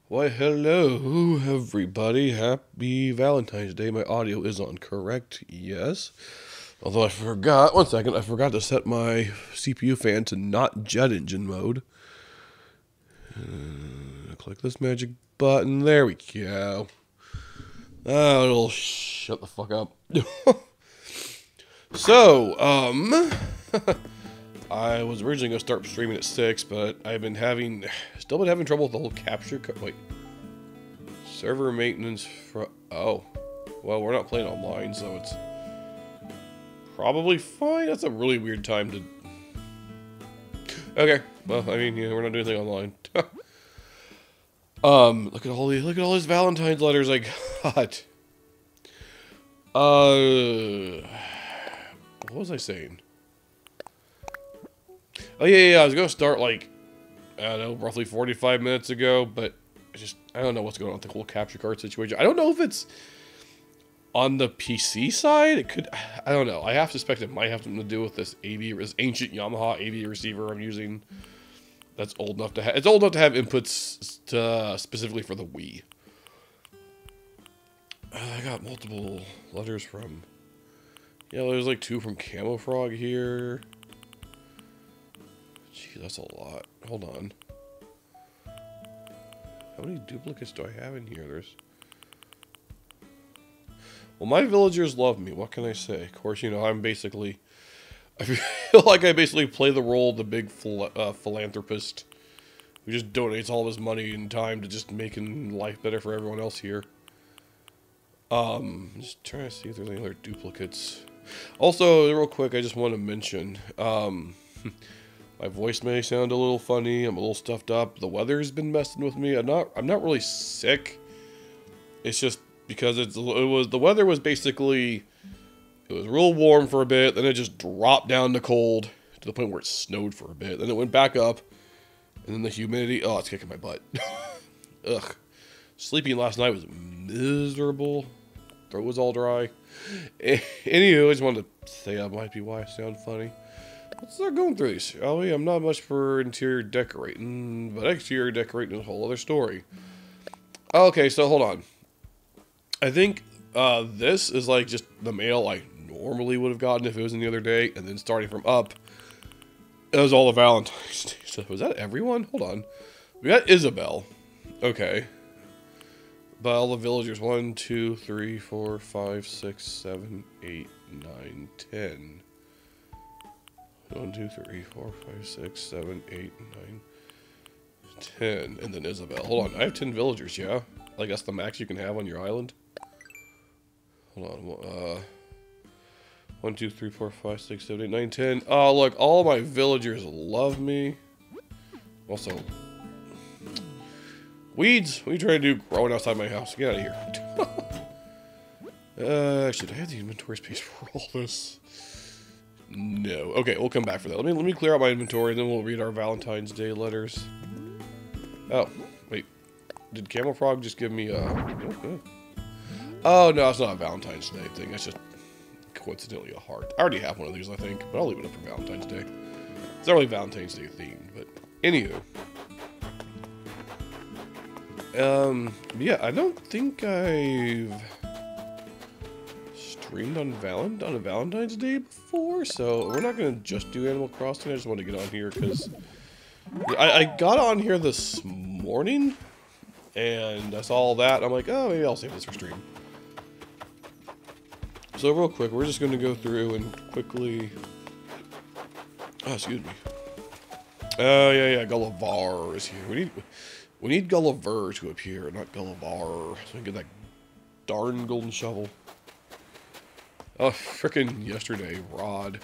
Why, hello, everybody. Happy Valentine's Day. My audio is on, correct? Yes. Although I forgot, one second, I forgot to set my CPU fan to not jet engine mode. Click this magic button. There we go. Oh, it'll shut the fuck up. So, I was originally going to start streaming at 6, but I've been still been having trouble with the whole capture code. Wait. Server maintenance oh. Well, we're not playing online, so it's probably fine. That's a really weird time to... Okay. Well, I mean, yeah, we're not doing anything online. Look at all these Valentine's letters I got. What was I saying? Oh, yeah, I was going to start, like, I don't know, roughly 45 minutes ago, but I don't know what's going on with the whole capture card situation. I don't know if it's on the PC side. It could, I don't know. I have to suspect it might have something to do with this ancient Yamaha AV receiver I'm using. That's old enough to have, it's old enough to have inputs specifically for the Wii. I got multiple letters from, yeah, there's like 2 from Camo Frog here. Gee, that's a lot. Hold on. How many duplicates do I have in here? Well, my villagers love me. What can I say? Of course, you know, I feel like I basically play the role of the big philanthropist who just donates all of his money and time to just making life better for everyone else here. Just trying to see if there's any other duplicates. Also, real quick, I just want to mention, my voice may sound a little funny. I'm a little stuffed up. The weather's been messing with me. I'm not really sick. It's just because the weather was basically, it was real warm for a bit, then it just dropped down to cold to the point where it snowed for a bit. Then it went back up, and then the humidity, oh, it's kicking my butt. Ugh. Sleeping last night was miserable. Throat was all dry. Anywho, I just wanted to say that might be why I sound funny. Let's start going through these, shall we? I'm not much for interior decorating, but exterior decorating is a whole other story. Okay, so hold on. I think this is like just the mail I normally would have gotten if it was in the other day, and then starting from up, it was all the Valentine's Day stuff. Was that everyone? Hold on. We got Isabel. Okay. But all the villagers, 1, 2, 3, 4, 5, 6, 7, 8, 9, 10. 1, 2, 3, 4, 5, 6, 7, 8, 9, 10. And then Isabel. Hold on, I have 10 villagers, yeah? Like, that's the max you can have on your island? Hold on, 1, 2, 3, 4, 5, 6, 7, 8, 9, 10. Oh, look, all my villagers love me. Also, weeds! What are you trying to do growing outside my house? Get out of here. Actually, do I have the inventory space for all this? No. Okay, we'll come back for that. Let me clear out my inventory, and then we'll read our Valentine's Day letters. Oh, wait. Did Camel Frog just give me Oh, no, it's not a Valentine's Day thing. That's just coincidentally a heart. I already have one of these, I think, but I'll leave it up for Valentine's Day. It's not really Valentine's Day themed, but anywho. Yeah, I don't think I've streamed on a Valentine's Day before, so we're not going to just do Animal Crossing. I just want to get on here because I got on here this morning, and I saw all that, and I'm like, oh, maybe I'll save this for stream. So real quick, we're just going to go through and quickly... Oh, excuse me. Oh, yeah, Gullivar is here. We need Gulliver to appear, not Gullivar. So we can get that darn golden shovel. Oh, frickin' yesterday, Rod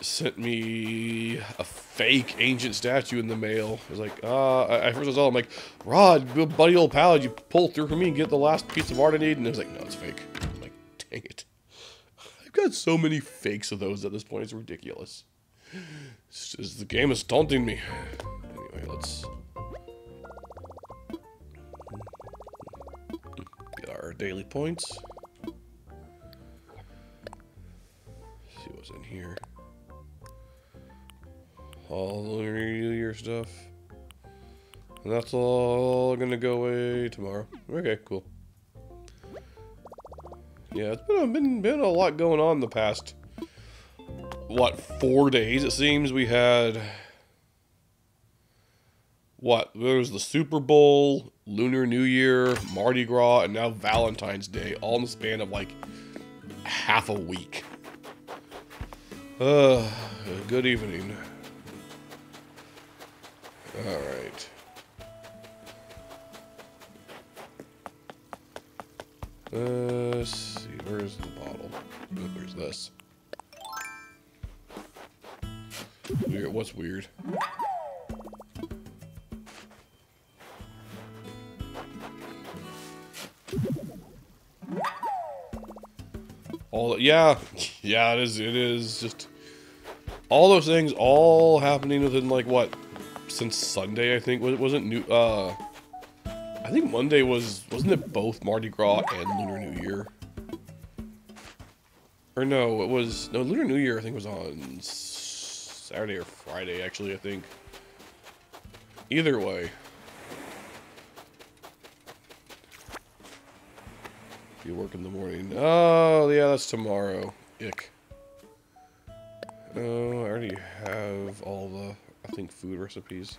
sent me a fake ancient statue in the mail. I was like, I first saw it, I'm like, Rod, good buddy old pal, you pull through for me and get the last piece of art I need? And it was like, no, it's fake. I'm like, dang it. I've got so many fakes of those at this point, it's ridiculous. It's just, the game is taunting me. Anyway, let's get our daily points. See what's in here. All your stuff. And that's all gonna go away tomorrow. Okay, cool. Yeah, it's been a lot going on the past, what, 4 days it seems. We had, what, there was the Super Bowl, Lunar New Year, Mardi Gras, and now Valentine's Day, all in the span of like half a week. Good evening. Alright. Let's see, where's the bottle? Oh, there's this. Weird. What's weird? Yeah, it is just all those things all happening within like what, since Sunday I think. Wasn't new I think Monday wasn't it both Mardi Gras and Lunar New Year? Or no, Lunar New Year I think was on Saturday or Friday actually, I think. Either way. You work in the morning. Oh, yeah, that's tomorrow. Ick. Oh, I already have all the, I think, food recipes.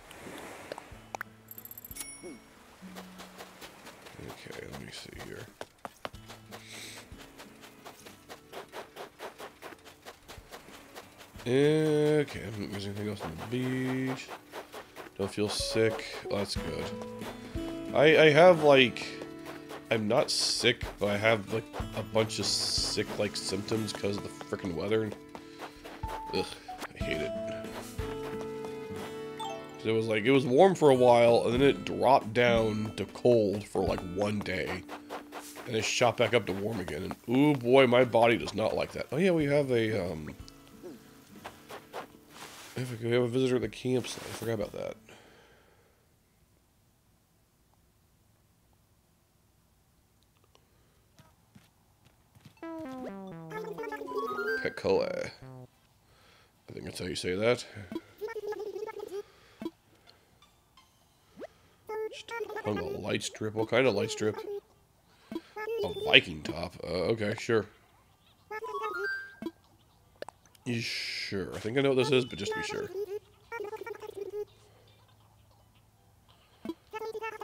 Okay, let me see here. Okay, I haven't used anything else on the beach. Don't feel sick. Oh, that's good. I have, like, I'm not sick, but I have, like, a bunch of sick-like symptoms because of the frickin' weather. Ugh, I hate it. It was like, it was warm for a while, and then it dropped down to cold for like 1 day. And it shot back up to warm again, and ooh boy, my body does not like that. Oh yeah, we have a, we have a visitor at the campsite. I forgot about that. Pecola. I think that's how you say that. Hung a light strip. What kind of light strip? A Viking top. Okay, sure. You sure? I think I know what this is, but just to be sure.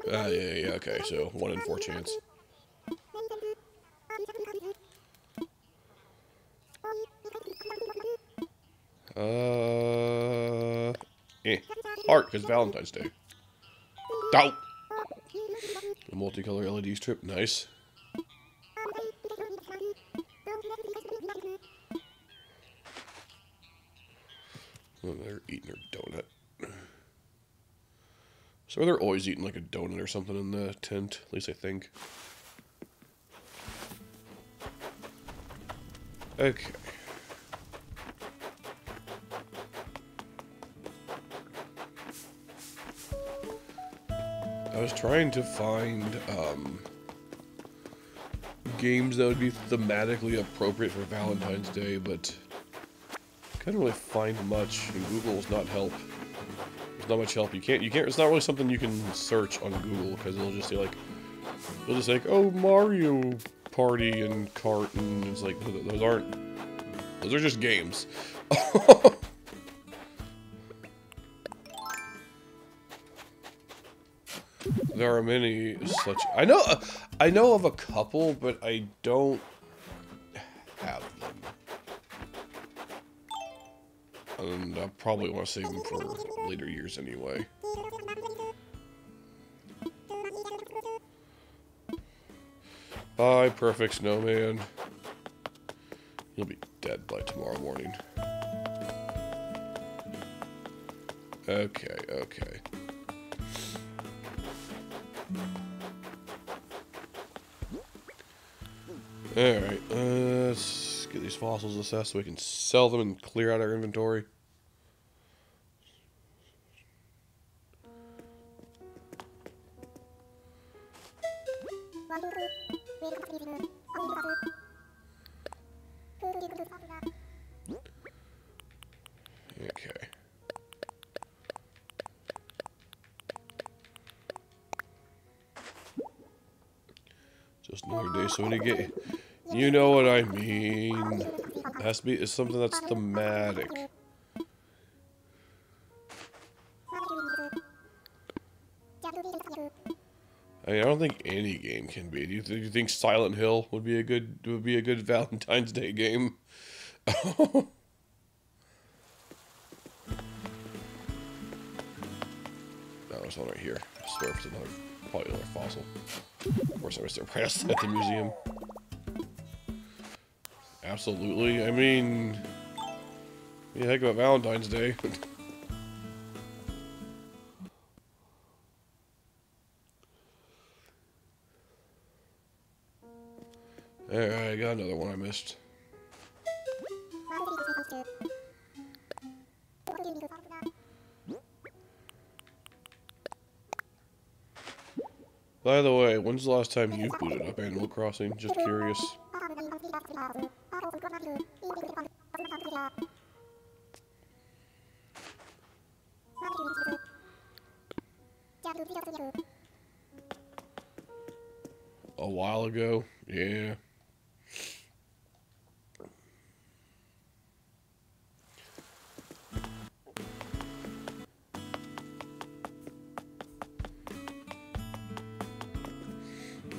Yeah, okay, so 1 in 4 chance. Heart, because Valentine's Day. Doubt! A multicolor LED strip, nice. Oh, they're eating their donut. So they're always eating like a donut or something in the tent, at least I think. Okay. I was trying to find games that would be thematically appropriate for Valentine's Day, but I couldn't really find much, and Google does not help. There's not much help. You can't, it's not really something you can search on Google, because it'll just say like, oh, Mario Party and Kart, and it's like, those are just games. There are many such. I know of a couple, but I don't have them. And I probably want to save them for later years anyway. Bye, perfect snowman. You'll be dead by tomorrow morning. Okay, okay. Alright, let's get these fossils assessed so we can sell them and clear out our inventory. Okay. Just another day, so when you get... You know what I mean. It has to be it's something that's thematic. I mean, I don't think any game can be. Do you think Silent Hill would be a good Valentine's Day game? No, there's one right here. I swear it's probably another fossil. Of course, I was surprised at the museum. Absolutely. I mean, yeah, heck about Valentine's Day. Alright, I got another one I missed. By the way, when's the last time you booted up Animal Crossing? Just curious. A while ago? Yeah.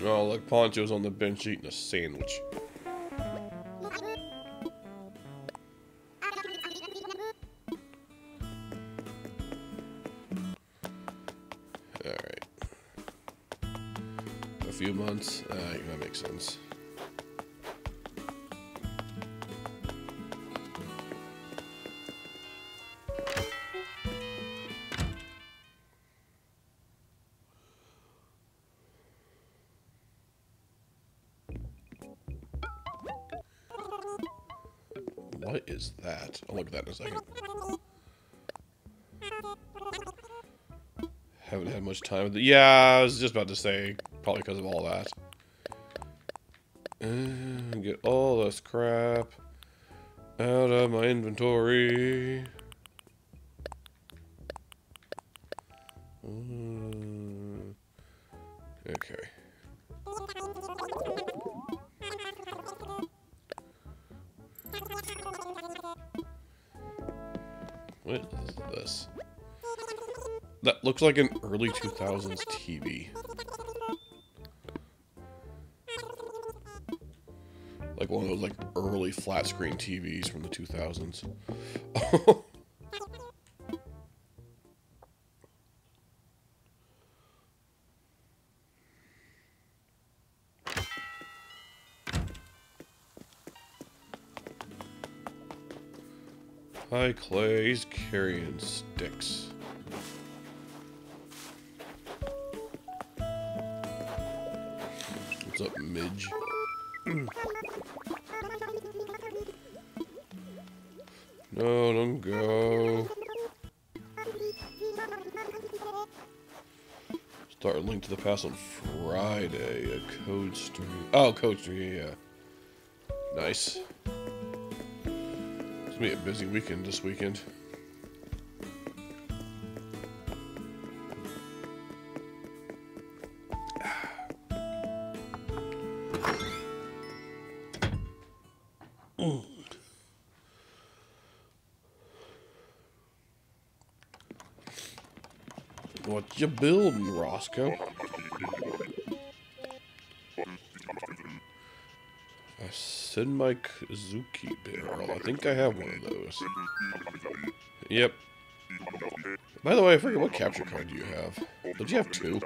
Oh, look, Poncho's on the bench eating a sandwich. Alright. A few months? That makes sense. What is that? I'll look at that in a second. Haven't had much time with it. Yeah, I was just about to say, probably because of all that. Get all this crap out of my inventory. Okay. What is this? That looks like an early 2000s TV. Like one of those like early flat screen TVs from the 2000s. Hi, Clay. He's carrying sticks. What's up, Midge? No, don't go. Start Link to the Past on Friday. A code stream. Oh, code stream, yeah. Nice. It's gonna be a busy weekend this weekend. What you building, Roscoe? A Senmai-Kazuki barrel. I think I have one of those. Yep. By the way, I forget, what capture card do you have? Did you have two?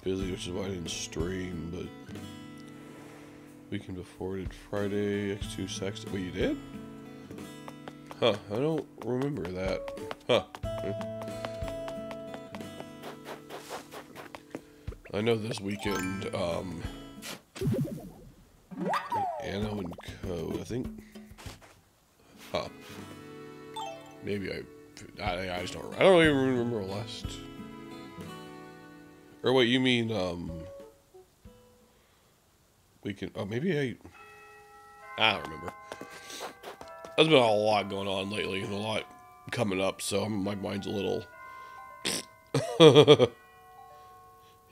Busy, which is why I didn't stream, but weekend before I did Friday, X2 Sex. Wait, you did? Huh, I don't remember that. Huh. I know this weekend, Anno and Code, I think. Huh. Maybe I just don't, I don't even remember last. Or wait, you mean, we can. Oh, maybe I don't remember. There's been a lot going on lately and a lot coming up, so my mind's a little.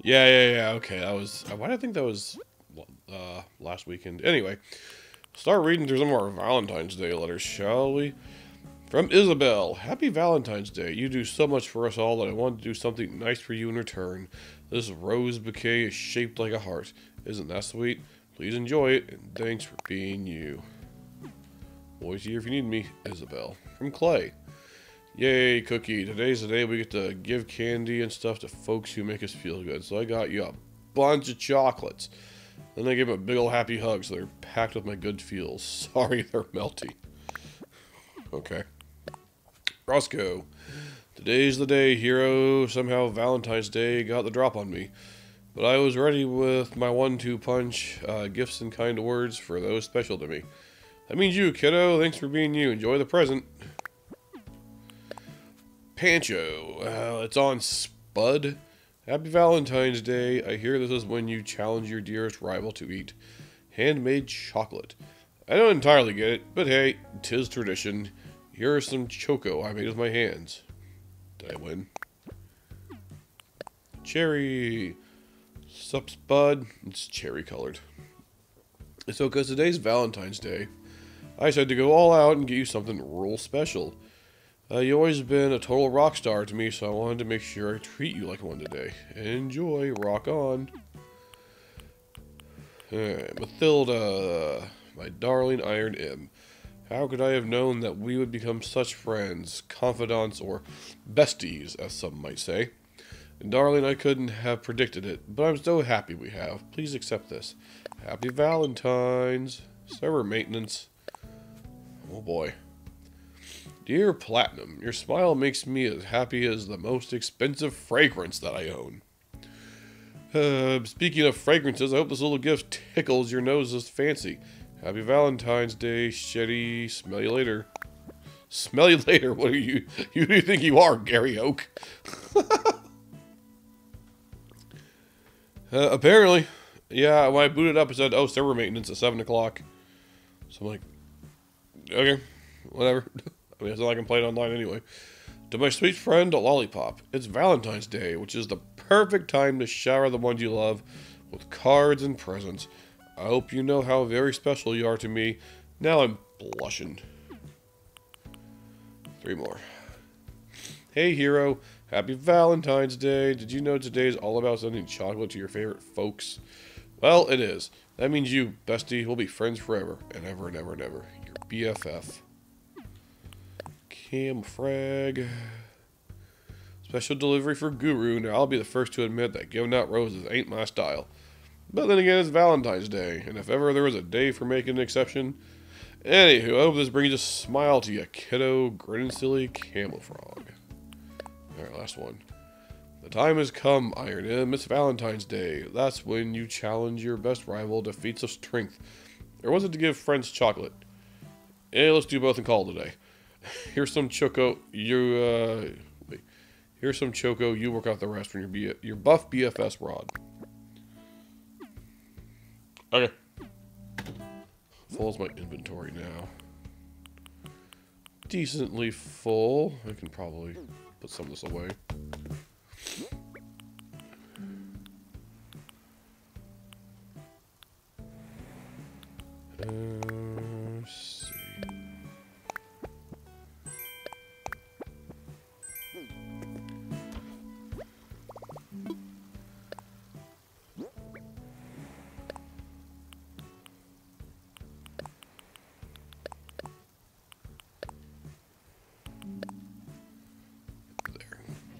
Yeah. Okay, that was. Why did I think that was last weekend? Anyway, start reading through some of our Valentine's Day letters, shall we? From Isabel, Happy Valentine's Day. You do so much for us all that I want to do something nice for you in return. This rose bouquet is shaped like a heart. Isn't that sweet? Please enjoy it, and thanks for being you. Always here if you need me, Isabel. From Clay. Yay, Cookie. Today's the day we get to give candy and stuff to folks who make us feel good. So I got you a bunch of chocolates. Then I gave him a big ol' happy hug, so they're packed with my good feels. Sorry they're melty. Okay. Roscoe. Today's the day, hero. Somehow Valentine's Day got the drop on me. But I was ready with my 1-2 punch, gifts and kind words for those special to me. That means you, kiddo. Thanks for being you. Enjoy the present. Pancho. It's on Spud. Happy Valentine's Day. I hear this is when you challenge your dearest rival to eat handmade chocolate. I don't entirely get it, but hey, 'tis tradition. Here are some choco I made with my hands. Did I win? Cherry. Sup, Spud? It's cherry colored. So, because today's Valentine's Day, I decided to go all out and get you something real special. You've always been a total rock star to me, so I wanted to make sure I treat you like one today. Enjoy. Rock on. Mathilda. My darling Iron M. How could I have known that we would become such friends, confidants, or besties, as some might say? And darling, I couldn't have predicted it, but I'm so happy we have. Please accept this. Happy Valentine's. Server maintenance. Oh boy. Dear Platinum, your smile makes me as happy as the most expensive fragrance that I own. Speaking of fragrances, I hope this little gift tickles your nose this fancy. Happy Valentine's Day, Shetty. Smell you later. Smell you later? What are you? Who do you think you are, Gary Oak? Apparently. Yeah, when I booted up, it said, oh, server maintenance at 7 o'clock. So I'm like, okay, whatever. I mean, it's not like I can play it online anyway. To my sweet friend, Lollipop, it's Valentine's Day, which is the perfect time to shower the ones you love with cards and presents. I hope you know how very special you are to me. Now I'm blushing. 3 more. Hey, hero. Happy Valentine's Day. Did you know today is all about sending chocolate to your favorite folks? Well, it is. That means you, bestie, will be friends forever and ever and ever and ever. Your BFF. Camfrag. Special delivery for Guru. Now, I'll be the first to admit that giving out roses ain't my style. But then again, it's Valentine's Day, and if ever there was a day for making an exception. Anywho, I hope this brings a smile to you, kiddo. Grinning silly camel frog. Alright, last one. The time has come, Iron M. It's Valentine's Day. That's when you challenge your best rival to feats of strength. Or was it to give friends chocolate? Let's do both and call it a day. Here's some choco. Here's some choco. You work out the rest from your buff BFS rod. Okay. Full is my inventory now. Decently full. I can probably put some of this away. Let's see.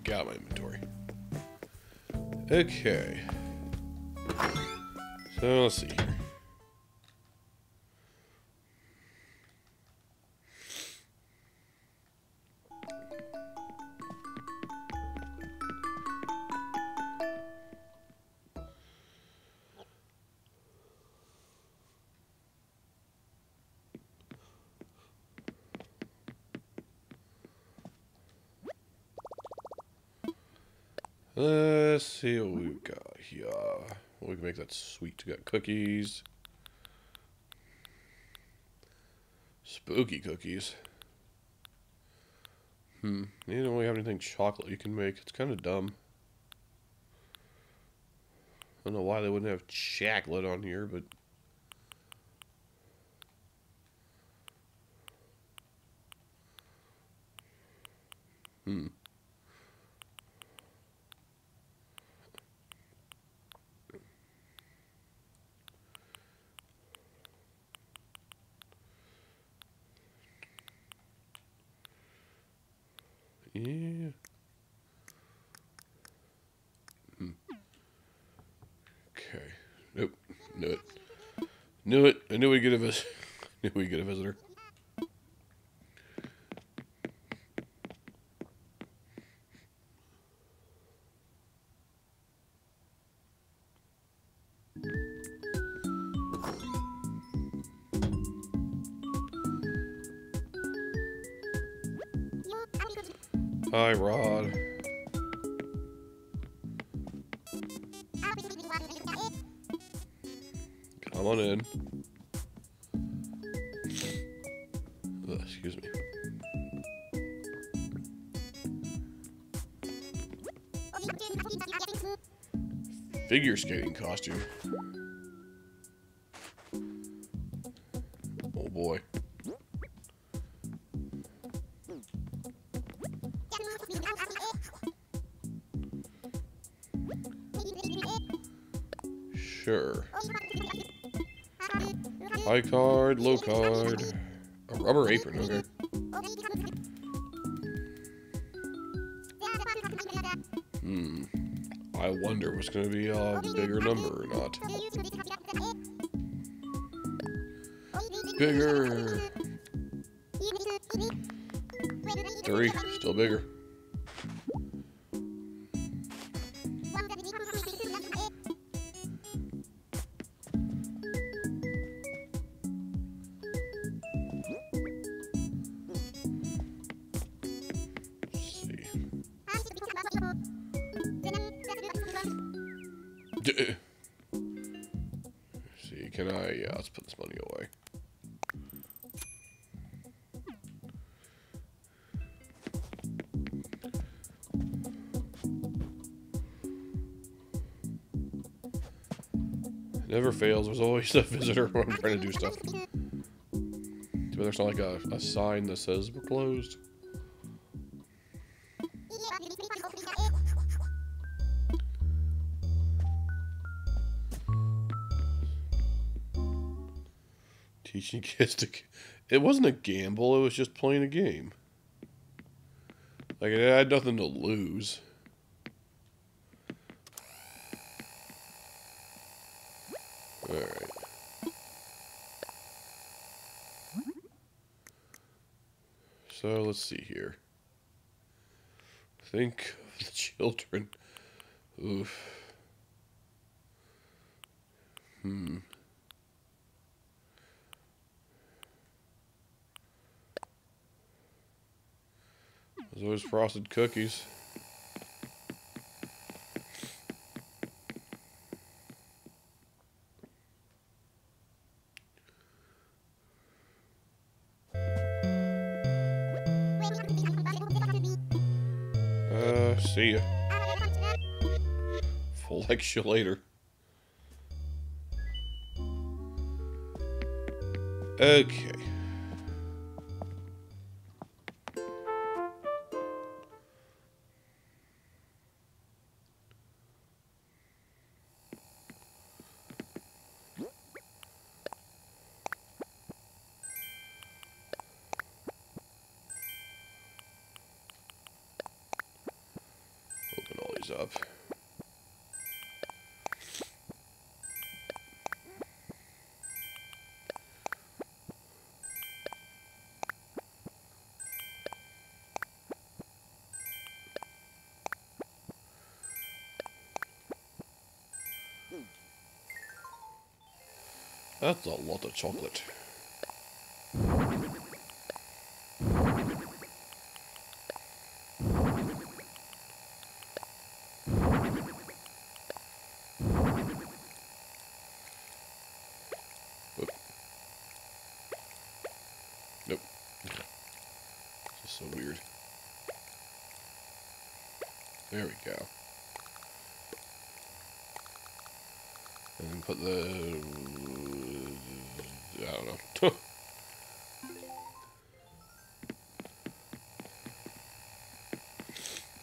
Got my inventory. Okay. So let's see here. Let's see what we've got here. We can make that sweet. We got cookies. Spooky cookies. You don't really have anything chocolate you can make. It's kind of dumb. I don't know why they wouldn't have chocolate on here, but... Yeah. Okay. Nope. Knew it. Knew it. I knew we'd get a visitor. Knew we'd get a visitor. Hi, Rod. Come on in. Ugh, excuse me. Figure skating costume. Oh boy. Sure. High card, low card. A rubber apron, okay. I wonder what's going to be a bigger number or not. Bigger. 3, still bigger. See, can I? Yeah, let's put this money away. Never fails. There's always a visitor when I'm trying to do stuff. But there's not like a sign that says we're closed. Teaching kids to... It wasn't a gamble, it was just playing a game. Like, it had nothing to lose. Alright. So, let's see here. Think of the children. Oof. There's always frosted cookies. See ya. Full lecture later. Okay. Open all these up. That's a lot of chocolate. Nope. so weird. There we go. And then put the... I don't know.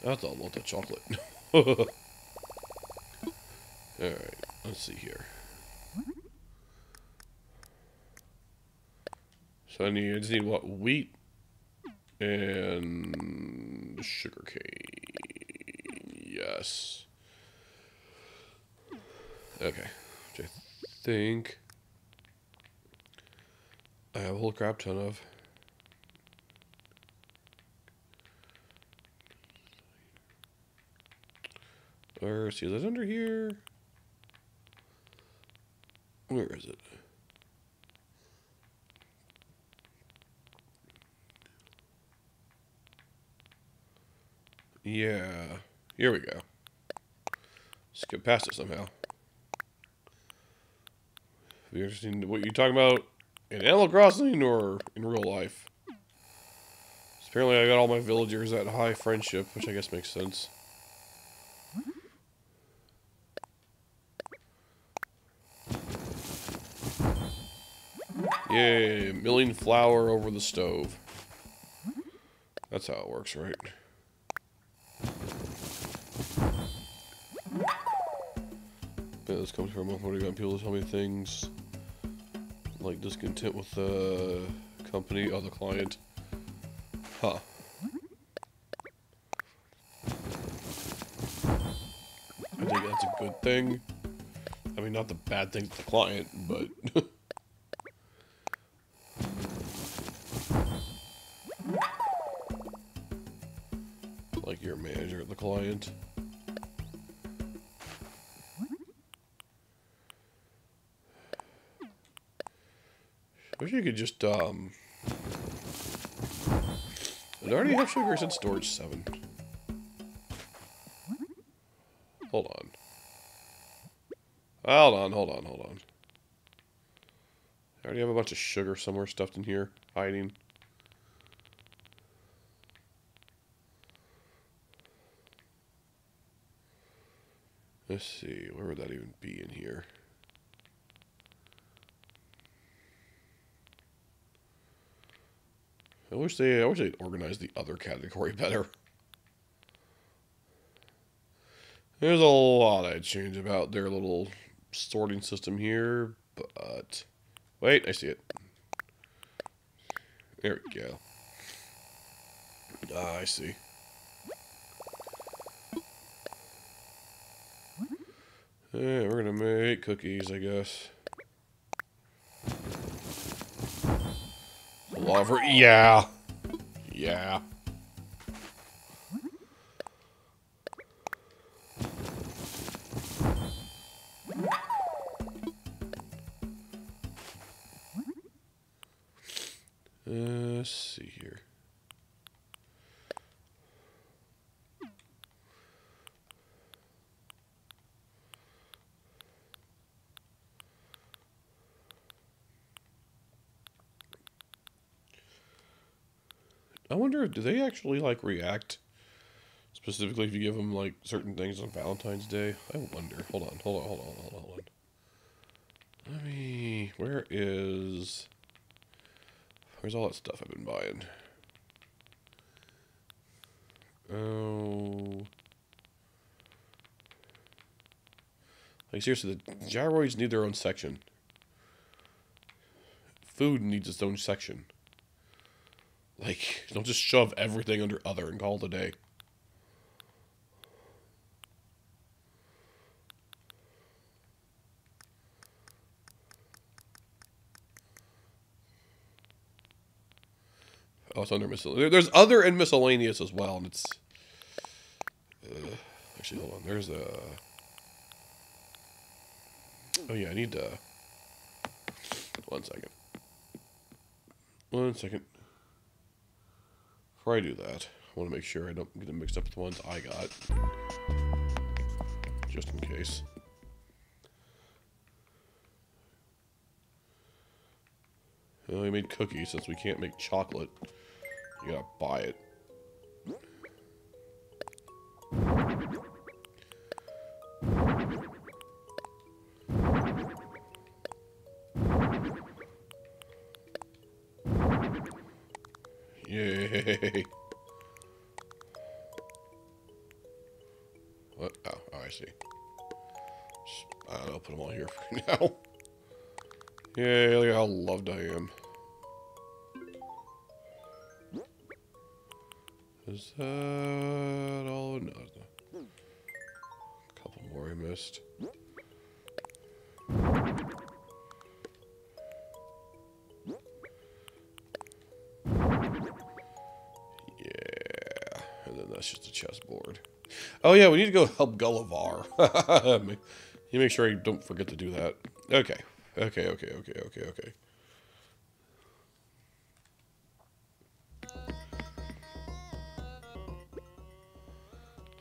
That's a lot of chocolate. Alright, let's see here. So I just need what? Wheat and sugar cane. Yes. Okay. Which I think I have a whole crap ton of. Or see, is it under here? Where is it? Yeah. Here we go. Skip past it somehow. Be interesting what you're talking about in Animal Crossing or in real life. Apparently I got all my villagers at high friendship, which I guess makes sense. Yay, milling flour over the stove. That's how it works, right? Yeah, this comes from when I got people to tell me things like discontent with the company or the client. Huh. I think that's a good thing. I mean, not the bad thing to the client, but... like your manager at the client. I wish you could just, It already have sugar since storage 7. Hold on. Hold on. I already have a bunch of sugar somewhere stuffed in here, hiding. Let's see, where would that even be in here? I wish they'd organize the other category better. There's a lot I'd change about their little sorting system here, but... Wait, I see it. There we go. Ah, I see. Yeah, we're gonna make cookies, I guess. Lava, yeah. Yeah. Let's see here. I wonder, do they actually, like, react? Specifically if you give them, like, certain things on Valentine's Day? I wonder. Hold on. Let me... Where's all that stuff I've been buying? Oh... Like, seriously, the gyroids need their own section. Food needs its own section. Like, don't just shove everything under other and call it a day. Oh, it's under miscellaneous. There's other and miscellaneous as well, and it's... actually, hold on. There's a... Oh, yeah, I need to... One second. Before I do that, I want to make sure I don't get them mixed up with the ones I got. Just in case. Well, we made cookies since we can't make chocolate. You gotta buy it. Yay. What? Oh, I see. Just, I don't know, put them all here for now. Yay, look how loved I am. Is that all? No, it's not. A couple more I missed. Yeah, and then that's just a chessboard. Oh yeah, we need to go help Gullivar. You make sure you don't forget to do that. Okay. Okay.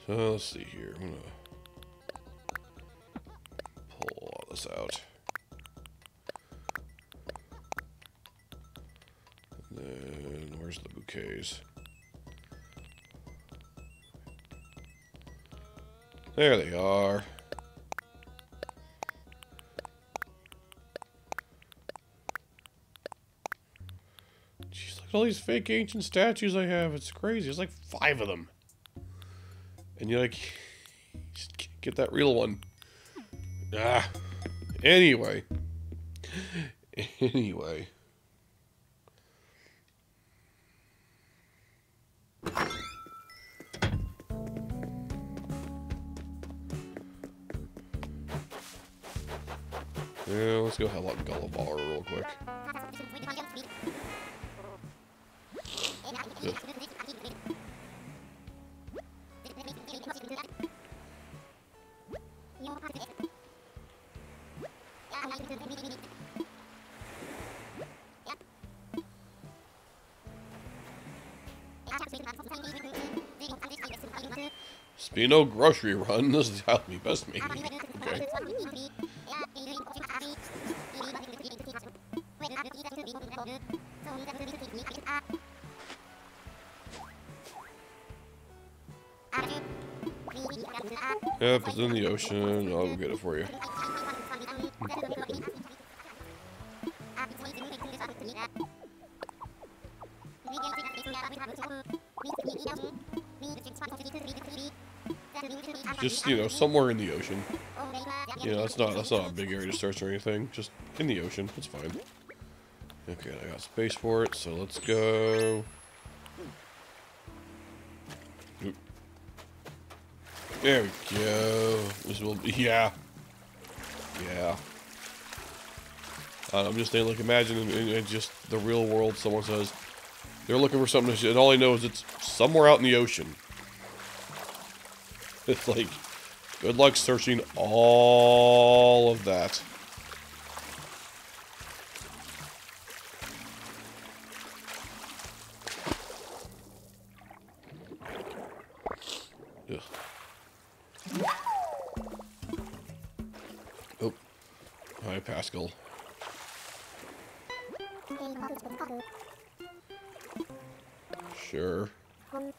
So let's see here. I'm gonna pull all this out. And then where's the bouquets? There they are. Jeez, look at all these fake ancient statues I have. It's crazy. There's like 5 of them. And you like, just can't get that real one. Ah. Anyway. Anyway. Yeah, let's go help out Gullivar real quick. Ugh. Spino grocery run. This is how we best make it. Okay. Yep, it's in the ocean. I'll go get it for you. Just, you know, somewhere in the ocean. You know, that's not a big area to search or anything. Just in the ocean. It's fine. Okay, I got space for it, so let's go. Oop. There we go. This will be, yeah. I'm just saying, like, imagine in just the real world, someone says they're looking for something, and all I know is it's somewhere out in the ocean. It's like, good luck searching all of that. Ugh. Oh. Hi, Pascal. Sure. I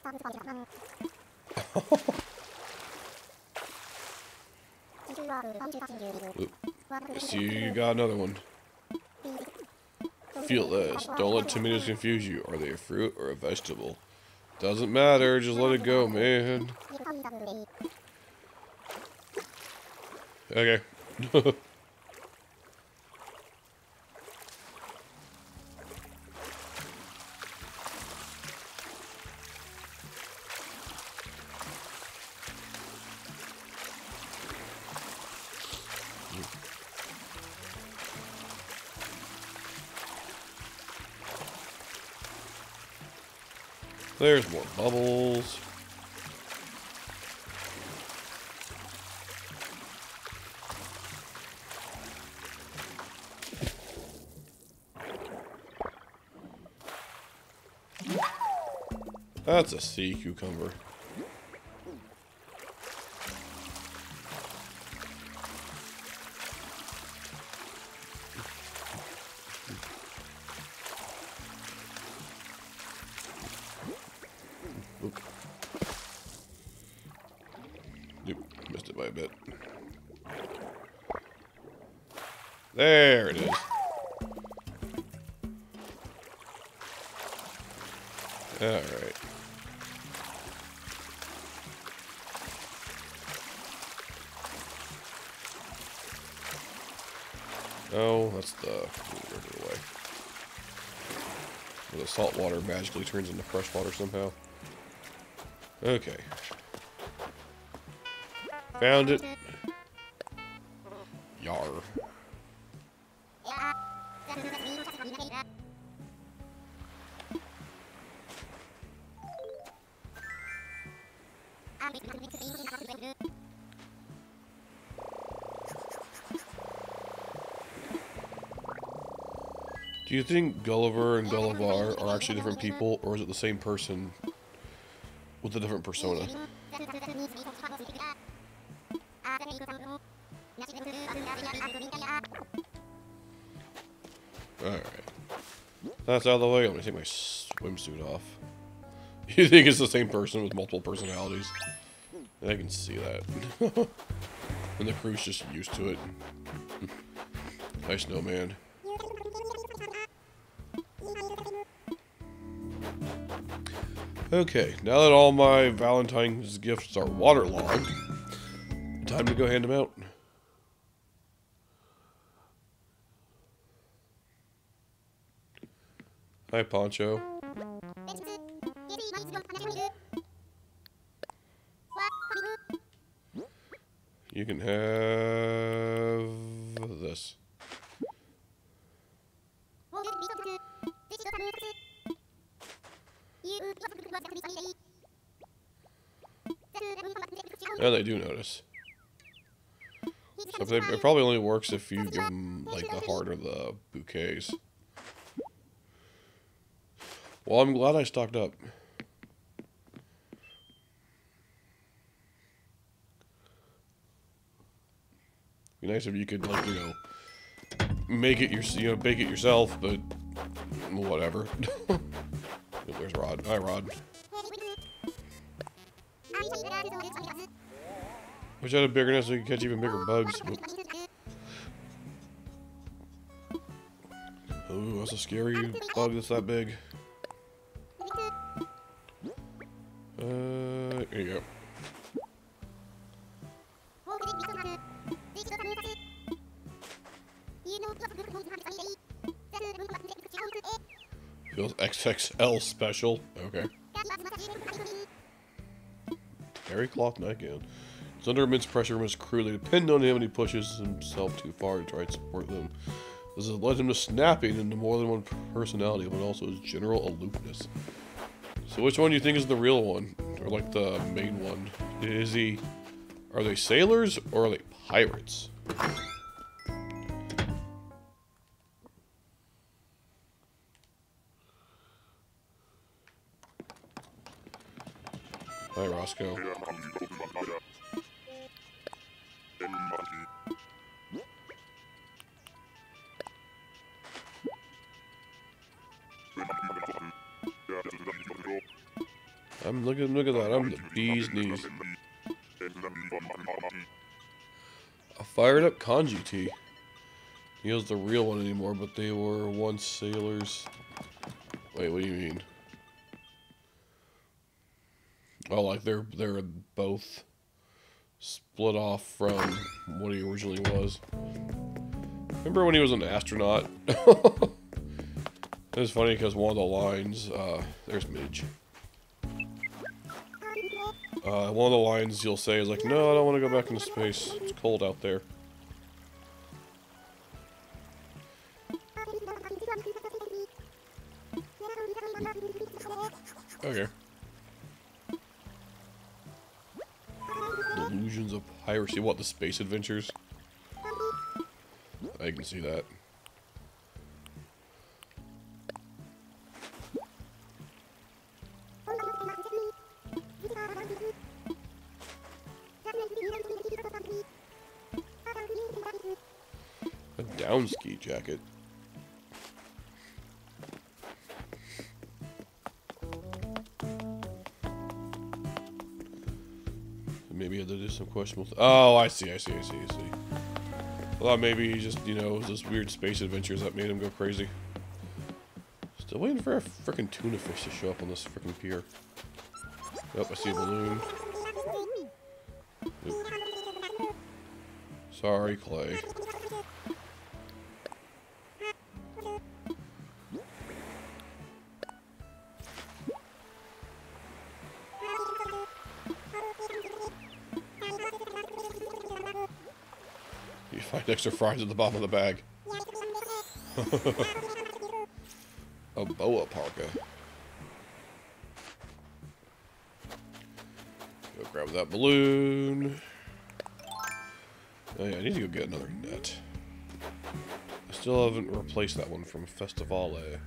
see you got another one. Feel this. Don't let tomatoes confuse you. Are they a fruit or a vegetable? Doesn't matter. Just let it go, man. Okay. There's more bubbles. That's a sea cucumber. Yep, missed it by a bit. There it is. Alright. Oh, that's the regular way. The salt water magically turns into fresh water somehow. Okay. Found it. Yar. Do you think Gulliver and Gullivar are actually different people, or is it the same person with a different persona? Alright. That's out of the way. I'm gonna take my swimsuit off. You think it's the same person with multiple personalities? I can see that. And the crew's just used to it. Hi, snowman. Okay, now that all my Valentine's gifts are waterlogged, time to go hand them out. Hi, Poncho. You can have this. Yeah, they do notice. So it probably only works if you give them, like, the heart or the bouquets. Well, I'm glad I stocked up. Be nice if you could, like, you know, make it bake it yourself, but whatever. There's Rod. Hi, Rod. Wish I had a bigger net so you could catch even bigger bugs. Oh, that's a scary bug that's that big. Here you go. Feels XXL special. Okay. Terry cloth nightgown. He's under immense pressure from his crew. They depend on him and he pushes himself too far to try to support them. This has led him to snapping into more than one personality, but also his general aloofness. So which one do you think is the real one? Or like the main one? Are they sailors or are they pirates? Hi, Roscoe. Look at that. I'm the bee's knees. A fired up kanji tea. He was the real one anymore, but they were once sailors. Wait, what do you mean? Oh, like they're both split off from what he originally was. Remember when he was an astronaut? It was funny because one of the lines, there's Midge. One of the lines you'll say is like, no, I don't want to go back into space. It's cold out there. Okay. Illusions of piracy. What, the space adventures? I can see that. A down ski jacket. Maybe I had to do some questionable. Oh, I see. I thought maybe he just, you know, it was those weird space adventures that made him go crazy. Still waiting for a freaking tuna fish to show up on this freaking pier. Oh, I see a balloon. Oop. Sorry, Clay. You find extra fries at the bottom of the bag. A boa parka. Go grab that balloon. Oh yeah, I need to go get another net. I still haven't replaced that one from Festivale.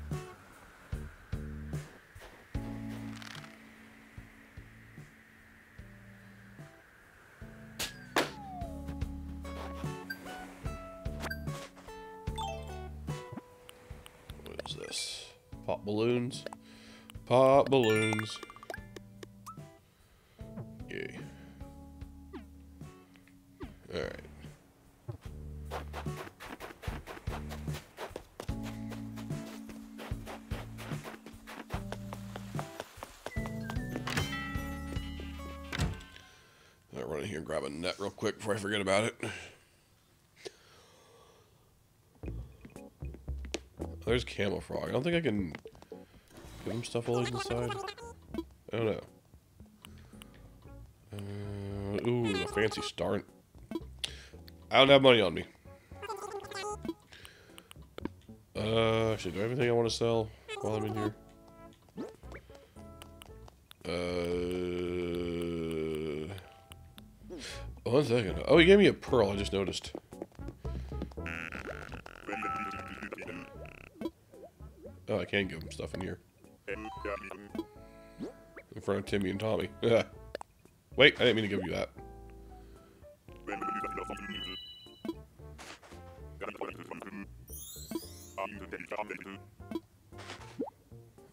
What is this? Pop balloons? Pop balloons. Yay. Alright. I'll run in here and grab a net real quick before I forget about it. There's Camel Frog. I don't think I can give him stuff while he's inside. I don't know. Ooh, the fancy start. I don't have money on me. Actually, do I have anything I want to sell while I'm in here? 1 second. Oh, he gave me a pearl, I just noticed. Oh, I can give him stuff in here. In front of Timmy and Tommy. Wait, I didn't mean to give you that.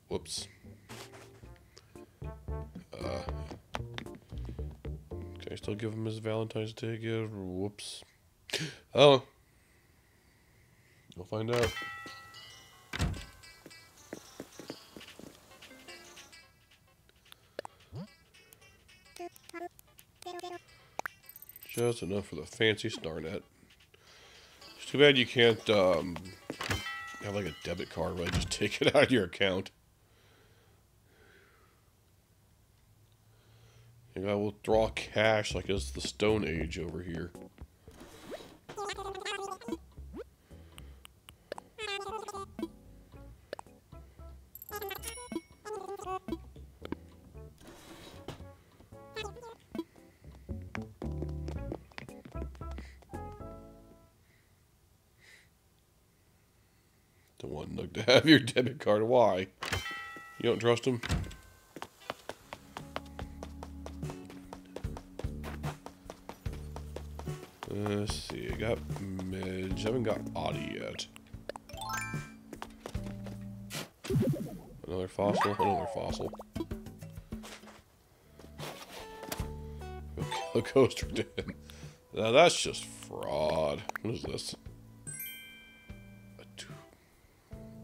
Whoops. Can I still give him his Valentine's Day gift? Whoops. Oh. We'll find out. Just enough for the fancy star net. It's too bad you can't have like a debit card where I just take it out of your account. You gotta withdraw cash like it's the Stone Age over here. Don't want Nug to have your debit card. Why? You don't trust him? Let's see. I got Midge. I haven't got Audie yet. Another fossil. Another fossil. A coaster did. Now that's just fraud. What is this?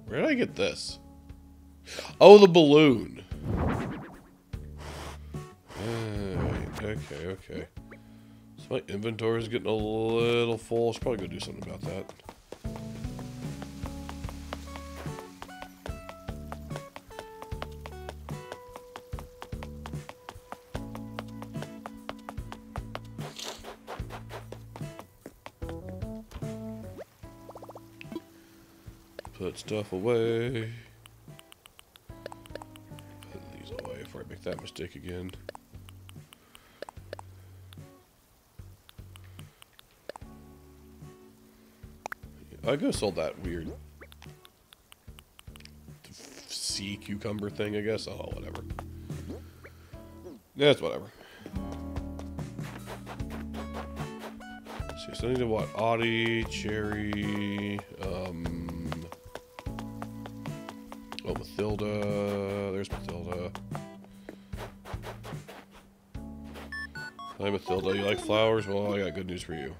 Where did I get this? Oh, the balloon. Okay. So my inventory is getting a little full. I should probably go do something about that. Put stuff away. Put these away before I make that mistake again. I could have sold that weird sea cucumber thing, I guess. Oh, whatever. Yeah, it's whatever. See, so I need to what? Audie, Cherry, oh, Mathilda. There's Mathilda. Hi, Mathilda. You like flowers? Well, I got good news for you.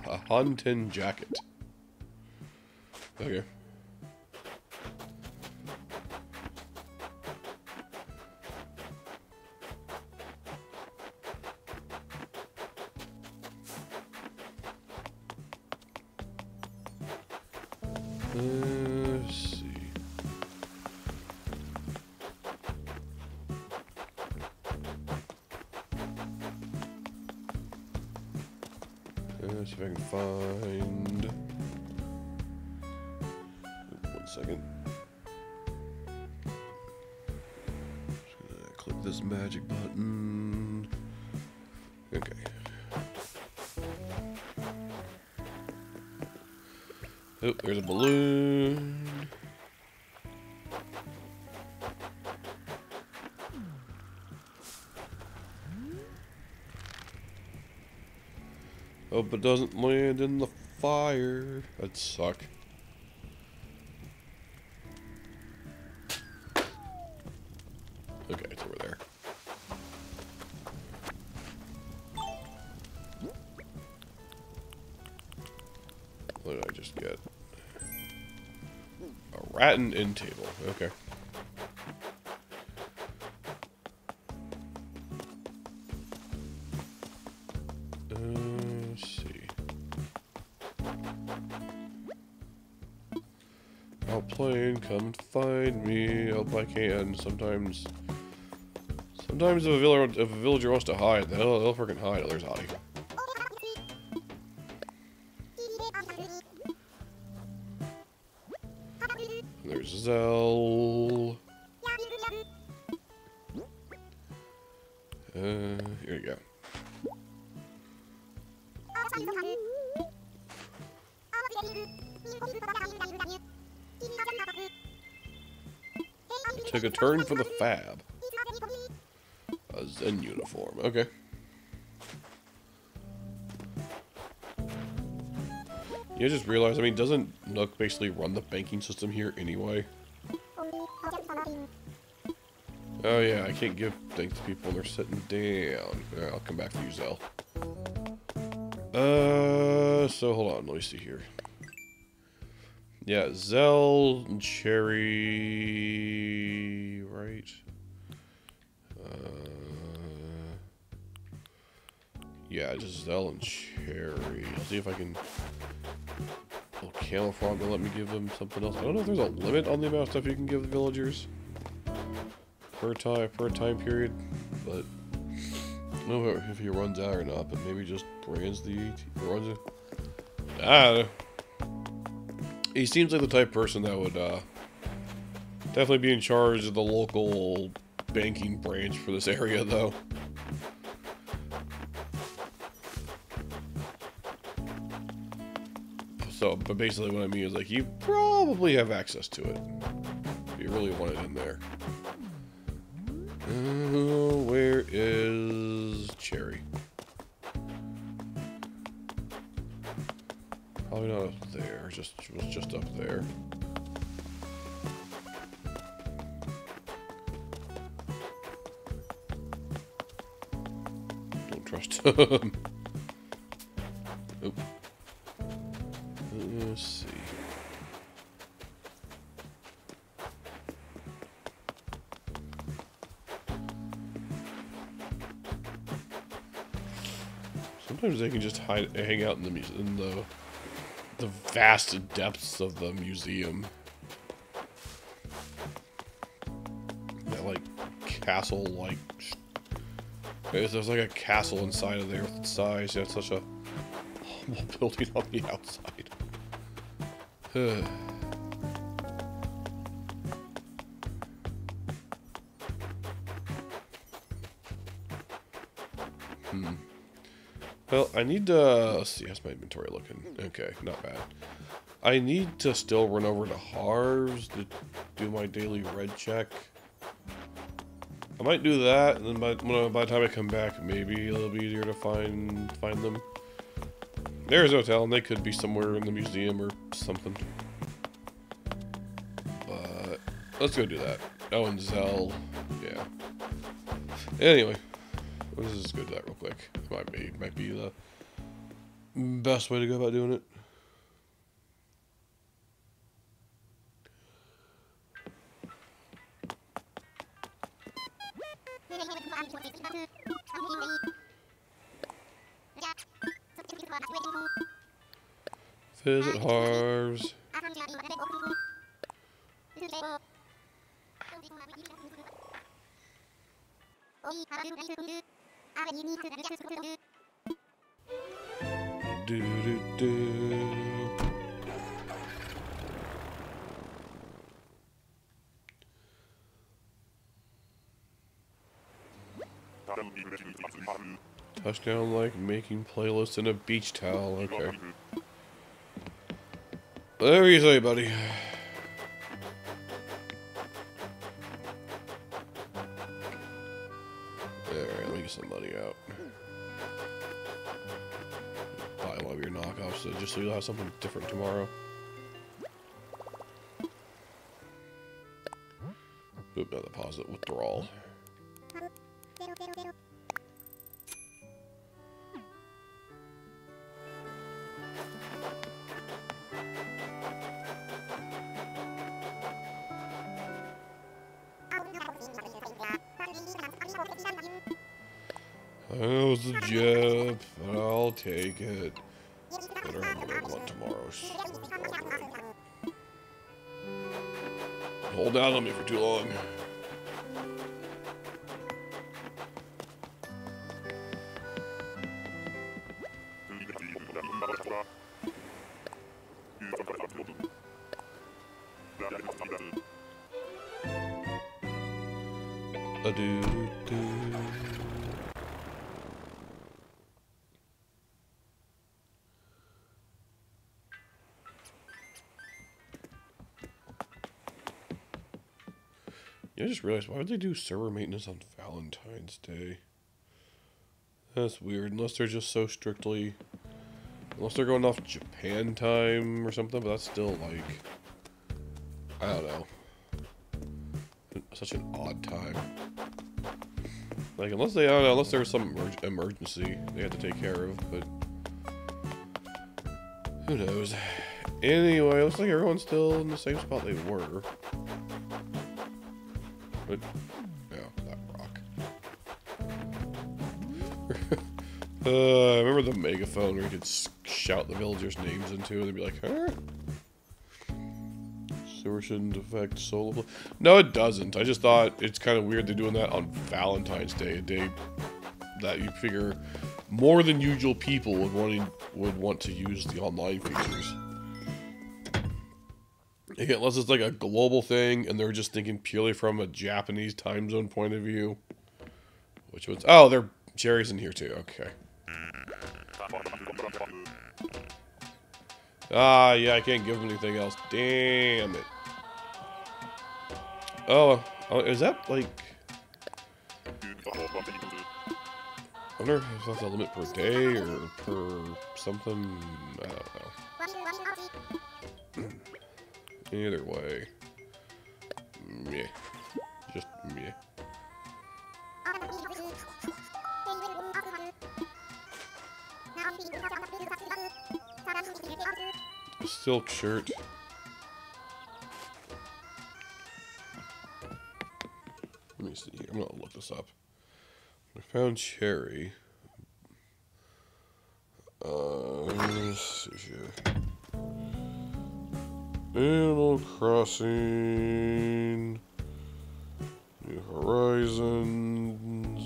A hunting jacket. Okay. Let's see. Let's see if I can find. One second. Just gonna click this magic button. Okay. Oh, there's a balloon. Hope it doesn't land in the fire. That'd suck. Okay, it's over there. What did I just get? A rattan end table. Okay. Let's see. Outplane, come and find me. Hope I can. Sometimes if a villager wants to hide, they'll freaking hide. Oh, there's Hottie. There's Zell. Here you go. Took a turn for the fab. A Zen uniform. Okay. You just realized, I mean, doesn't Nook basically run the banking system here anyway? Oh yeah, I can't give things to people when they're sitting down. Alright, I'll come back for you, Zell. So hold on, let me see here. Yeah, Zell and Cherry, right? Yeah, just Zell and Cherry. I'll see if I can. Oh, Camouflage will let me give them something else. I don't know if there's a limit on the amount of stuff you can give the villagers per time period, but I don't know if he runs out or not. But maybe just brands runs it. I don't know. He seems like the type of person that would definitely be in charge of the local banking branch for this area, though. So, but basically what I mean is, like, you probably have access to it if you really want it in there. Where is Cherry? Probably not up there. It was just up there. Don't trust him. Oop. Let's see. Sometimes they can just hang out in the vast depths of the museum. That like castle, like there's like a castle inside of there with its size. Yeah, it's such a humble building on the outside. Well, I need to... let's see, how's my inventory looking? Okay, not bad. I need to still run over to Harv's to do my daily red check. I might do that, and then by the time I come back, maybe it'll be easier to find them. There's a hotel, and they could be somewhere in the museum or something. But let's go do that. Oh, and Zell, yeah. Anyway, Let's just go do that real quick. Might be the best way to go about doing it. Visit Harv's. Do do do. Touchdown like making playlists in a beach towel. Okay. Whatever you say, buddy. Alright, let me get some money out. Buy one of your knockoffs just so you'll have something different tomorrow. Oop, no deposit withdrawal. That was the job, but I'll take it. Better have what I want tomorrow. Hold out on me for too long. A-do-do-do. Yeah, I just realized, why would they do server maintenance on Valentine's Day? That's weird, unless they're just so strictly... Unless they're going off Japan time or something, but that's still, like... I don't know. Such an odd time. Like, unless they, I don't know, unless there was some emergency they had to take care of, but... Who knows? Anyway, looks like everyone's still in the same spot they were. But, no, that rock. I remember the megaphone where you could shout the villagers' names into it. They'd be like, huh? Sewer shouldn't affect solar. No, it doesn't. I just thought it's kind of weird they're doing that on Valentine's Day, a day that you figure more than usual people would want to use the online features. Again, unless it's like a global thing and they're just thinking purely from a Japanese time zone point of view. Which one's... Oh, there are cherries in here too. Okay. Ah, yeah, I can't give them anything else. Damn it. Oh, is that like... I wonder if that's a limit per day or per something. I don't know. Either way. Meh. Just meh. A silk shirt. Let me see here. I'm gonna look this up. I found cherry. Let's see here. Animal Crossing. New Horizons.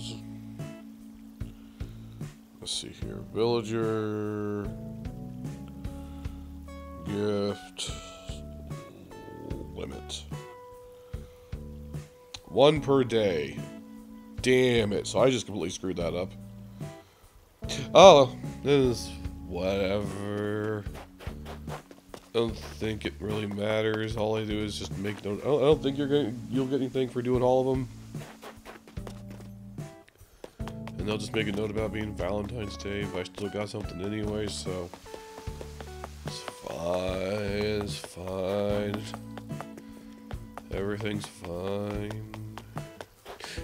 Let's see here. Villager. Gift. Limit. 1 per day. Damn it. So I just completely screwed that up. Oh, this is whatever. I don't think it really matters. All I do is just make note. I don't think you'll get anything for doing all of them. And they'll just make a note about being Valentine's Day, but I still got something anyway, so it's fine. It's fine. Everything's fine.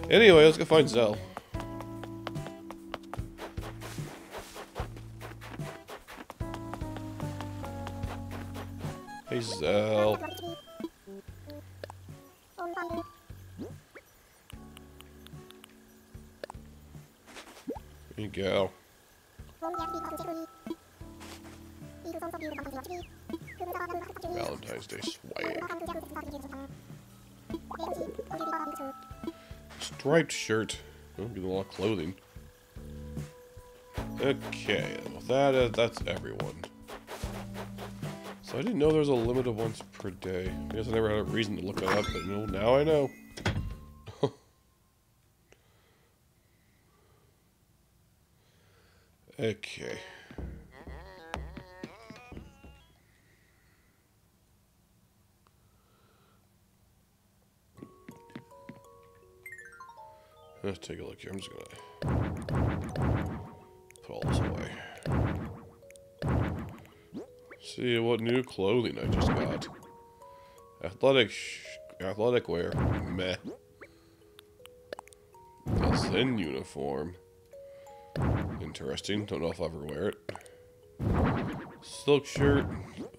Anyway, let's go find Zell. Hey, Zell. There you go. Valentine's Day swag. Striped shirt. Oh, get a lot of clothing. Okay, well that's everyone. So I didn't know there was a limit of once per day. I guess I never had a reason to look that up, but now I know. Okay. Let's take a look here. I'm just gonna put all this away. See what new clothing I just got. Athletic wear. Meh. A Zen uniform. Interesting. Don't know if I'll ever wear it. Silk shirt.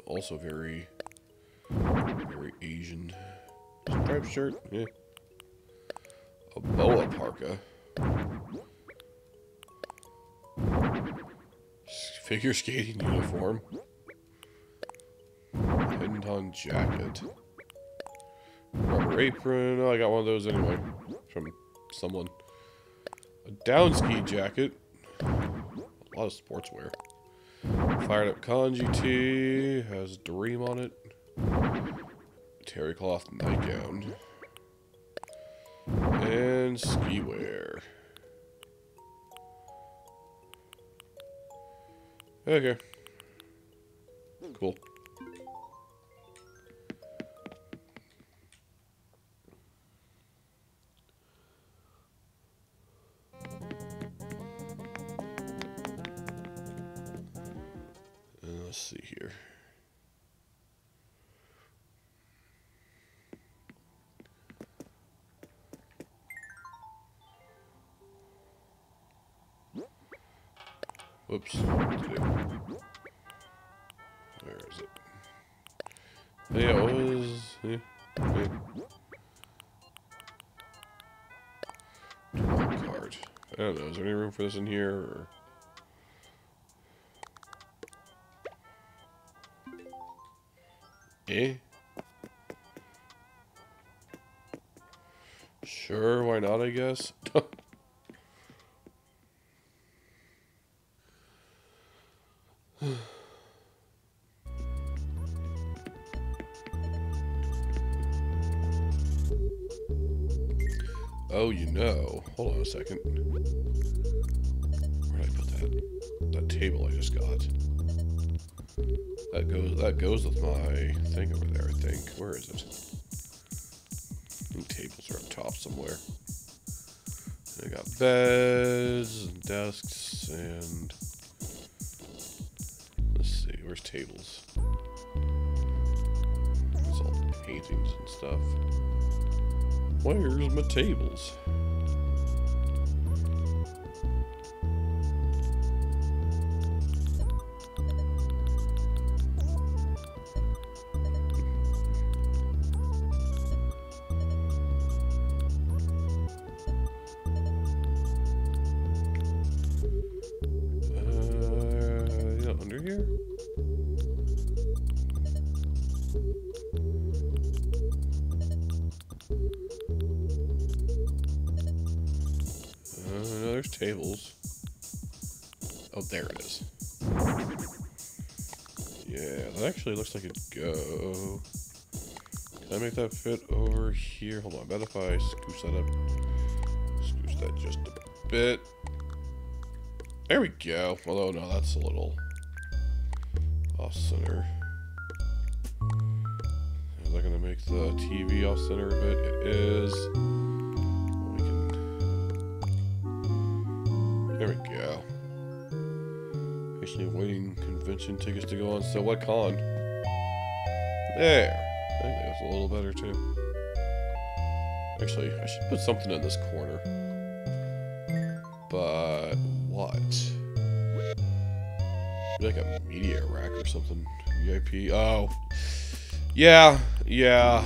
Also very Asian. Striped shirt. Yeah. A boa parka. Figure skating uniform. Pinned-on jacket. Rubber apron. Oh, I got one of those anyway. From someone. A down ski jacket. A lot of sportswear. Fired up kanji tee. Has Dream on it. Terry cloth nightgown. And ski wear. Okay. Cool. Let's see here. Whoops. Where is it? Yeah, it was. Yeah. Card. I don't know. Is there any room for this in here? Or? Eh? Sure, why not, I guess? Oh, you know. Hold on a second. Where did I put that table I just got? That goes with my thing over there, I think. Where is it? I think tables are up top somewhere. I got beds and desks and let's see, where's tables? It's all paintings and stuff. Where's my tables? Under here? No, there's tables. Oh, there it is. Yeah, that actually looks like it'd go. Can I make that fit over here? Hold on, I bet if I scooch that up. Scooch that just a bit. There we go. Although, no, that's a little off-center. Is that going to make the TV off-center a bit? It is. We can... There we go. Patiently waiting convention tickets to go on. So what con? There. I think that's a little better too. Actually, I should put something in this corner. But what? Maybe like a media rack or something. VIP. Oh. Yeah, yeah.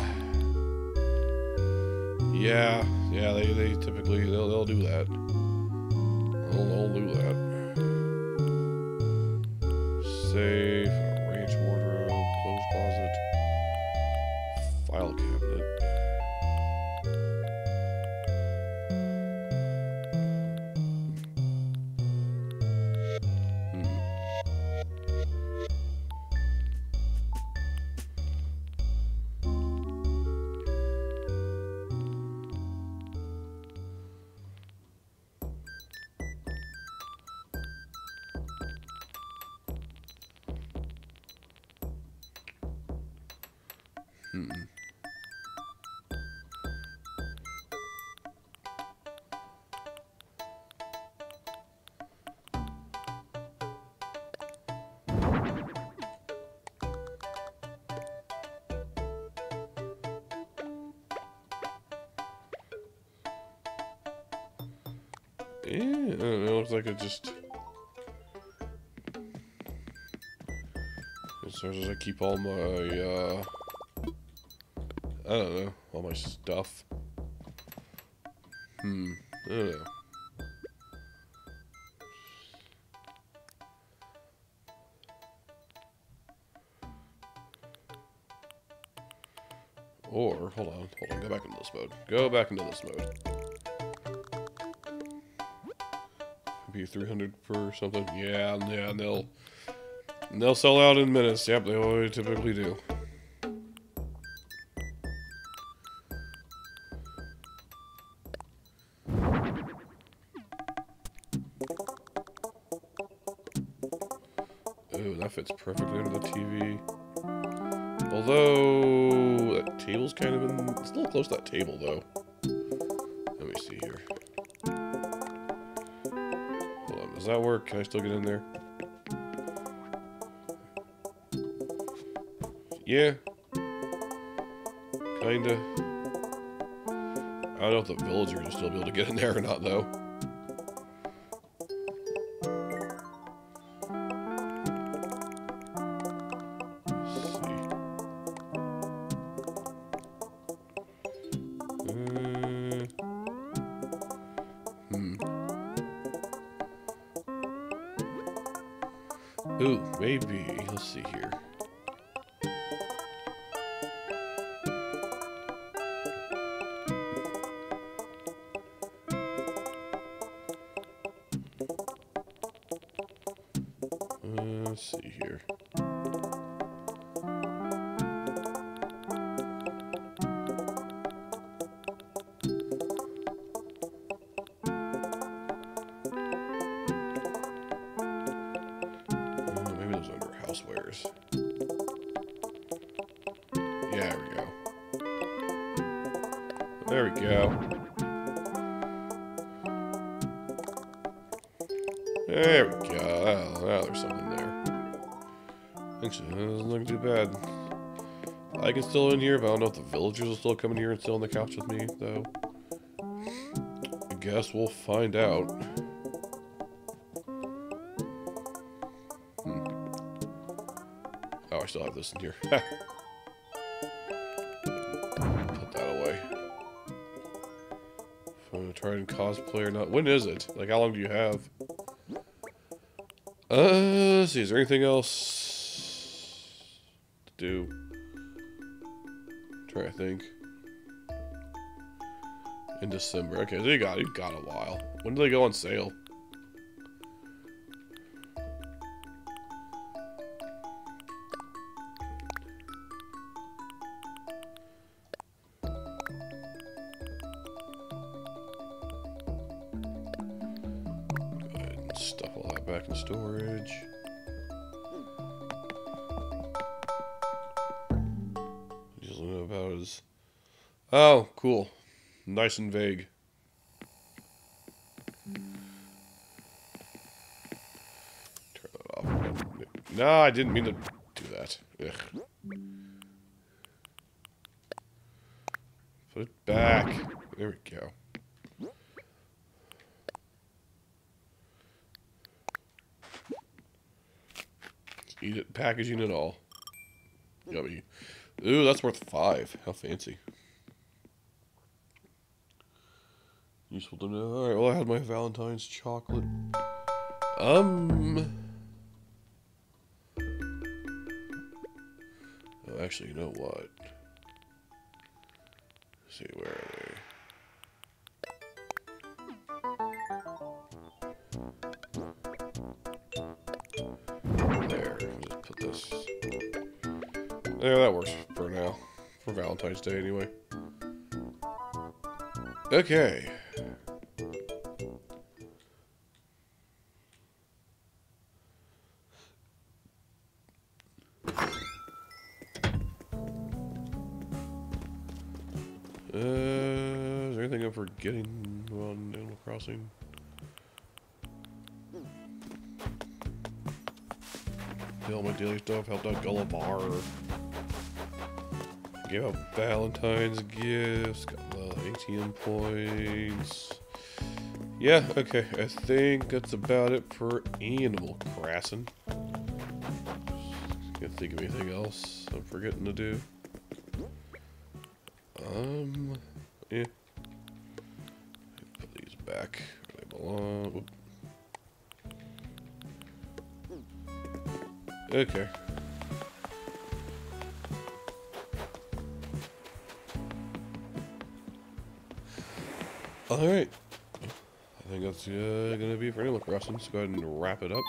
Yeah, yeah, they typically, they'll do that. They'll do that. Safe, range wardrobe, clothes closet, file cabinet. Yeah, I don't know, looks like it just... As far as I keep all my, I don't know, all my stuff. I don't know. Or, hold on, go back into this mode. Go back into this mode. Be 300 per something. Yeah, and they'll sell out in minutes. Yep, they always typically do. Oh, that fits perfectly under the TV. Although that table's kind of in. It's a little close to that table, though. Let me see here. Hold on, does that work? Can I still get in there? Yeah. Kinda. I don't know if the villagers will still be able to get in there or not, though. Let's see. Ooh, maybe. Let's see here. Let's see here. Maybe those under housewares. Yeah, there we go. There we go. There we go. Oh, now there's something there. Actually, that doesn't look too bad. I can still in here, but I don't know if the villagers will still come in here and sit on the couch with me, though. I guess we'll find out. Oh, I still have this in here. Put that away. If I'm gonna try and cosplay or not. When is it? Like, how long do you have? Let's see, is there anything else to do? Try to think. In December. Okay, so you got a while. When do they go on sale? Go ahead and stuff all that back in storage. Just know about is. Oh, cool. Nice and vague. Turn that off. No, I didn't mean to do that. Ugh. Put it back. There we go. Eat it, packaging and all. Yummy. Ooh, that's worth 5. How fancy. Useful to know. Alright, well, I had my Valentine's chocolate. Oh, actually, you know what? Let's see, where are they? There, just put this. Yeah, that works for now. For Valentine's Day, anyway. Okay. Is there anything I'm forgetting on Animal Crossing? Did all my daily stuff, helped out Gullivar. Gave out Valentine's gifts, got the ATM points. Yeah, okay, I think that's about it for Animal Crossing. Can't think of anything else I'm forgetting to do. Yeah. Put these back where they belong. Whoop. Okay. Alright. I think that's gonna be it for Animal Crossing. So go ahead and wrap it up.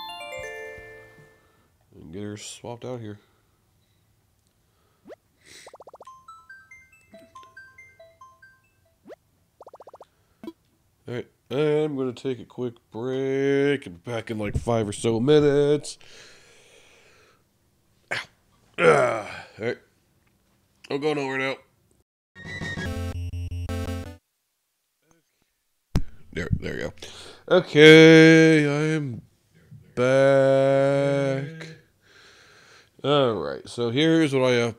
And get her swapped out here. Alright, I'm going to take a quick break and back in like 5 or so minutes. Alright, I'm going over now. There you go. Okay, I am back. Alright, so here's what I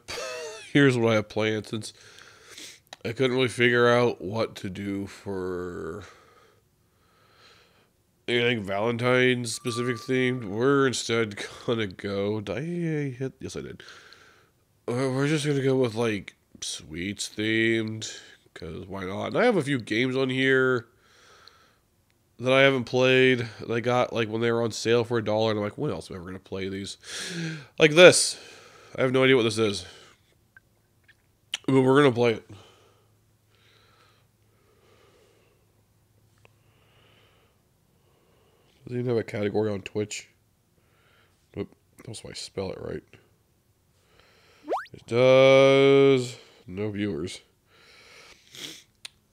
have planned since I couldn't really figure out what to do for anything Valentine's specific themed. We're instead gonna go. Did I hit? Yes, I did. We're just gonna go with like sweets themed, because why not? And I have a few games on here that I haven't played. They got like when they were on sale for $1, and I'm like, when else am I ever gonna play these? Like this. I have no idea what this is, but we're gonna play it. Does it even have a category on Twitch? Nope. That's why I spell it right. It does. No viewers.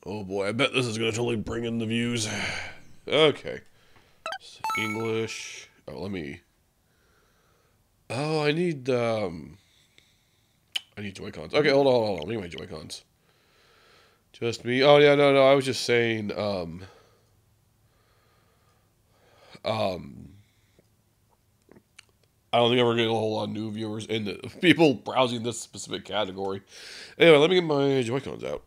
Oh boy, I bet this is going to totally bring in the views. Okay. English. Oh, let me... Oh, I need Joy-Cons. Okay, hold on. Let me get my Joy-Cons. Just me. Oh, yeah, no, I was just saying, I don't think I'm ever getting a whole lot of new viewers and people browsing this specific category. Anyway, let me get my Joy-Cons out.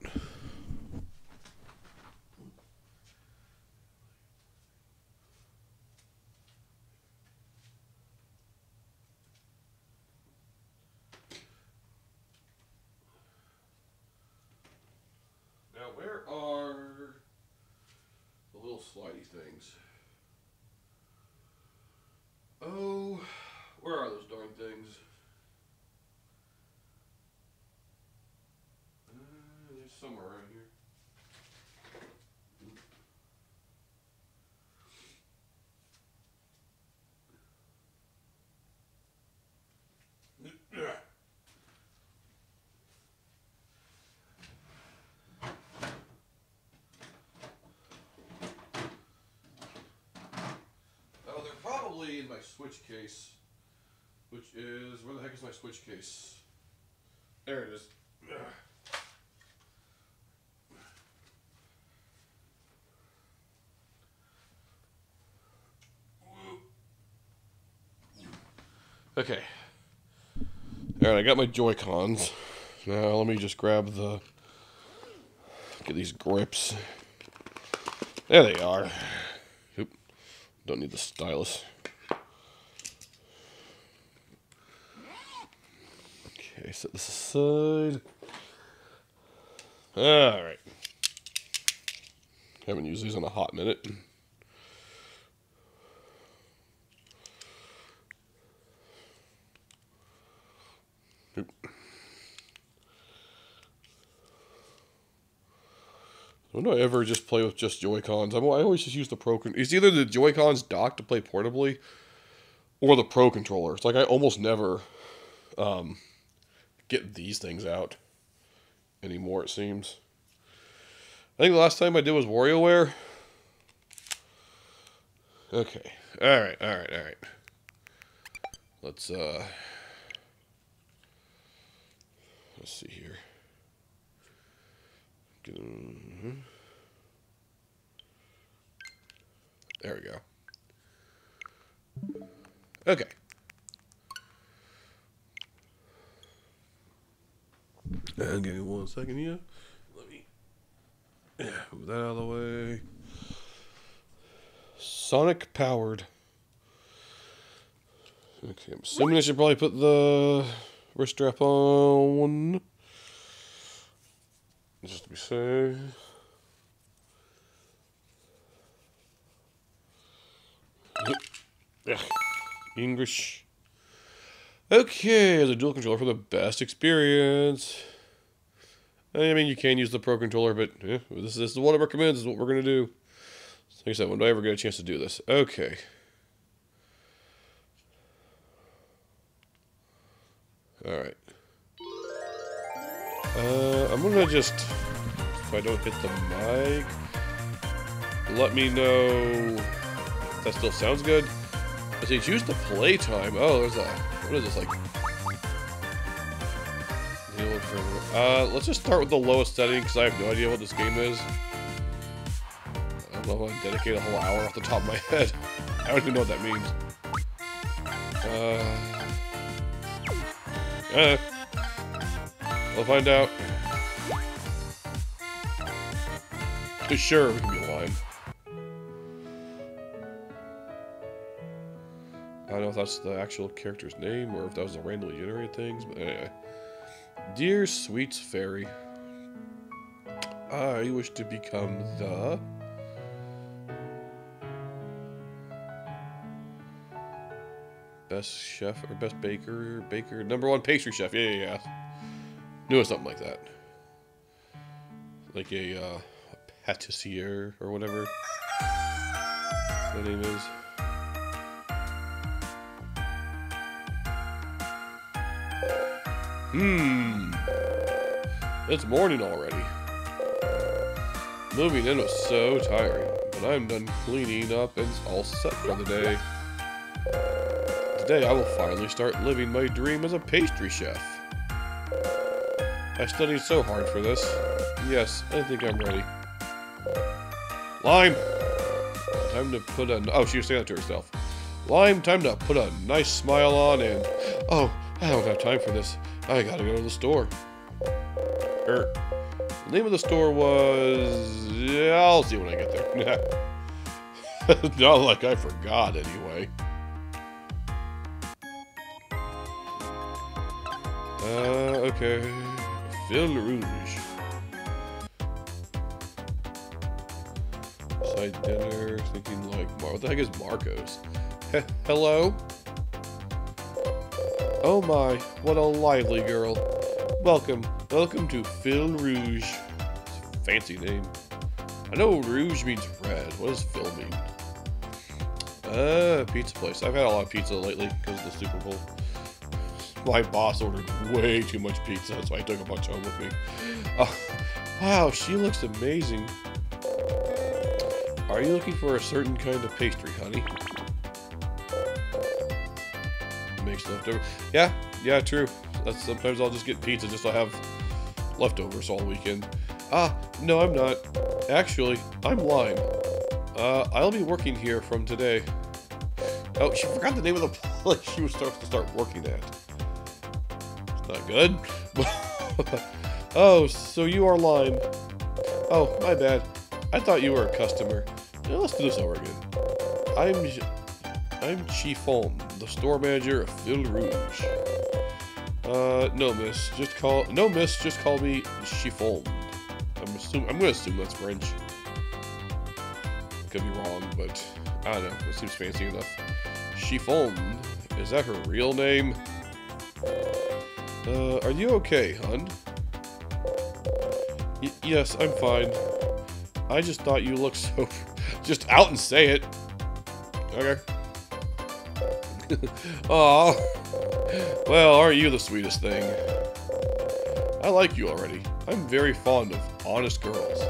Now, where are the little slidey things? Oh, where are those darn things? There's somewhere around here. Oh, they're probably in my Switch case. Which is, where the heck is my Switch case? There it is. Okay. Alright, I got my Joy-Cons. Now let me just grab get these grips. There they are. Oop. Don't need the stylus. Okay, set this aside. Alright. Haven't used these in a hot minute. Oop. When do I ever just play with just Joy-Cons? I always just use the Pro Controller. It's either the Joy-Cons dock to play portably, or the Pro Controller. It's like I almost never get these things out anymore, it seems. I think the last time I did was WarioWare. Okay. Alright. Let's see here. There we go. Okay. And give me 1 second here. Let me move that out of the way. Sonic powered. Okay, I'm assuming I should probably put the wrist strap on. Just to be safe. English. Okay, the dual controller for the best experience. I mean, you can use the Pro Controller, but yeah, this is what it recommends. Is what we're gonna do. Like I said, when do I ever get a chance to do this? Okay. All right. I'm gonna just, if I don't hit the mic, let me know if that still sounds good. I say choose the playtime. Oh, there's a, what is this, like? Let's just start with the lowest setting, because I have no idea what this game is. I don't know if I dedicate a whole hour off the top of my head. I don't even know what that means. We'll find out. Sure, we can be alive. I don't know if that's the actual character's name or if that was a randomly generated things, but anyway. Dear Sweets Fairy, I wish to become the best chef or best baker, #1 pastry chef. Yeah. Knew it was something like that. Like a patissier or whatever the name is. It's morning already. Moving in was so tiring, but I'm done cleaning up and all set for the day. Today I will finally start living my dream as a pastry chef. I studied so hard for this. Yes, I think I'm ready. Lime! Time to put a... Oh, she was saying that to herself. Lime, time to put a nice smile on and... Oh, I don't have time for this. I gotta go to the store. The name of the store was... Yeah, I'll see when I get there. Not like I forgot, anyway. Okay. Fil Rouge. Side dinner, thinking like... What the heck is Marco's? Hello? Oh my, what a lively girl. Welcome to Fil Rouge. It's a fancy name. I know rouge means red. What does Phil mean? Pizza place. I've had a lot of pizza lately because of the Super Bowl. My boss ordered way too much pizza, so I took a bunch home with me. Wow, she looks amazing. Are you looking for a certain kind of pastry, honey? Makes leftover. Yeah, true. Sometimes I'll just get pizza just so I have leftovers all weekend. No, I'm not. Actually, I'm Lime. I'll be working here from today. Oh, she forgot the name of the place she was supposed to start working at. It's not good. Oh, so you are Lime. Oh, my bad. I thought you were a customer. Now let's do this over again. I'm Chiffon, the store manager of Fil Rouge. No, miss. No, miss. Just call me Chiffon. I'm gonna assume that's French. Could be wrong, but I don't know. It seems fancy enough. Chiffon. Is that her real name? Are you okay, hun? Yes, I'm fine. I just thought you looked so... Just out and say it. Okay. Aw. Well, aren't you the sweetest thing? I like you already. I'm very fond of honest girls.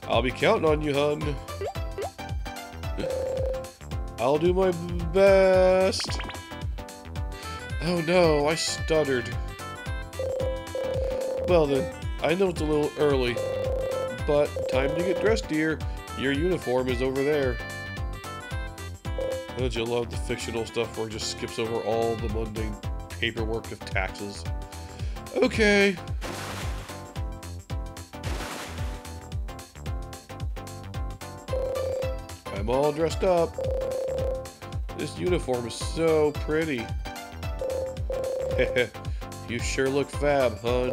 I'll be counting on you, hun. I'll do my best. Oh no, I stuttered. Well then, I know it's a little early, but time to get dressed, dear. Your uniform is over there. Don't you love the fictional stuff where it just skips over all the mundane paperwork of taxes? Okay. I'm all dressed up. This uniform is so pretty. You sure look fab, hun.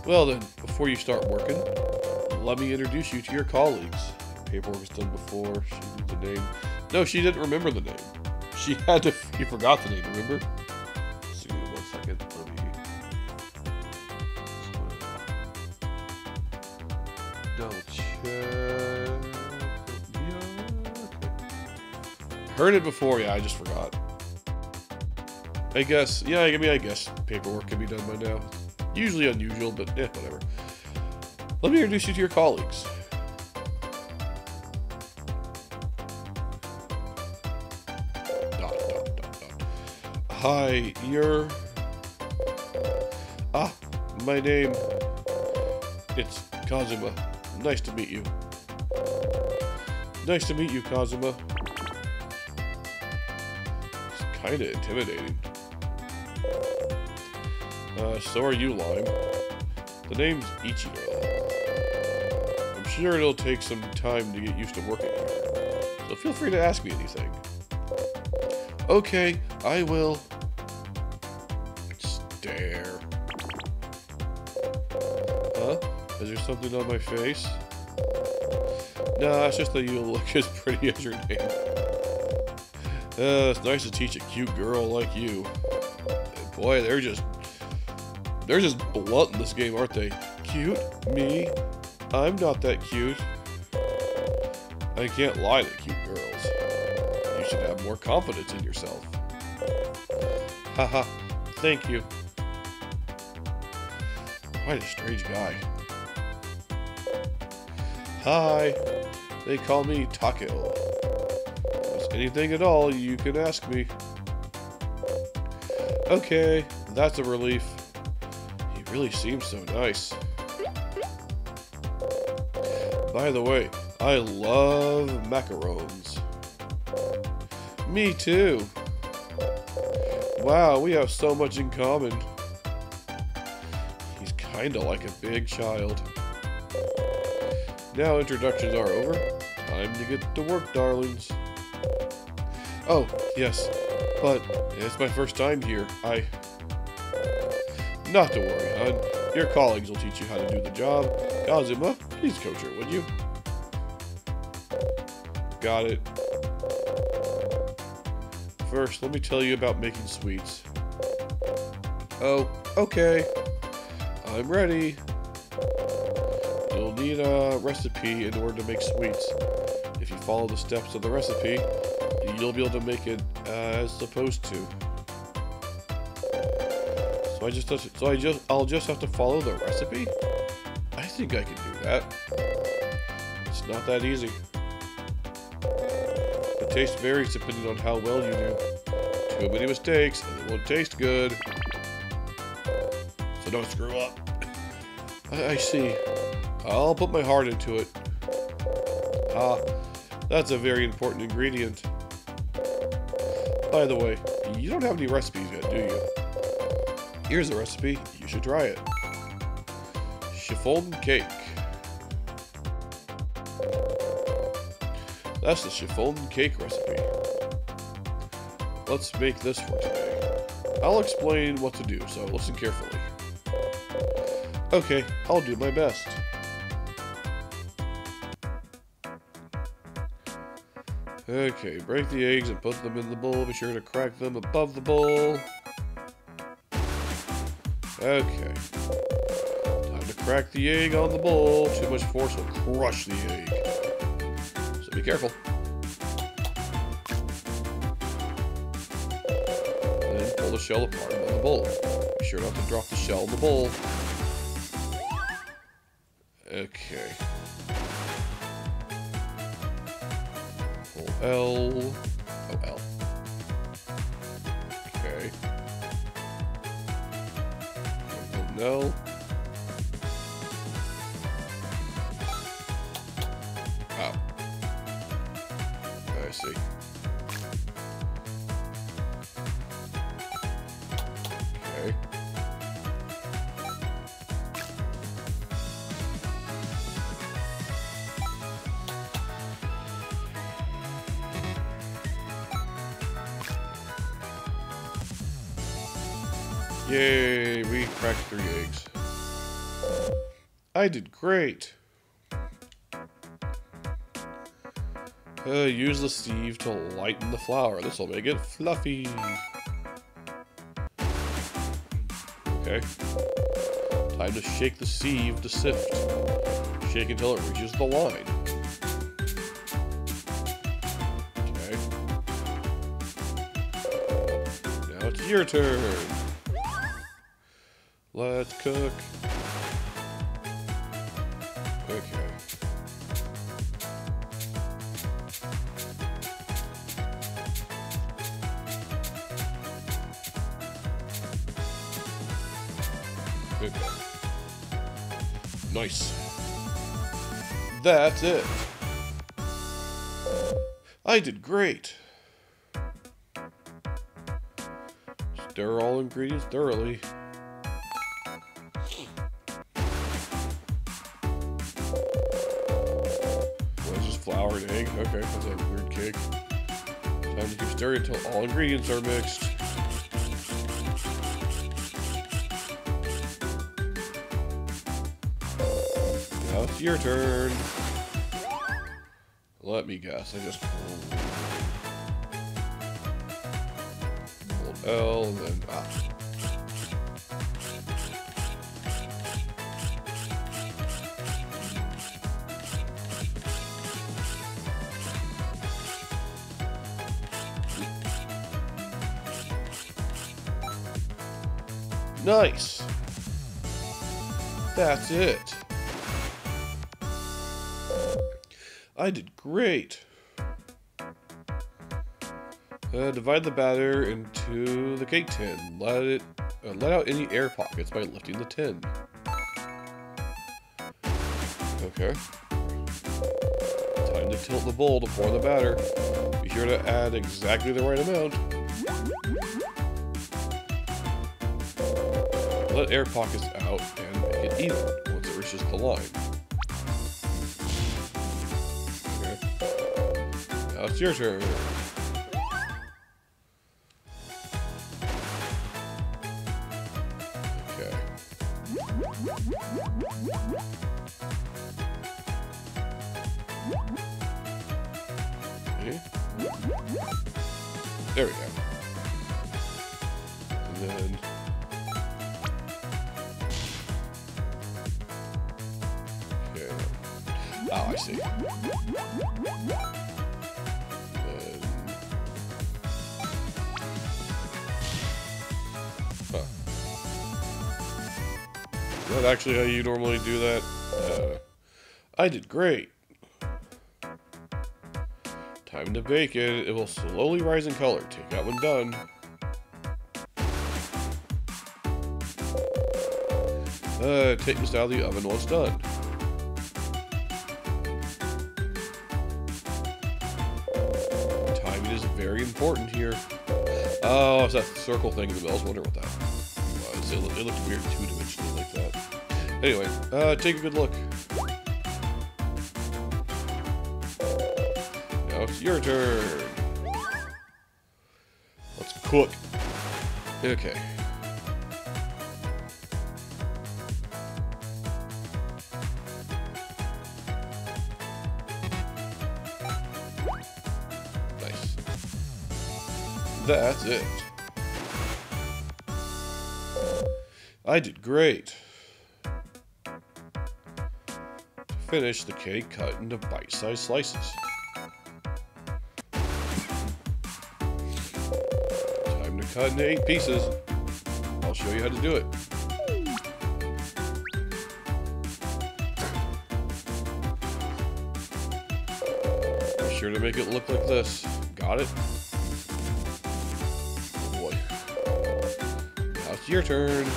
Well then, before you start working, let me introduce you to your colleagues. Paperwork was done before. She knew the name. No, she didn't remember the name. She forgot the name, remember? Just give me 1 second. Let me... double check. Yeah, heard it before, yeah, I just forgot. I guess, yeah, I guess paperwork can be done by now. Usually unusual, but yeah, whatever. Let me introduce you to your colleagues. Hi, you're... Ah, my name... It's Kazuma. Nice to meet you. Nice to meet you, Kazuma. It's kinda intimidating. So are you, Lime. The name's Ichiro. I'm sure it'll take some time to get used to working here. So feel free to ask me anything. Okay, I will. Stare. Huh? Is there something on my face? Nah, it's just that you look as pretty as your name. It's nice to teach a cute girl like you. Boy, they're just blunt in this game, aren't they? Cute? Me? I'm not that cute. I can't lie to cute girls. You should have more confidence in yourself. Haha, thank you. Quite a strange guy. Hi, they call me Takeo. If there's anything at all, you can ask me. Okay, that's a relief. He really seems so nice. By the way, I love macarons. Me too. Wow, we have so much in common. He's kinda like a big child. Now introductions are over. Time to get to work, darlings. Oh, yes, but it's my first time here. Not to worry, hon. Your colleagues will teach you how to do the job. Kazuma, please coach her, would you? Got it. First, let me tell you about making sweets. Oh, okay. I'm ready. You'll need a recipe in order to make sweets. If you follow the steps of the recipe, you'll be able to make it as supposed to. I'll just have to follow the recipe? I think I can do that. It's not that easy. The taste varies depending on how well you do. Too many mistakes and it won't taste good. So don't screw up. I see. I'll put my heart into it. Ah, that's a very important ingredient. By the way, you don't have any recipes yet, do you? Here's a recipe. You should try it. Chiffon cake. That's the chiffon cake recipe. Let's make this for today. I'll explain what to do, so listen carefully. Okay, I'll do my best. Okay, break the eggs and put them in the bowl. Be sure to crack them above the bowl. Okay. Time to crack the egg on the bowl. Too much force will crush the egg. So be careful. And then pull the shell apart on the bowl. Be sure not to drop the shell in the bowl. Okay. Pull L. Oh, L. Okay. No. Oh. I see. Okay. Yay, we cracked 3 eggs. I did great. Use the sieve to lighten the flour. This will make it fluffy. Okay. Time to shake the sieve to sift. Shake until it reaches the line. Okay. Now it's your turn. Let's cook. Okay. Okay. Nice. That's it. I did great. Stir all ingredients thoroughly. Flour and egg. Okay, that's a weird cake. Time to keep stirring until all ingredients are mixed. Now it's your turn. Let me guess. I just hold L and then Nice. That's it. I did great. Divide the batter into the cake tin. Let out any air pockets by lifting the tin. Okay. Time to tilt the bowl to pour the batter. Be sure to add exactly the right amount. Let air pockets out and make it even once it reaches the line. Okay. Now it's your turn. Okay. Okay. There we go. And then oh, I see. Huh. Is that actually how you normally do that? I did great. Time to bake it. It will slowly rise in color. Take out when done. Take this out of the oven once done. Timing is very important here. Oh, it's that circle thing in the middle. I was wondering what that was. It looked weird two-dimensionally like that. Anyway, take a good look. Now it's your turn. Let's cook. Okay. Nice. That's it. I did great. Finish the cake cut into bite-sized slices. Time to cut into 8 pieces. I'll show you how to do it. Be sure to make it look like this. Got it? Oh boy. Now it's your turn.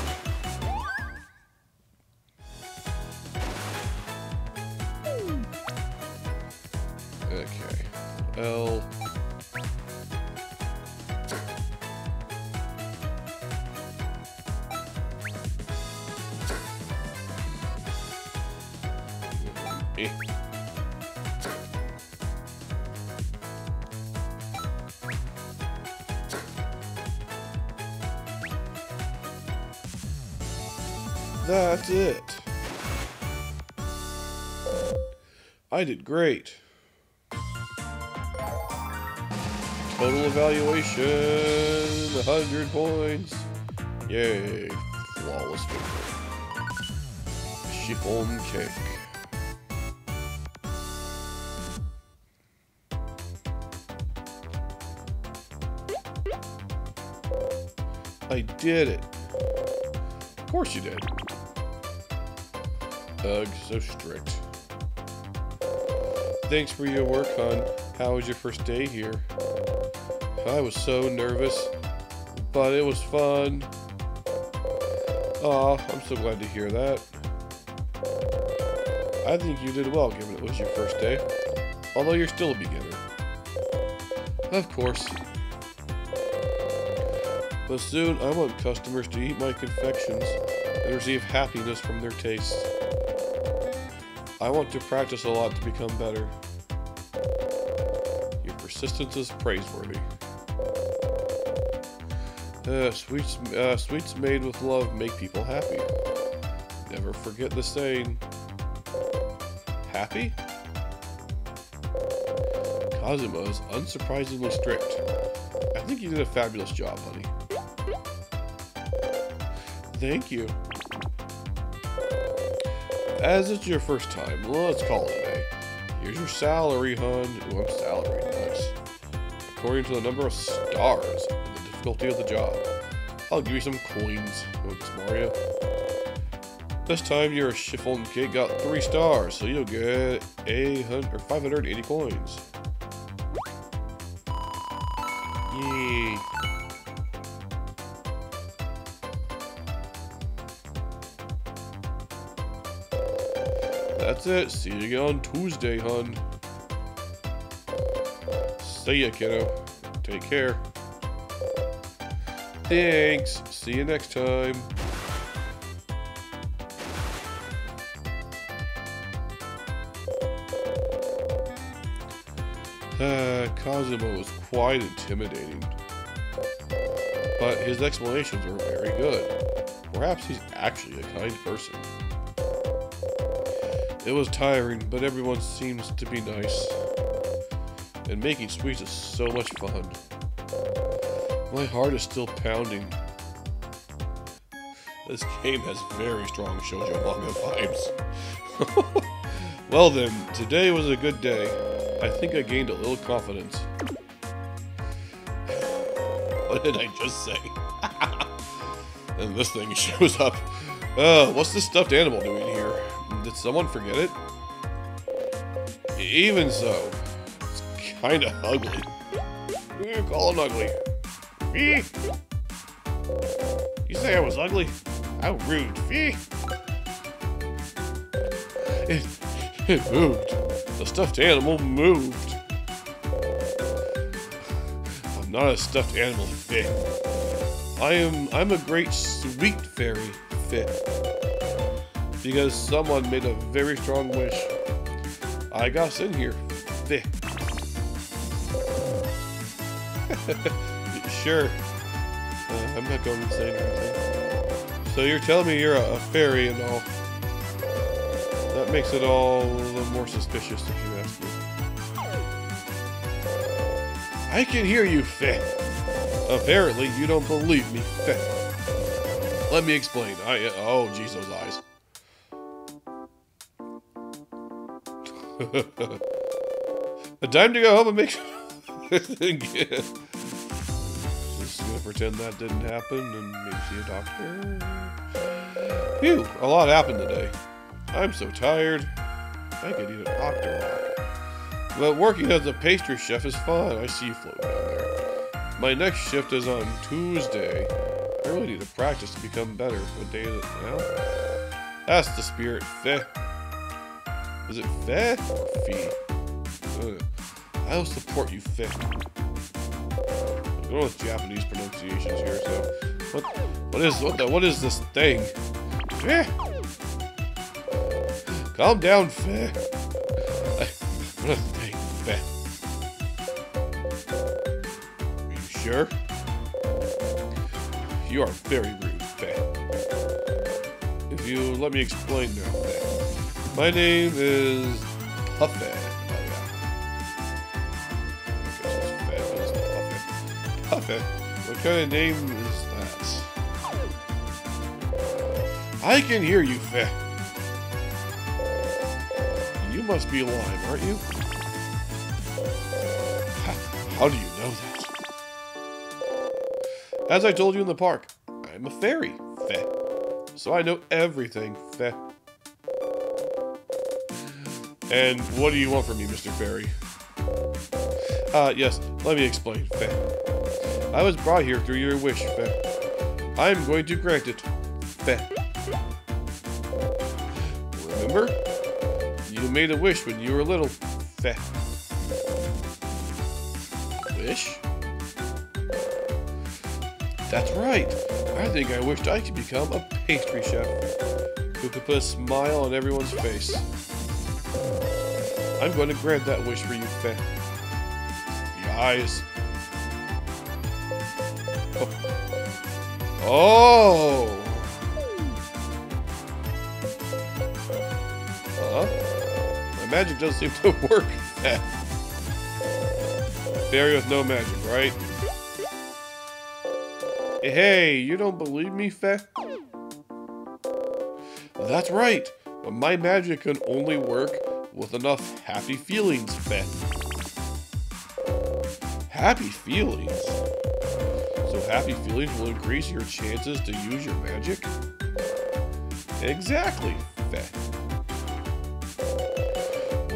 Okay. L. E. That's it. I did great. Total evaluation, 100 points. Yay, flawless victory. Chiffon cake. I did it. Of course you did. Ugh, so strict. Thanks for your work, hon. How was your first day here? I was so nervous, but it was fun. Aw, I'm so glad to hear that. I think you did well given it was your first day, although you're still a beginner. Of course. But soon I want customers to eat my confections and receive happiness from their tastes. I want to practice a lot to become better. Your persistence is praiseworthy. Sweets made with love make people happy. Never forget the saying. Happy? Kazuma is unsurprisingly strict. I think you did a fabulous job, honey. Thank you. As it's your first time, let's call it a day. Here's your salary, hon. Ooh, I'm salaried. Nice. According to the number of stars and the difficulty of the job, I'll give you some coins. Oh, it's Mario. This time your chiffon cake got 3 stars, so you'll get 580 coins. Yay. That's it. See you again on Tuesday, hon. See ya, kiddo. Take care. Thanks. See you next time. Kazuma was quite intimidating, but his explanations were very good. Perhaps he's actually a kind person. It was tiring, but everyone seems to be nice. And making sweets is so much fun. My heart is still pounding. This game has very strong shoujo manga vibes. Well then, today was a good day. I think I gained a little confidence. What did I just say? And this thing shows up. What's this stuffed animal doing here? Did someone forget it? Even so, it's kinda ugly. You call it ugly. Fee! You say I was ugly? How rude, Fee! It moved. The stuffed animal moved. I'm not a stuffed animal, Fee. I'm a great sweet fairy, Fee. Because someone made a very strong wish. I got us in here. Fee. Sure. I'm not going insane or anything. So you're telling me you're a fairy and all. That makes it all the more suspicious if you ask me. I can hear you, Feh. Apparently, you don't believe me, Feh. Let me explain. Oh, jeez, those eyes. Time to go home and make Just gonna pretend that didn't happen and maybe see a doctor. Phew, a lot happened today. I'm so tired. I could eat an octorok. But working as a pastry chef is fun. I see you floating down there. My next shift is on Tuesday. I really need to practice to become better. What day is it now? That's the spirit, Feh. Is it Feh or Fee? I'll support you, Feh. I'm going with Japanese pronunciations here, so what is this thing? Feh. Calm down, Feh. I'm gonna think, Feh. Are you sure? You are very rude, Feh. If you let me explain now, Feh. My name is Puffeh. Puffeh? What kind of name is that? I can hear you, Feh. You must be alive, aren't you? How do you know that? As I told you in the park, I'm a fairy, Feh. So I know everything, Feh. And what do you want from me, Mr. Fairy? Yes, let me explain, Feh. I was brought here through your wish, Feh. I am going to grant it, Feh. Remember? You made a wish when you were little, Feh. Wish? That's right. I think I wished I could become a pastry chef who could put a smile on everyone's face. I'm going to grant that wish for you, Feh. The eyes. Oh! My magic doesn't seem to work, Feh. Fairy with no magic, right? Hey, you don't believe me, Feh? That's right, but my magic can only work with enough happy feelings, Feh. Happy feelings? So happy feelings will increase your chances to use your magic? Exactly, Feh.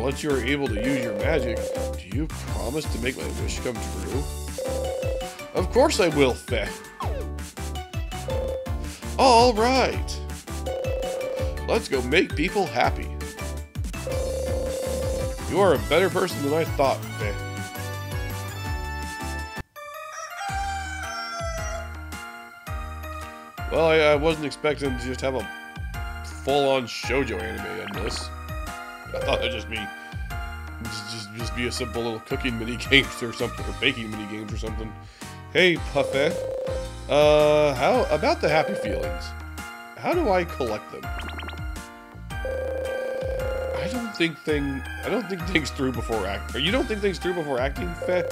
Once you are able to use your magic, do you promise to make my wish come true? Of course I will, Feh. All right. Let's go make people happy. You are a better person than I thought, Feh. Well, I wasn't expecting to just have a full-on shoujo anime in this. I thought it'd just be a simple little cooking mini games or something, or baking mini games or something. Hey, Puffeh. How about the happy feelings? How do I collect them? I don't think things through before acting. You don't think things through before acting, Feh?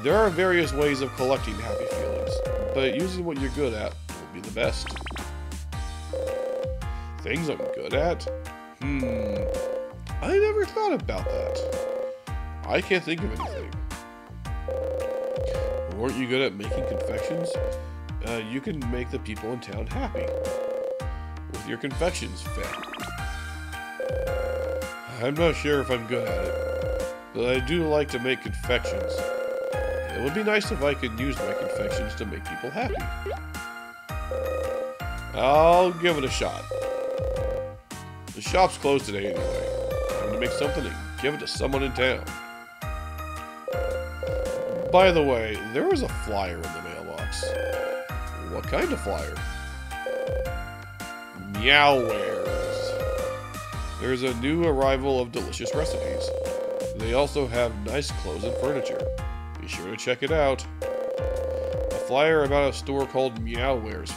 There are various ways of collecting happy feelings, but using what you're good at will be the best. Things I'm good at? I never thought about that. I can't think of anything. Weren't you good at making confections? You can make the people in town happy. With your confections, Feh. I'm not sure if I'm good at it, but I do like to make confections. It would be nice if I could use my confections to make people happy. I'll give it a shot. The shop's closed today anyway. I'm gonna make something and give it to someone in town. By the way, there was a flyer in the mailbox. What kind of flyer? Meowwares. There's a new arrival of delicious recipes. They also have nice clothes and furniture. Be sure to check it out. A flyer about a store called Meowwares.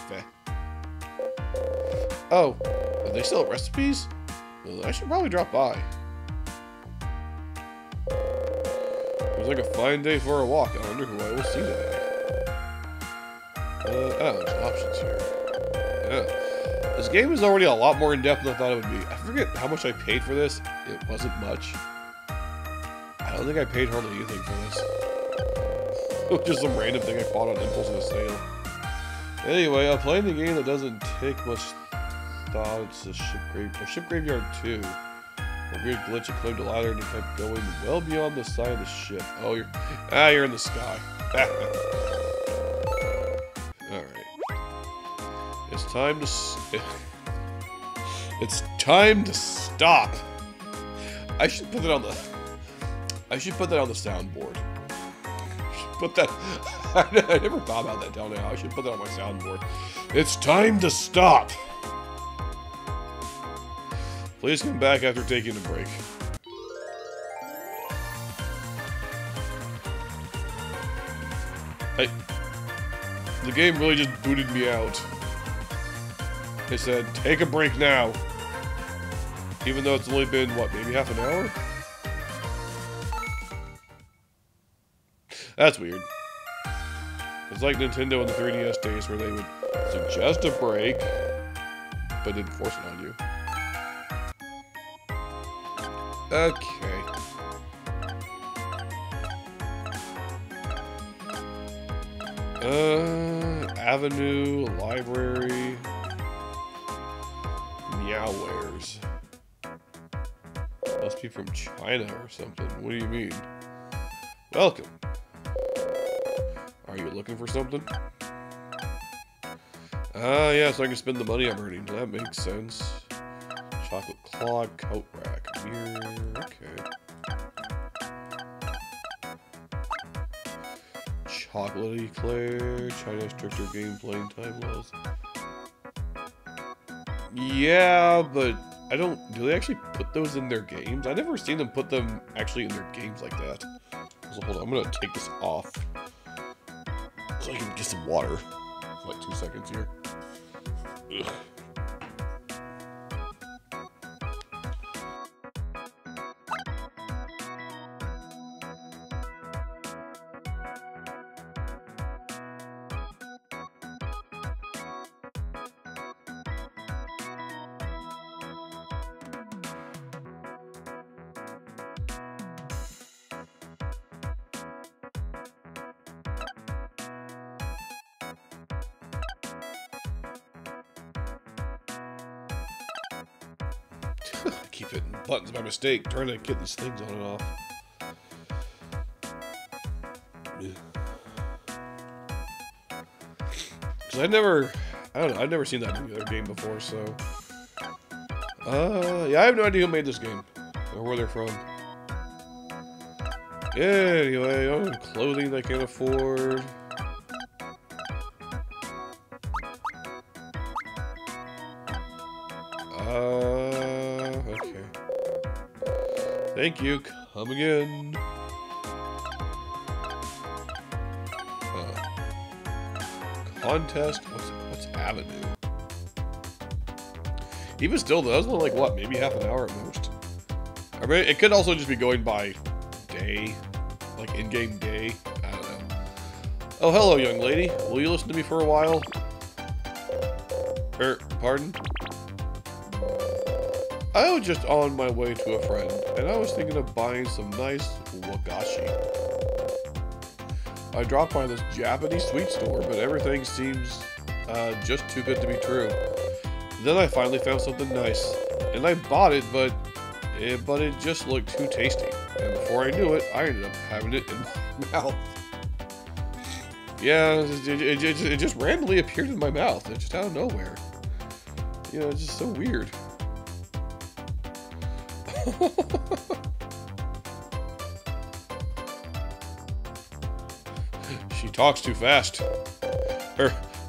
Oh, they sell recipes? Well, I should probably drop by. Looks like a fine day for a walk. I wonder who I will see today. Oh, there's options here. Yeah. This game is already a lot more in-depth than I thought it would be. I forget how much I paid for this. It wasn't much. I don't think I paid hardly anything for this. It was just some random thing I bought on impulse in a sale. Anyway, I'm playing the game that doesn't take much thought. It's a ship graveyard 2. A weird glitch, I climbed a ladder and it kept going well beyond the side of the ship. Oh, you're in the sky. Alright. It's time to it's time to stop. I should put that on the soundboard. I should put that I never thought about that until now. I should put that on my soundboard. It's time to stop. Please come back after taking a break. The game really just booted me out. It said, take a break now. Even though it's only been, what, maybe half an hour? That's weird. It's like Nintendo in the 3DS days where they would suggest a break, but didn't force it on you. Okay. Avenue, library, Meowwares. Must be from China or something. What do you mean? Welcome. Are you looking for something? Yeah, so I can spend the money I'm earning. That makes sense. Chocolate clog, coat rack, mirror, okay. Chocolate eclair, China stricter game playing time laws. Yeah, but I don't, do they actually put those in their games? I've never seen them put them actually in their games like that. So hold on, I'm gonna take this off so I can get some water. Like 2 seconds here. Ugh. I keep hitting buttons by mistake, trying to get these things on and off. Because I don't know, I've never seen that in the other game before, so. Yeah, I have no idea who made this game, or where they're from. Yeah, anyway, clothing I can't afford. Okay. Thank you. Come again. Contest. What's Avenue? Even still, though, that was only like what, maybe half an hour at most. I mean, it could also just be going by day, like in-game day. I don't know. Oh, hello, young lady. Will you listen to me for a while? Pardon? I was just on my way to a friend, and I was thinking of buying some nice wagashi. I dropped by this Japanese sweet store, but everything seems just too good to be true. Then I finally found something nice, and I bought it, but it just looked too tasty. And before I knew it, I ended up having it in my mouth. Yeah, it just randomly appeared in my mouth, just out of nowhere. You know, it's just so weird. She talks too fast.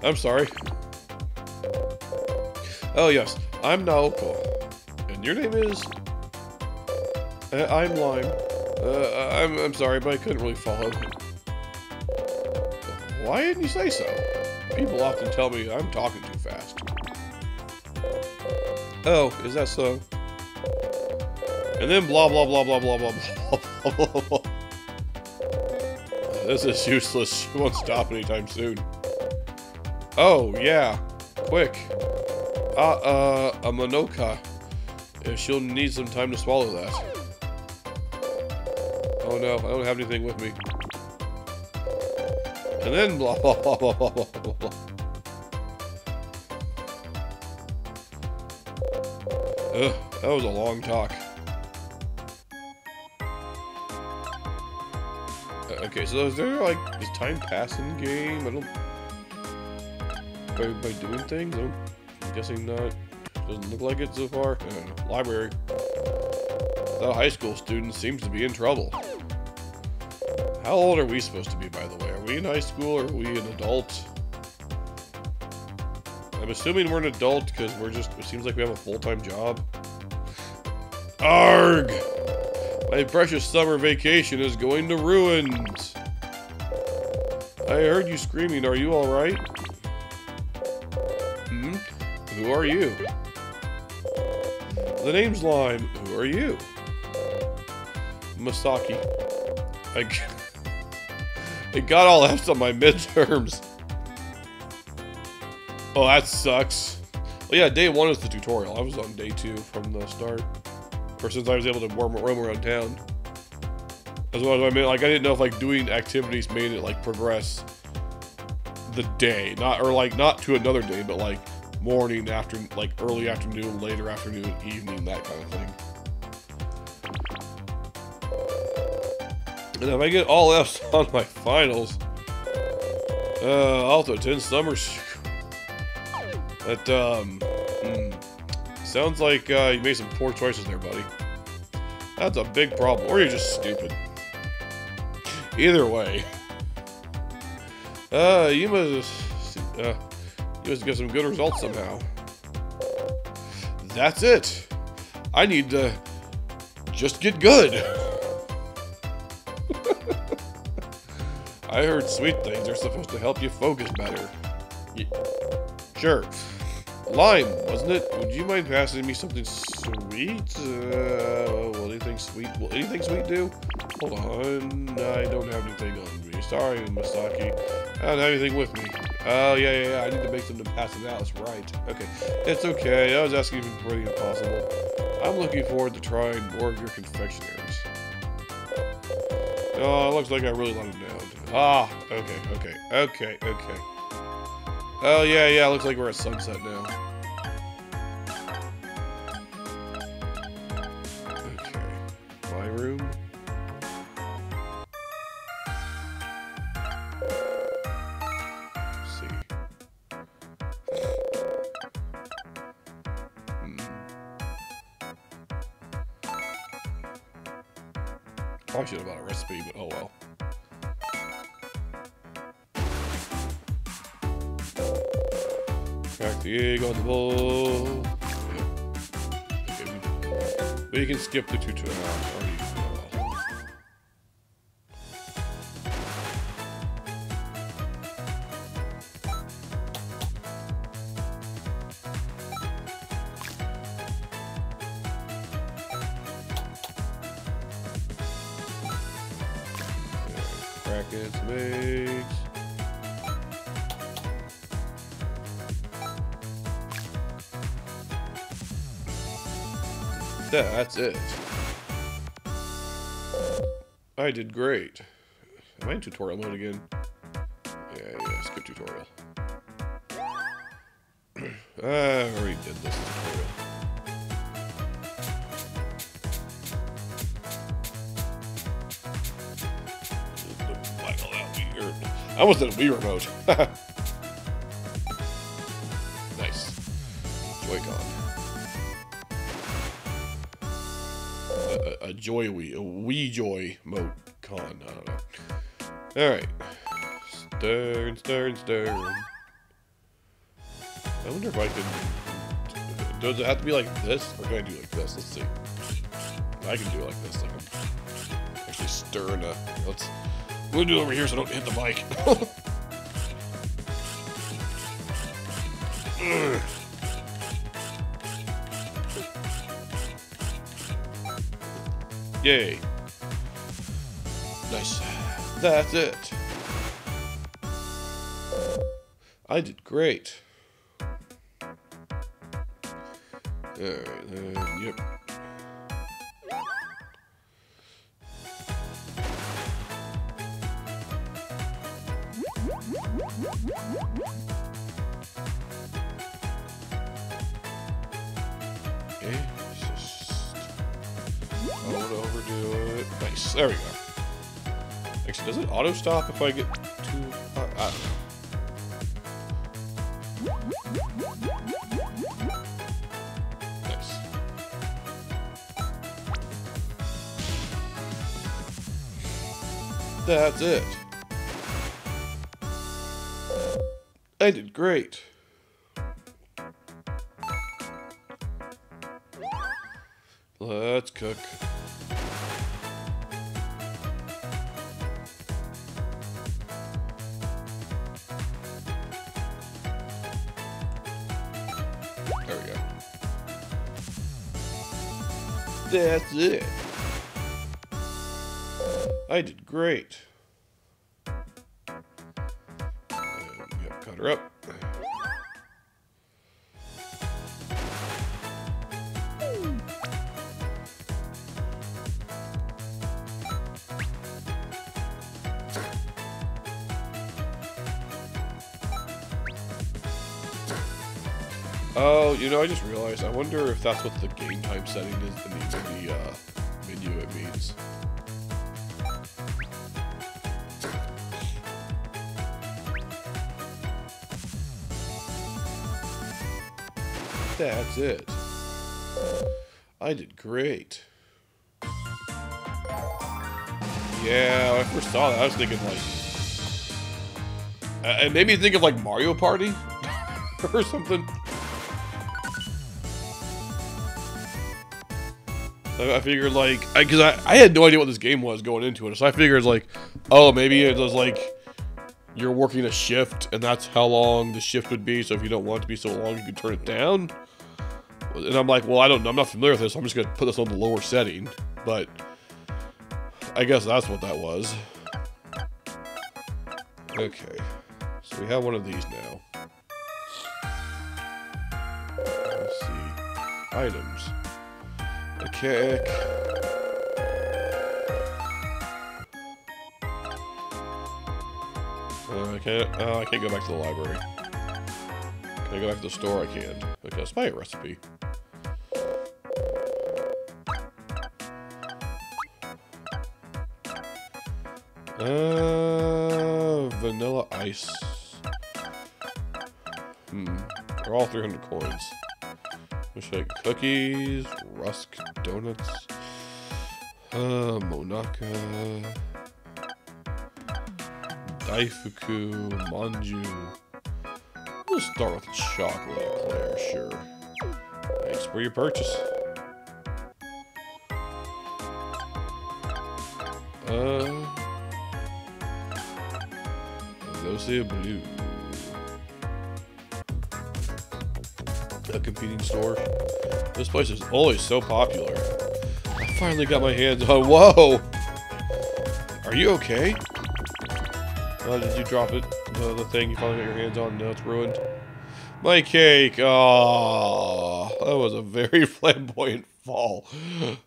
I'm sorry. Oh yes, I'm Naoko. And your name is? I'm Lime. I'm sorry, but I couldn't really follow. Why didn't you say so? People often tell me I'm talking too fast. Oh, is that so? And then blah blah blah blah blah blah blah blah blah blah. This is useless. She won't stop anytime soon. Oh, yeah. Quick. A Monoka. She'll need some time to swallow that. Oh no, I don't have anything with me. And then blah blah blah blah blah blah blah blah. Ugh, that was a long talk. Okay, so is there like, is time passing game? I don't... By doing things? I'm guessing not. Doesn't look like it so far. Library. That high school student seems to be in trouble. How old are we supposed to be, by the way? Are we in high school or are we an adult? I'm assuming we're an adult because we're just, it seems like we have a full-time job. Arg! My precious summer vacation is going to ruins. I heard you screaming. Are you alright? Hmm? Who are you? The name's Lime. Who are you? Masaki. I got all F's on my midterms. Oh, that sucks. Well, yeah, day 1 is the tutorial. I was on day 2 from the start. Or since I was able to roam around town. That's what I meant. Like, I didn't know if, like, doing activities made it, like, progress the day. Not to another day, but, like, morning, after, like, early afternoon, later afternoon, evening, that kind of thing. And if I get all F's on my finals, I'll have to attend summer school. That, sounds like, you made some poor choices there, buddy. That's a big problem. Or you're just stupid. Either way. You must get some good results somehow. That's it. I need to just get good. I heard sweet things are supposed to help you focus better. Yeah. Sure. Lime, wasn't it? Would you mind passing me something sweet? Will anything sweet do? Hold on, I don't have anything on me. Sorry, Masaki. I don't have anything with me. Oh, yeah, I need to make something to pass it out. That's right. Okay, it's okay. I was asking if it's really impossible. I'm looking forward to trying more of your confectionaries. Oh, it looks like I really let him down. Ah, okay. Oh, yeah, looks like we're at sunset now. Okay, my room. Let's see. Probably should have bought a recipe, but oh well. Crack the egg on the bowl. Yeah. Okay, we can skip the tutorial. Cracking some eggs. That's it. I did great. Am I in tutorial mode again? Yeah, skip tutorial. I already did this tutorial. I almost did a Wii remote. Nice. Joy-Con. A Wii Joy mode con. I don't know. Alright. Stir. I wonder if I can... Does it have to be like this? Or can I do like this? Let's see. I can do it like this. I can actually stir in a... I'm gonna do it over here so I don't hit the mic. Yay. Nice. That's it. I did great. Alright, yep. Okay, just don't overdo it. Nice, there we go. Actually, does it auto stop if I get too hot? I don't know. Nice. That's it. I did great. Let's cook. There we go. That's it. I did great. Yep, cut her up. Oh, you know, I just realized, I wonder if that's what the game time setting is, the name of the menu it means. That's it. I did great. Yeah, when I first saw that, I was thinking like... it made me think of like Mario Party or something. I figured like, because I had no idea what this game was going into it, so I figured like, oh, maybe it was like, you're working a shift, and that's how long the shift would be, so if you don't want it to be so long, you can turn it down. And I'm like, well, I'm not familiar with this, so I'm just going to put this on the lower setting, but I guess that's what that was. Okay, so we have one of these now. Let's see, items. A kick. I can't go back to the library. Can I go back to the store? I can. Okay, let's buy a recipe. Vanilla ice. They're all 300 coins. Wish I cookies, rusk, donuts, monaka, daifuku, manju. We'll start with chocolate eclair, sure. Thanks for your purchase. Those are blue. A competing store. This place is always so popular. I finally got my hands on. Whoa! Are you okay? Did you drop it? The thing you finally got your hands on? No, it's ruined. My cake. Oh, that was a very flamboyant fall.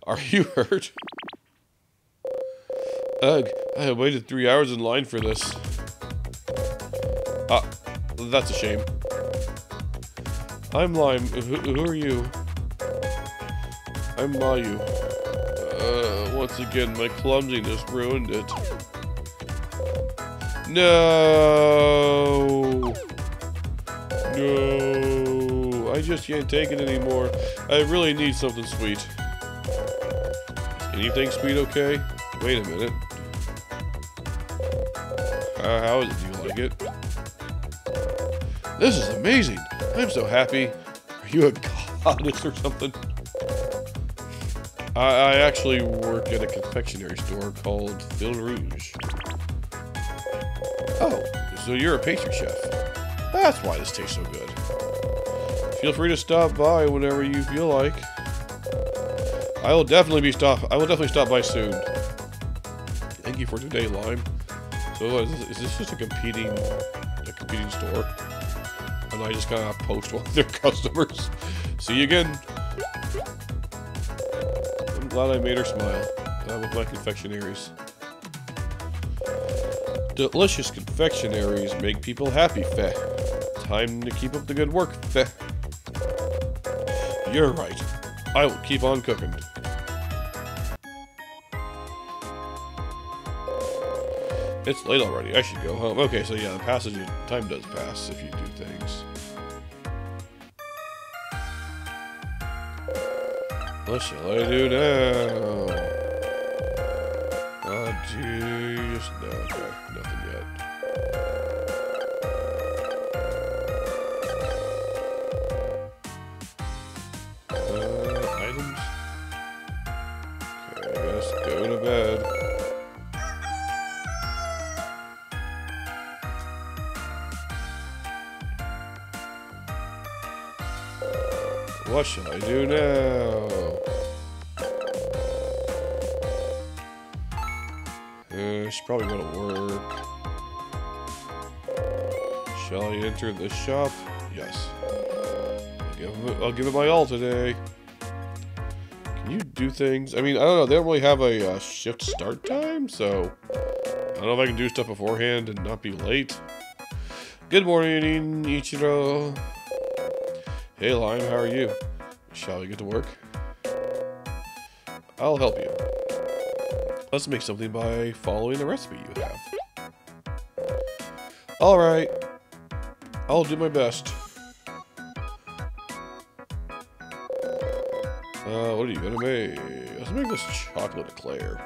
Are you hurt? Ugh, I have waited 3 hours in line for this. That's a shame. I'm Lime. Who are you? I'm Mayu. Once again, my clumsiness ruined it. No! No! I just can't take it anymore. I really need something sweet. Is anything sweet okay? Wait a minute. How is it? Do you like it? This is amazing! I'm so happy. Are you a goddess or something? I actually work at a confectionery store called Fil Rouge. Oh, so you're a pastry chef. That's why this tastes so good. Feel free to stop by whenever you feel like. I will definitely stop by soon. Thank you for today, Lime. So is this just a competing store? And I just kind of post one of their customers. See you again. I'm glad I made her smile with my confectionaries. Delicious confectionaries make people happy, feh. Time to keep up the good work, feh. You're right. I will keep on cooking. It's late already. I should go home. Okay, so yeah, the passage time does pass if you do things. What shall I do now? Oh, jeez. No, okay. Nothing yet. Items? Okay, I guess go to bed. What shall I do now? She's probably gonna work. Shall I enter the shop? Yes. I'll give it my all today. Can you do things? I mean, I don't know. They don't really have a shift start time, so I don't know if I can do stuff beforehand and not be late. Good morning, Ichiro. Hey, Lime, how are you? Shall we get to work? I'll help you. Let's make something by following the recipe you have. Alright. I'll do my best. What are you gonna make? Let's make this chocolate eclair.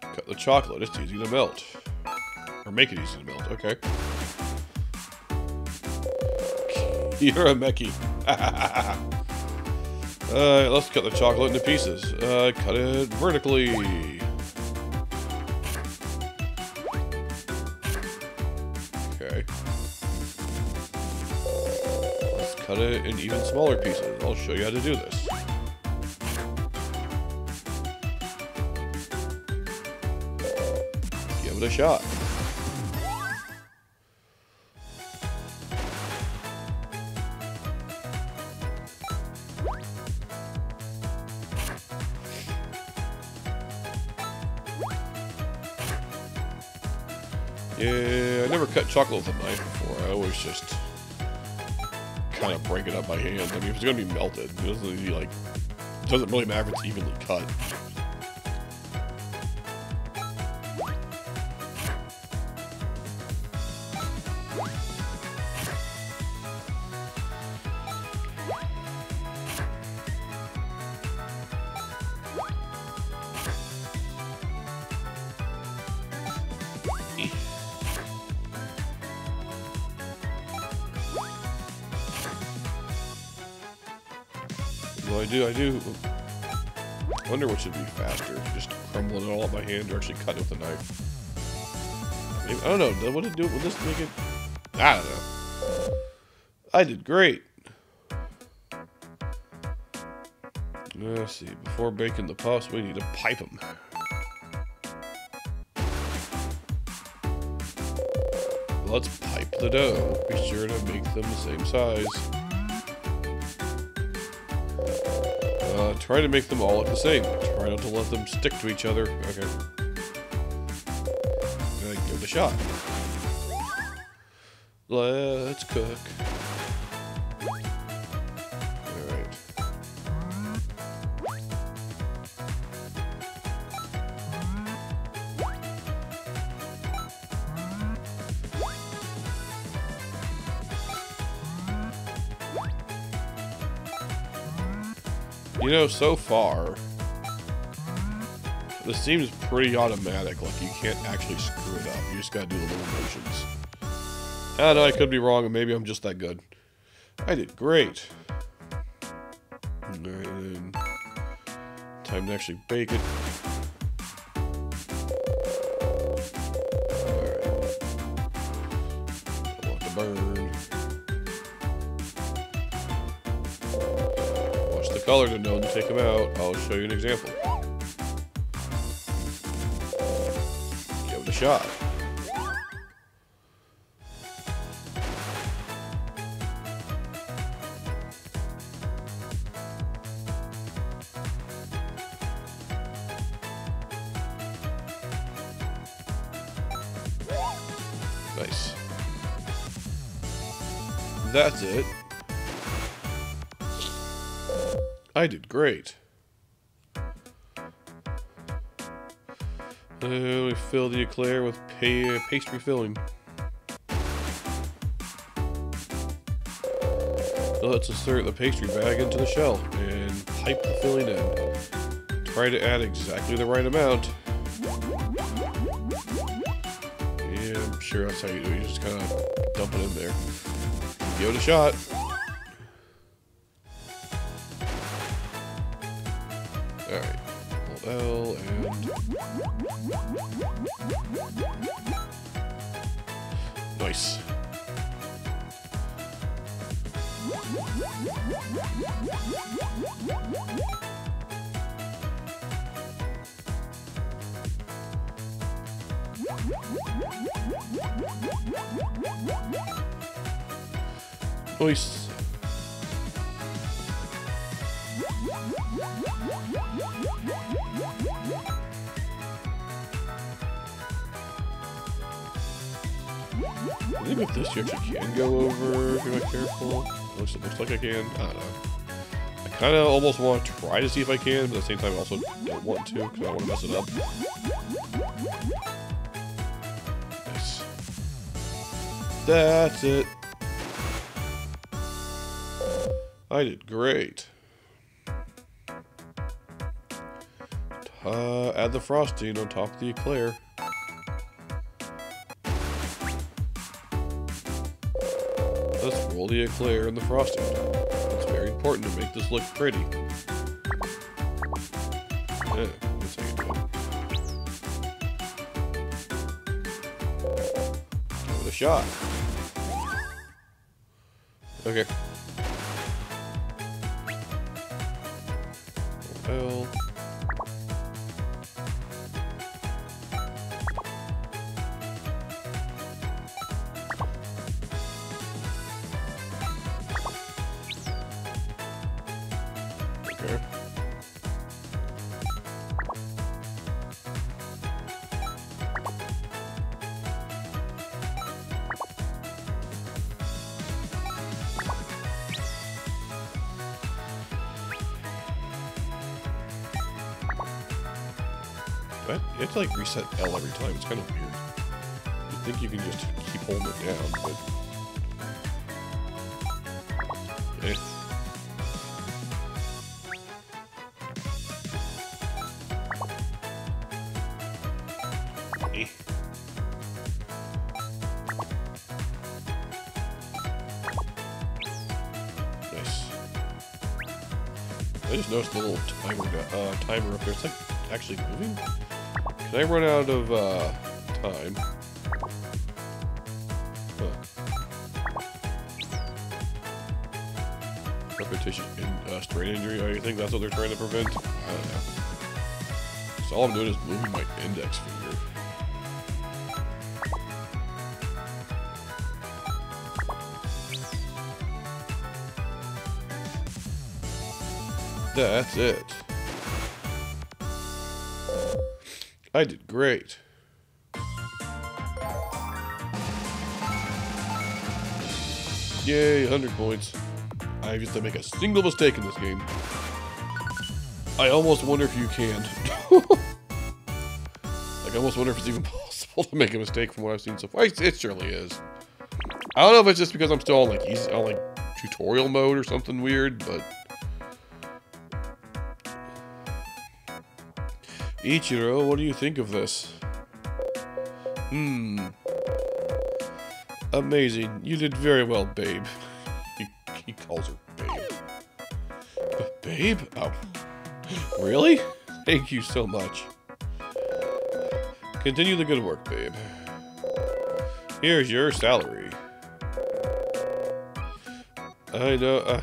Cut the chocolate, it's easy to melt. Or make it easy to melt, okay. You're a Mechie. Let's cut the chocolate into pieces. Cut it vertically. Okay. Let's cut it in even smaller pieces. I'll show you how to do this. Give it a shot. Yeah, I never cut chocolate with a knife before. I always just kind of break it up by hand. I mean, if it's gonna be melted, it doesn't really matter if it's evenly cut. Well, I do wonder what should be faster, just crumbling it all up by hand or actually cut it with a knife. I don't know, would it do it? Would this make it? I don't know. I did great. Let's see, before baking the puffs, we need to pipe them. Let's pipe the dough. Be sure to make them the same size. Try to make them all look the same. Try not to let them stick to each other. Okay. Give it a shot. Let's cook. Alright. You know, so far, this seems pretty automatic, like you can't actually screw it up. You just gotta do the little motions. I don't know, I could be wrong, and maybe I'm just that good. I did great. And time to actually bake it. Alright. Don't want to burn. color to know to take them out. I'll show you an example. Give it a shot. Nice. That's it. I did great. We fill the eclair with pastry filling. So let's insert the pastry bag into the shell and pipe the filling in. Try to add exactly the right amount. Yeah, I'm sure that's how you do it. You just kind of dump it in there. Give it a shot. Alright. Hold L and... Nice. Nice. I think with this you actually can go over if you're not careful. It looks like I can. I don't know. I kind of almost want to try to see if I can, but at the same time I also don't want to because I don't want to mess it up. Nice. That's it. I did great. Add the frosting on top of the eclair. Let's roll the eclair in the frosting. It's very important to make this look pretty. Yeah, that's how you do it. Give it a shot. Okay. Well. Okay. You have to like reset L every time. It's kind of weird. You think you can just keep holding it down, but eh. Eh. Nice. I just noticed the little timer up there. It's like actually moving. Can I run out of time? Huh. Repetition in strain injury. Oh, you think that's what they're trying to prevent? I don't know. So all I'm doing is moving my index finger. That's it. I did great. Yay, 100 points. I have to make a single mistake in this game. I almost wonder if you can. Like, I almost wonder if it's even possible to make a mistake from what I've seen so far. It surely is. I don't know if it's just because I'm still on like tutorial mode or something weird, but Ichiro, what do you think of this? Amazing. You did very well, babe. He calls her babe. Babe? Oh. Really? Thank you so much. Continue the good work, babe. Here's your salary. I know,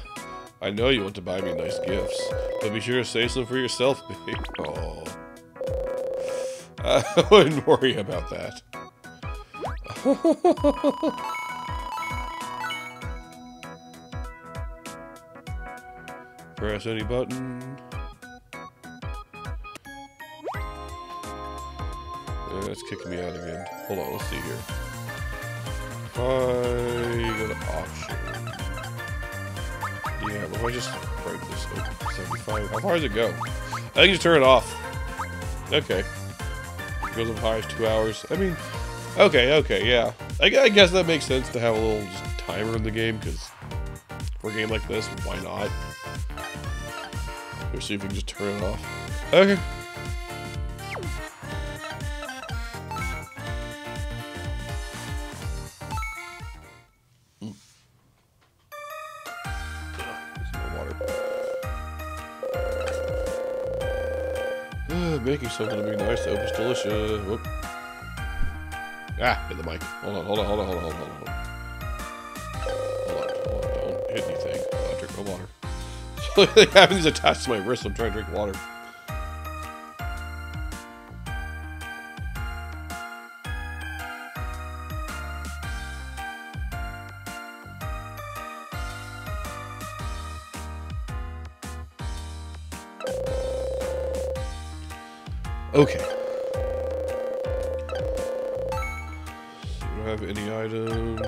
I know you want to buy me nice gifts, but be sure to save some for yourself, babe. Oh. I wouldn't worry about that. Press any button. It's kicking me out again. Hold on, let's see here. I got an option. Yeah, but if I just break this open, 75. How far does it go? I think you just turn it off. Okay. It goes as high as 2 hours. I mean, okay, yeah. I guess that makes sense to have a little just timer in the game, because for a game like this, why not? Let's see if we can just turn it off. Okay. Making something to be nice. I hope it's delicious. Whoop. Ah, hit the mic. Hold on. Hold on. Don't hit anything. I'll drink my water. So they have these attached to my wrist. I'm trying to drink water. Okay. So we don't have any items.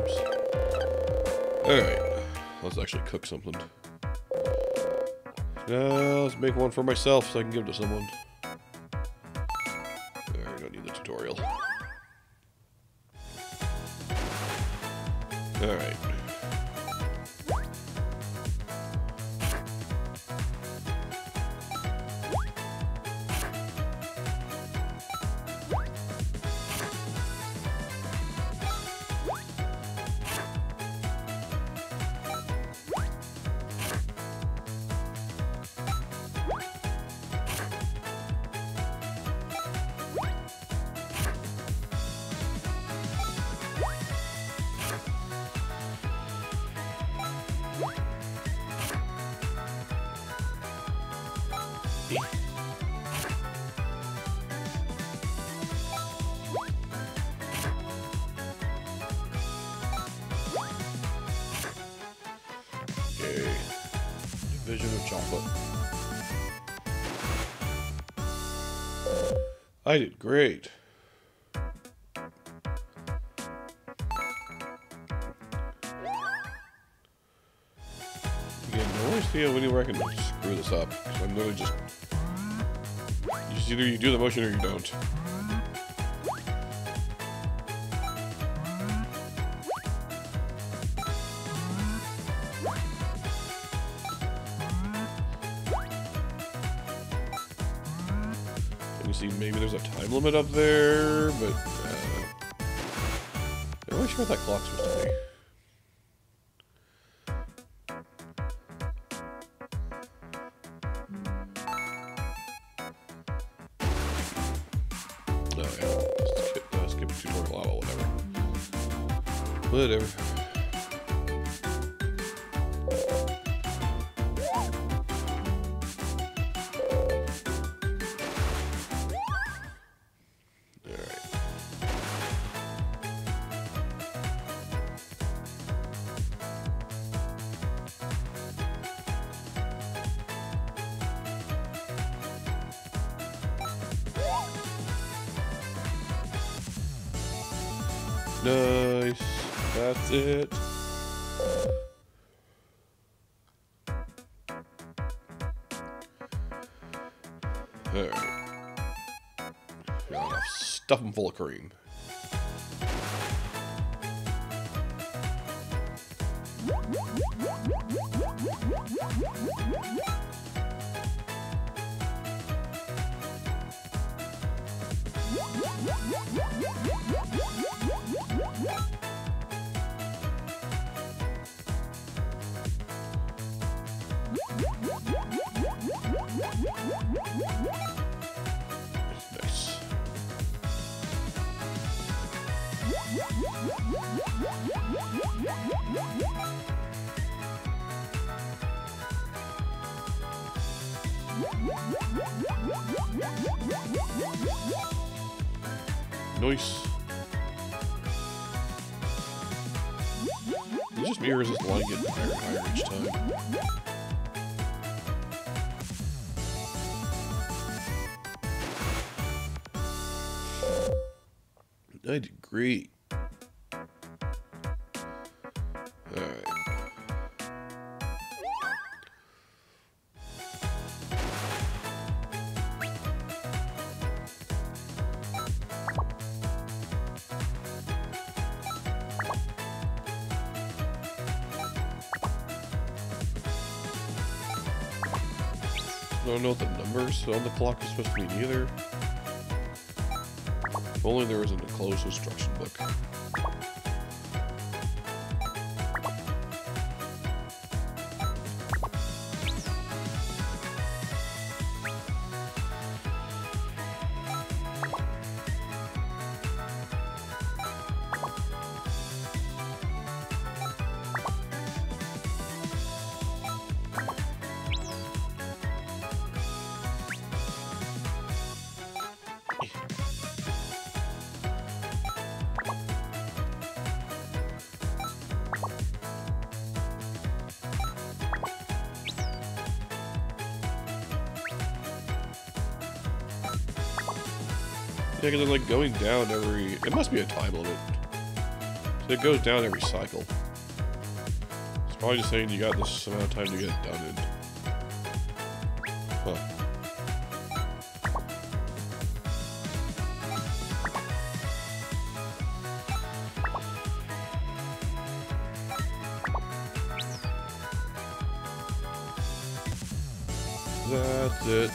Alright. Let's actually cook something. Now, let's make one for myself so I can give to someone. I don't need the tutorial. Alright. Division of chocolate. I did great. Again, no idea anywhere I can screw this up. Because I'm literally just either you do the motion or you don't. See, maybe there's a time limit up there, but I'm not really sure what that clock's supposed to be. Oh yeah, let's skip the tutorial. Oh, whatever. Nice. That's it. Alright. Stuff them full of cream. Nice. Nice. It's just me or is this line getting higher and higher each time? I did great. Alright. I don't know what the numbers on the clock is supposed to mean either. If only there was an enclosed instruction book. Yeah, because it's like going down every... It must be a time limit. So it goes down every cycle. It's probably just saying you got this amount of time to get it done in. Huh. That's it.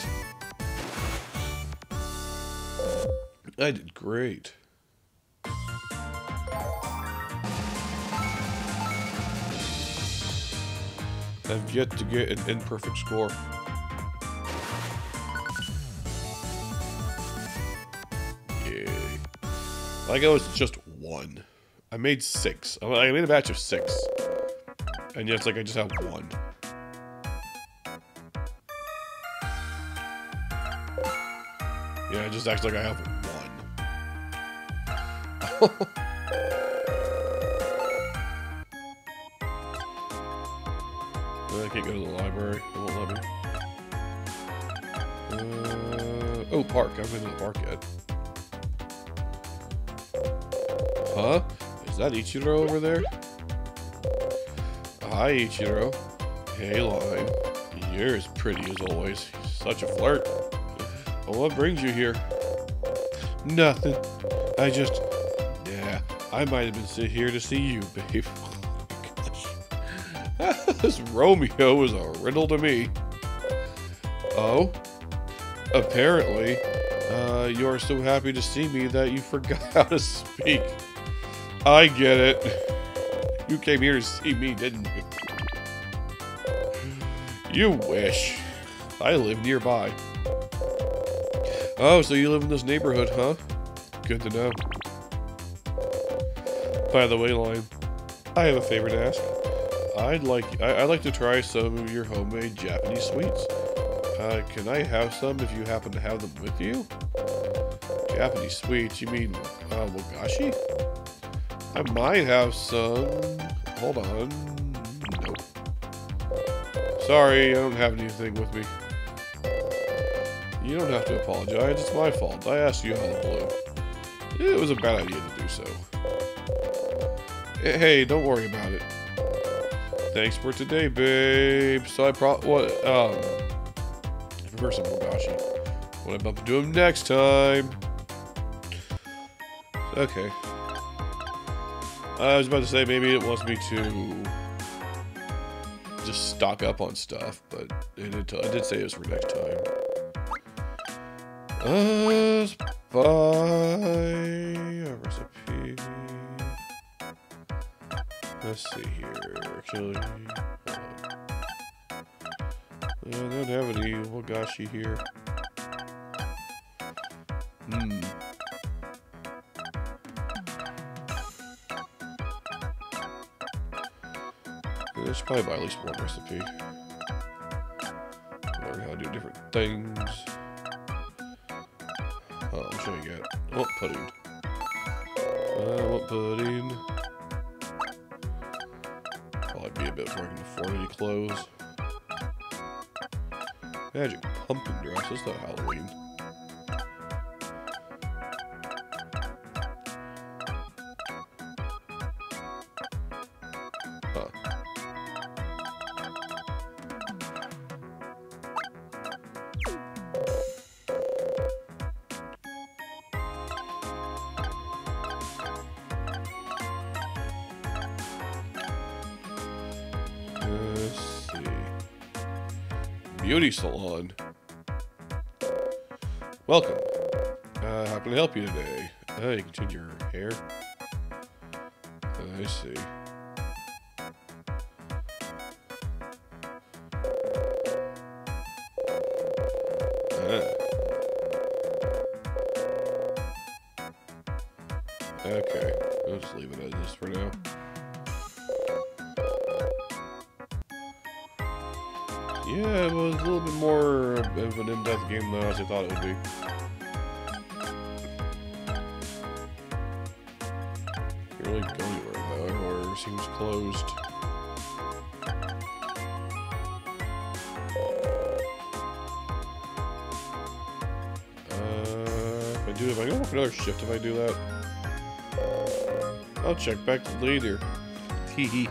I did great. I've yet to get an imperfect score. Yay. I go it's just 1. I made 6. I made a batch of 6. And yet it's like I just have 1. Yeah, it just acts like I have 1. I can't go to the library. It won't let me. Oh, park. I haven't been to the park yet. Huh? Is that Ichiro over there? Hi, Ichiro. Hey, Lime. You're as pretty as always. Such a flirt. Well, what brings you here? Nothing. I just... Yeah, I might have been sitting here to see you, babe. This Romeo is a riddle to me. Oh? Apparently, you are so happy to see me that you forgot how to speak. I get it. You came here to see me, didn't you? You wish. I live nearby. Oh, so you live in this neighborhood, huh? Good to know. By the way, Lion, I have a favor to ask. I'd like to try some of your homemade Japanese sweets. Can I have some if you happen to have them with you? Japanese sweets? You mean wagashi? I might have some. Hold on. Nope. Sorry, I don't have anything with me. You don't have to apologize. It's my fault. I asked you out of the blue. It was a bad idea to do so. Hey, don't worry about it. Thanks for today, babe. So I prepare some wagashi. When I bump into him next time. Okay. I was about to say maybe it wants me to just stock up on stuff, but I did say it was for next time. Buy a recipe. Let's see here. Actually, I don't have any wagashi here. I should probably buy at least one recipe. learn how to do different things. Oh, what should I get? I want pudding. I want pudding. Probably be a bit before I can afford any clothes. Magic pumpkin dress. It's not Halloween. Huh. Let's see. Beauty salon. Welcome. How can I help you today? You can change your hair. I see. Okay, I'll just leave it as this for now. Yeah, it was a little bit more of an in-depth game than I honestly thought it would be. Can't really go anywhere though, or it seems closed. If I go work another shift if I do that. I'll check back later. Hee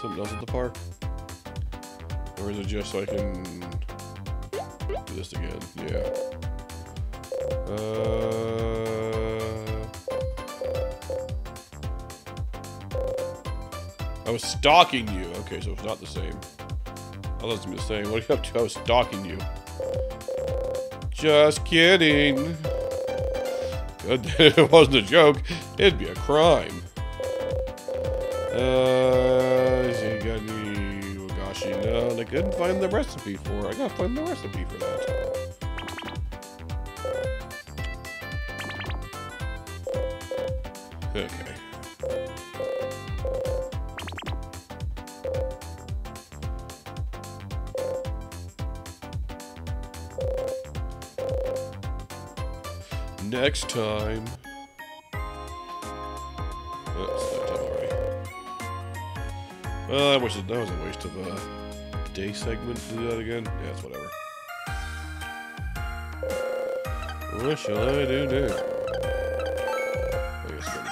something else at the park? Or is it just so I can do this again? Yeah. I was stalking you. Okay, so it's not the same. I was going to say, what are you up to? I was stalking you. Just kidding. Good that it wasn't a joke. It'd be a crime. You got any wagashi? No, I couldn't find the recipe for it. I gotta find the recipe for that. Okay. Next time. Oh, it's that time already. I wish that was a waste of a day segment to do that again. Yeah, it's whatever. What shall I do now? I guess go to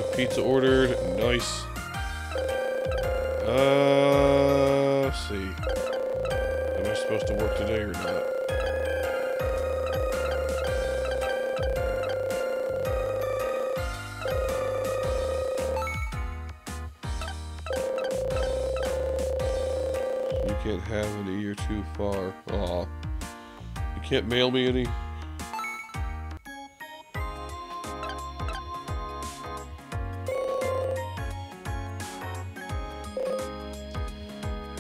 bed. Pizza ordered. Nice. Let's see. Am I supposed to work today or not? You can't have any, you're too far. Aw. You can't mail me any?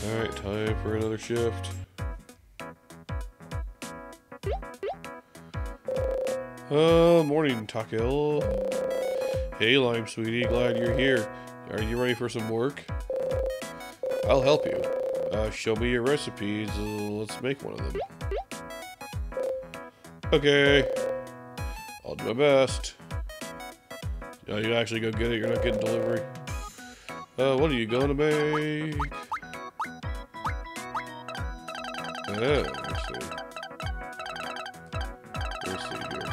Alright, time for another shift. Morning, Takel. Hey, Lime Sweetie, glad you're here. Are you ready for some work? I'll help you. Show me your recipes. Let's make one of them. Okay. I'll do my best. Oh, you actually go get it? You're not getting delivery? What are you going to make? Let's see. Let's see here.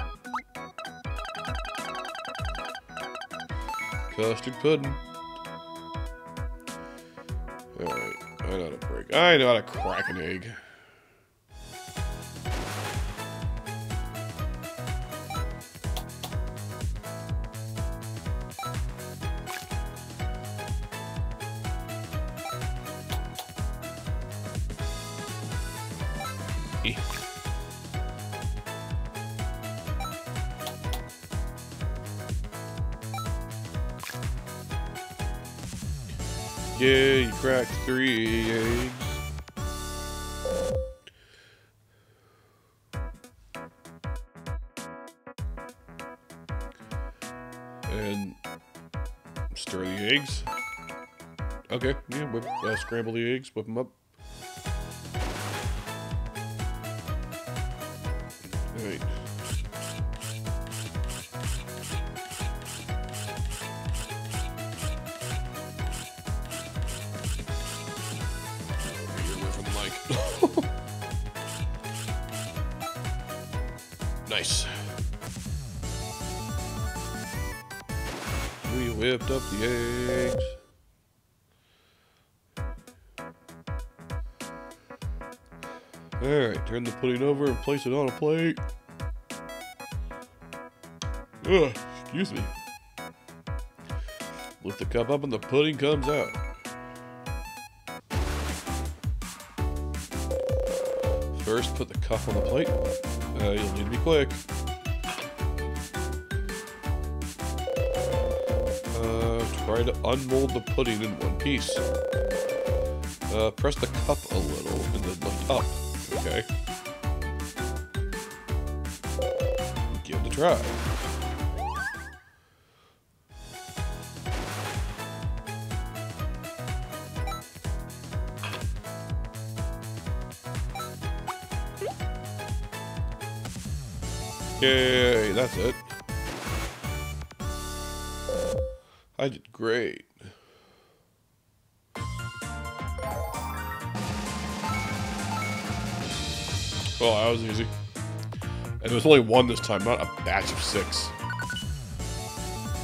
Custard pudding. Alright, I know how to break. I know how to crack an egg. Yeah, you cracked 3 eggs. eggs? Okay, yeah, scramble the eggs, whip them up. Alright. Nice. We whipped up the eggs. Alright, turn the pudding over and place it on a plate. Ugh, excuse me. Lift the cup up and the pudding comes out. First, put the cup on the plate. You'll need to be quick. Try to unmold the pudding in one piece. Press the cup a little and then lift up. Okay. Give it a try. Yay, that's it. I did great. Oh, that was easy. And there was only one this time, not a batch of 6.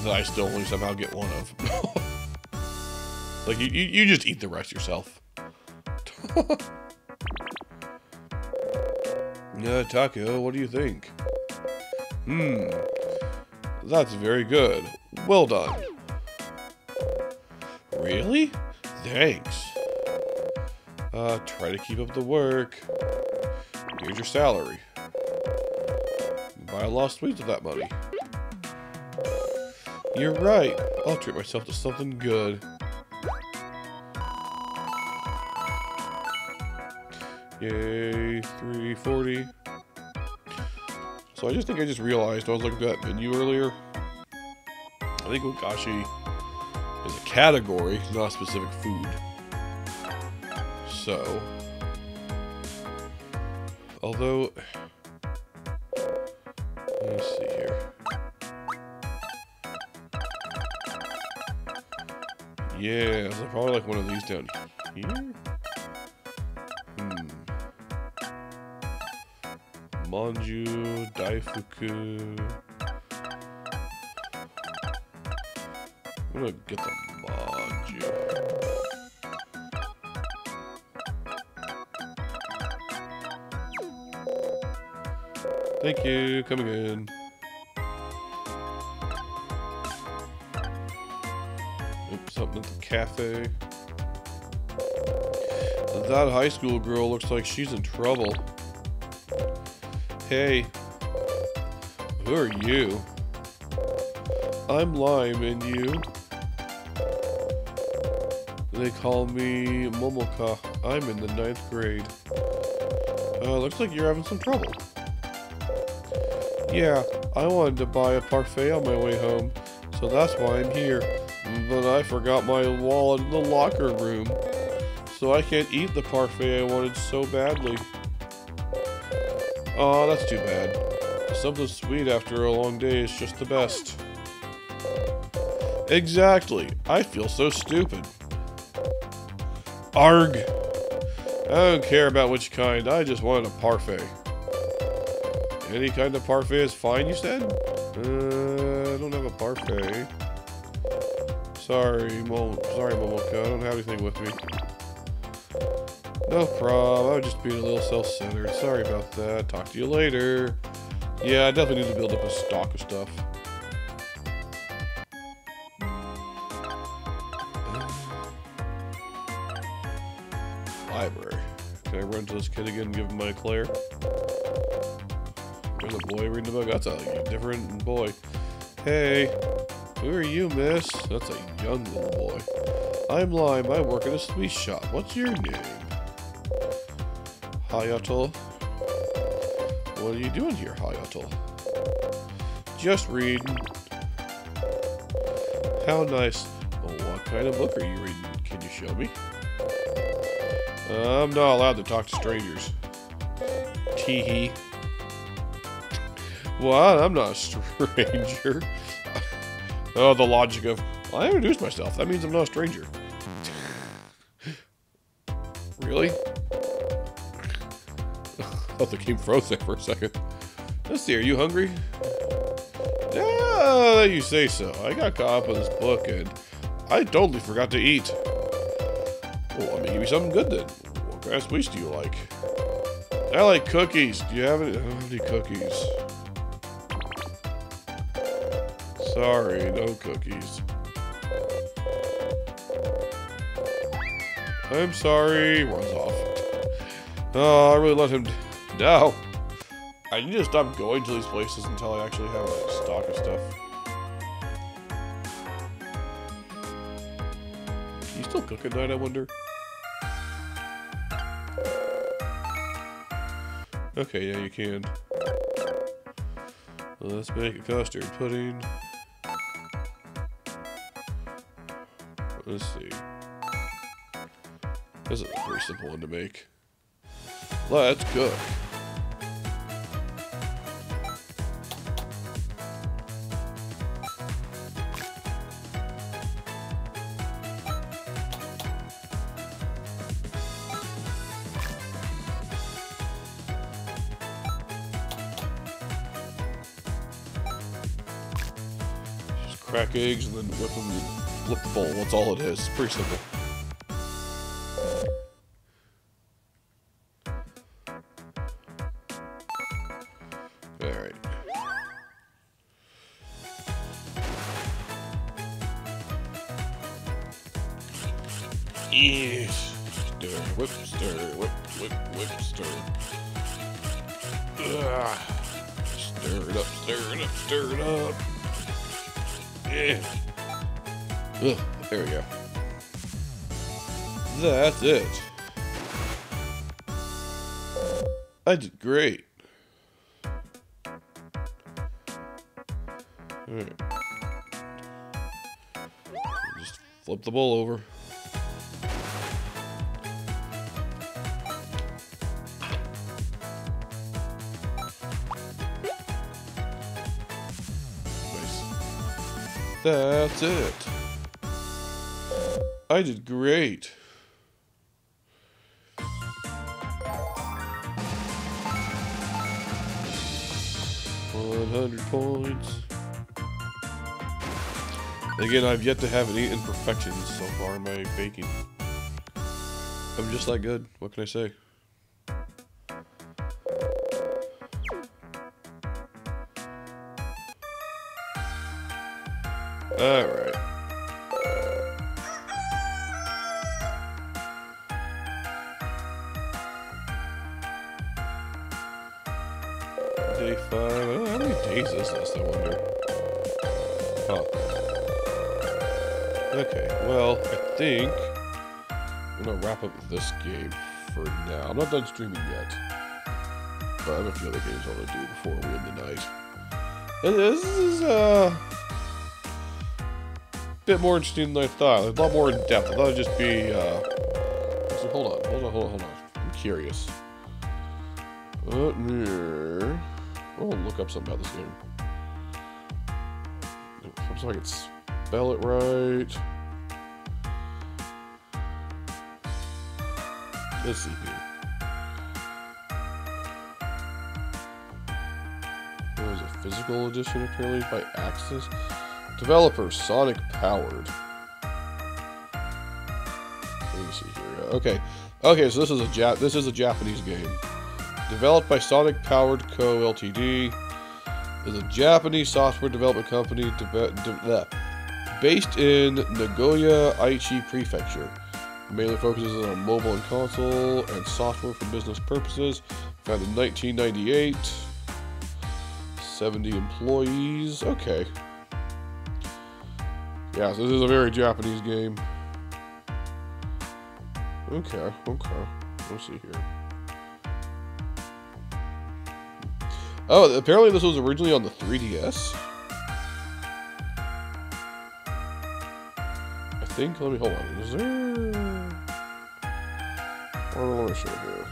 That I still only somehow get one of. Like, you just eat the rest yourself. Yeah, Taco, what do you think? That's very good. Well done. Really? Thanks. Try to keep up the work. Here's your salary. Buy a lot of sweets with that money. You're right. I'll treat myself to something good. Yay, 340. So I just realized I was looking at that menu earlier. I think Wagashi is a category, not a specific food. So, although, let's see here. Yeah, so probably like one of these down here. Manju, Daifuku. I'm gonna get the Manju. Thank you, coming in. Oops, something at the cafe. That high school girl looks like she's in trouble. Hey, who are you? I'm Lime, and you? They call me Momoka. I'm in the 9th grade. Looks like you're having some trouble. Yeah, I wanted to buy a parfait on my way home, so that's why I'm here. But I forgot my wallet in the locker room, so I can't eat the parfait I wanted so badly. Aw, that's too bad. Something sweet after a long day is just the best. Exactly. I feel so stupid. Arg. I don't care about which kind. I just wanted a parfait. Any kind of parfait is fine, you said? I don't have a parfait. Sorry, Momoka. I don't have anything with me. No problem. I was just being a little self-centered. Sorry about that. Talk to you later. Yeah, I definitely need to build up a stock of stuff. Library. Can I run to this kid again and give him my eclair? There's a boy reading a book. That's a different boy. Hey, who are you, miss? That's a young little boy. I'm Lime. I work at a sweet shop. What's your name? Hayato. What are you doing here, Hayato? Just reading. How nice. What kind of book are you reading? Can you show me? I'm not allowed to talk to strangers. Teehee. What? I'm not a stranger. Oh, the logic of, well, I introduced myself. That means I'm not a stranger. Really? I thought the game froze there for a second. Let's see, are you hungry? Yeah, you say so. I got caught up with this book and I totally forgot to eat. Well, let me give you something good then. What kind of sweets do you like? I like cookies. Do you have any? I don't have any cookies. Sorry, no cookies. I'm sorry. Runs off. Oh, I really let him down. I need to stop going to these places until I actually have a stock of stuff. Can you still cook at night, I wonder? Okay, yeah, you can. Let's make a custard pudding. Let's see. This is a pretty simple one to make. Let's cook. Just crack eggs and then whip them and flip the bowl. That's all it is. It's pretty simple. Alright. Yes. Stir, whip, stir. Ugh. Stir it up, stir it up, stir it up. Yeah. Ugh, there we go. That's it. I did great. Alright. Just flip the bowl over. Nice. That's it. I did great. $100 points. Again, I've yet to have any imperfections so far in my baking. I'm just that good. What can I say? Alright. Day 5. I don't know how many days is this, I wonder. Oh. Okay, well, I think I'm gonna wrap up this game for now. I'm not done streaming yet. But I have a few other games I want to do before we end the night. And this is a bit more interesting than I thought. A lot more in depth. I thought it'd just be so hold on. I'm curious. I'll look up something about this game. So I can spell it right. Let's see here. There was a physical edition apparently by Axis. Developer Sonic Powered. Let me see here. Okay. Okay, so this is a Japanese game. Developed by Sonic Powered Co. Ltd. Is a Japanese software development company based in Nagoya, Aichi Prefecture. Mainly focuses on mobile and console and software for business purposes. Founded in 1998. 70 employees. Okay. Yeah, so this is a very Japanese game. Okay. Let's see here. Oh, apparently this was originally on the 3DS. I think, let me, hold on, is there... What do I want to show here?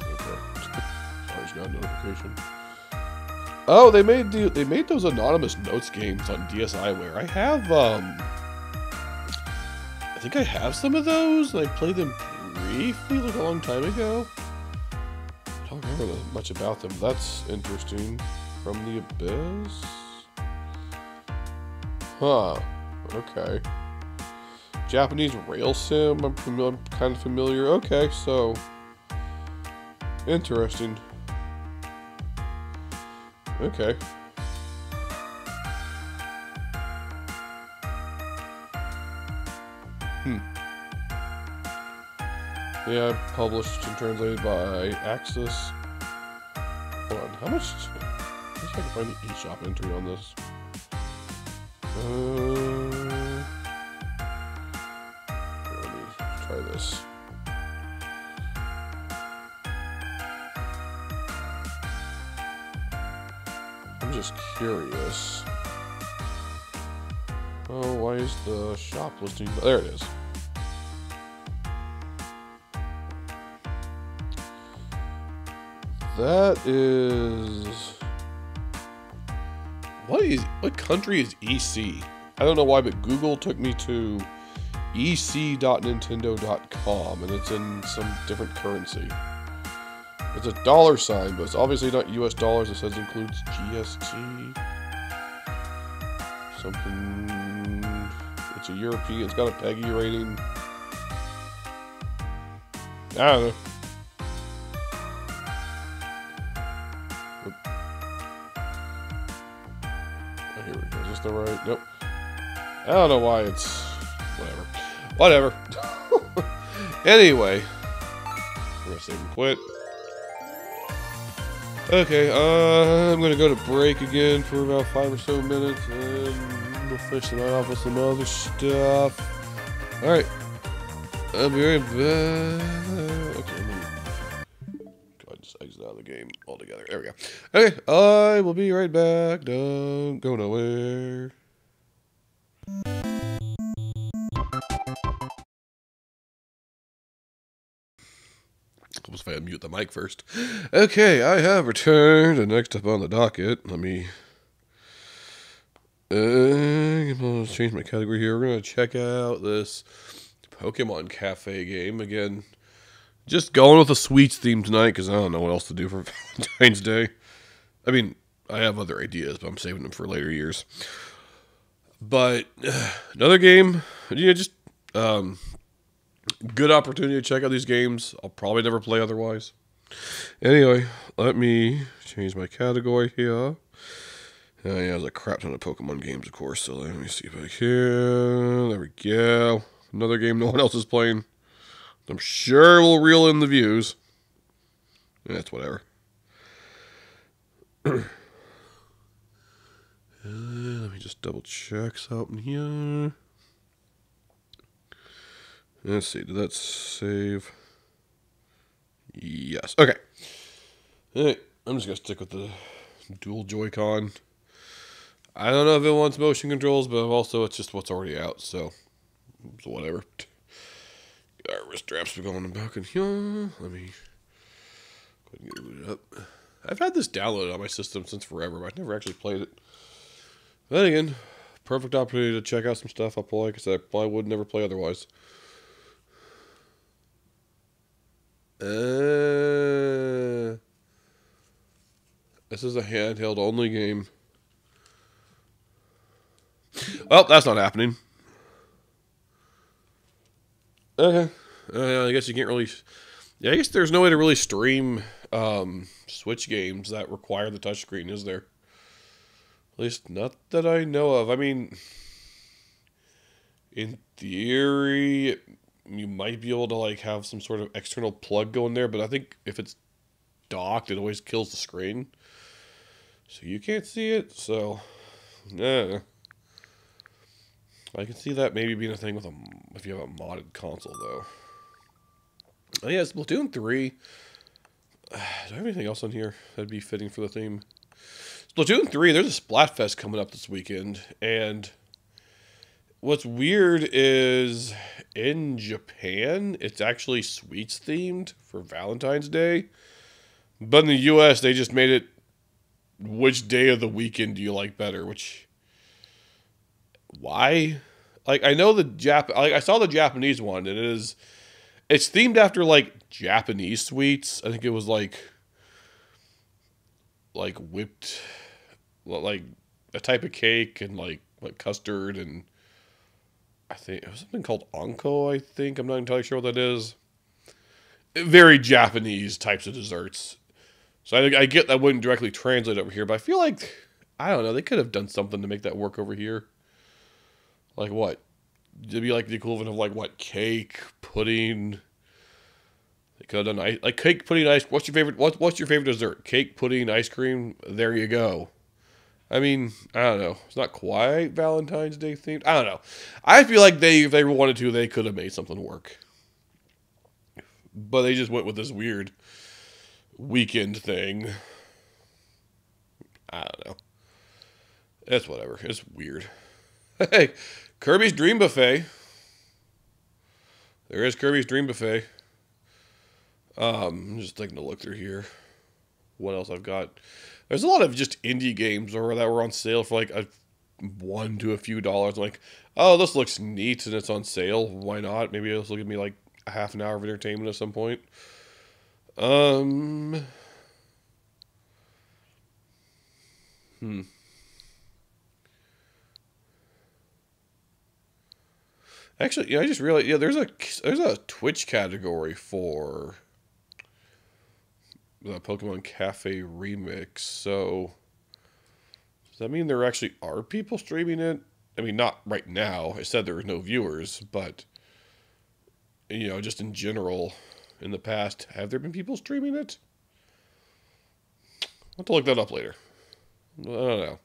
Okay. I just got a notification. Oh, they made those anonymous notes games on DSiWare. I have, I think I have some of those, and I played them briefly, like a long time ago. I don't remember much about them. That's interesting. From the Abyss? Huh. Okay. Japanese rail sim, I'm kind of familiar. Okay, so... Interesting. Okay. Yeah, published and translated by Axis. Hold on, how much? I guess I can find the eShop entry on this. Here, let me try this. I'm just curious. Oh, why is the shop listing? There it is. That is... What country is EC? I don't know why, but Google took me to ec.nintendo.com, and it's in some different currency. It's a dollar sign, but it's obviously not US dollars. It says includes GST. Something... It's a European. It's got a PEGI rating. I don't know. Here we go. Is this the right? Nope. I don't know why it's... Whatever. Anyway. We're gonna save and quit. Okay, I'm gonna go to break again for about 5 or so minutes, and we'll finish the night off with some other stuff. Alright. I'll be right back. Okay, let me go ahead and just exit out of the game altogether. There we go. Okay, I will be right back. Don't go nowhere. Almost if I unmute the mic first. Okay, I have returned, and next up on the docket, let me change my category here. We're going to check out this Pokemon Cafe game. Again, just going with a sweets theme tonight, because I don't know what else to do for Valentine's Day. I mean, I have other ideas, but I'm saving them for later years. But, another game, just, good opportunity to check out these games. I'll probably never play otherwise. Anyway, let me change my category here. Yeah, there's a crap ton of Pokemon games, of course. So let me see if I can. There we go. Another game no one else is playing. I'm sure we'll reel in the views. That's whatever. Let me just double check something here. Let's see, did that save? Yes. Okay. Hey, I'm just going to stick with the dual Joy-Con. I don't know if it wants motion controls, but also it's just what's already out, so whatever. Our wrist straps are going back in here. Let me go ahead and get it booted up. I've had this downloaded on my system since forever, but I've never actually played it. Then again, perfect opportunity to check out some stuff I'll play, because I probably would never play otherwise. This is a handheld only game. Well, that's not happening. Okay. I guess you can't really... Yeah, I guess there's no way to really stream Switch games that require the touchscreen, is there? At least not that I know of. I mean, in theory, you might be able to like have some sort of external plug going there, but I think if it's docked, it always kills the screen. So you can't see it, so... Yeah. I can see that maybe being a thing with if you have a modded console, though. Oh yeah, Splatoon 3. Do I have anything else on here that'd be fitting for the theme? Splatoon 3, there's a Splatfest coming up this weekend, and what's weird is in Japan, it's actually sweets themed for Valentine's Day, but in the US, they just made it which day of the weekend do you like better, which, why? Like, I know I saw the Japanese one, and it's themed after, like, Japanese sweets. I think it was, like whipped, like, a type of cake, and, like custard, and I think it was something called onko, I think. I'm not entirely sure what that is. Very Japanese types of desserts. So I get that wouldn't directly translate over here, but I feel like, I don't know, they could have done something to make that work over here. Like what? It'd be like the equivalent of like what? Cake, pudding. They could have done like cake, pudding, ice. What's your favorite? What's your favorite dessert? Cake, pudding, ice cream. There you go. I mean, I don't know. It's not quite Valentine's Day themed. I don't know. I feel like if they wanted to, they could have made something work. But they just went with this weird weekend thing. I don't know. It's whatever. It's weird. Hey, Kirby's Dream Buffet. There is Kirby's Dream Buffet. I'm just taking a look through here. What else I've got? There's a lot of just indie games that were on sale for like $1 to a few dollars. I'm like, oh, this looks neat and it's on sale. Why not? Maybe this will give me like a half an hour of entertainment at some point. Actually, yeah, I just realized, yeah, there's a Twitch category for the Pokemon Cafe Remix. So does that mean there actually are people streaming it? I mean, not right now. I said there were no viewers, but just in general, in the past, have there been people streaming it? I'll have to look that up later. I don't know.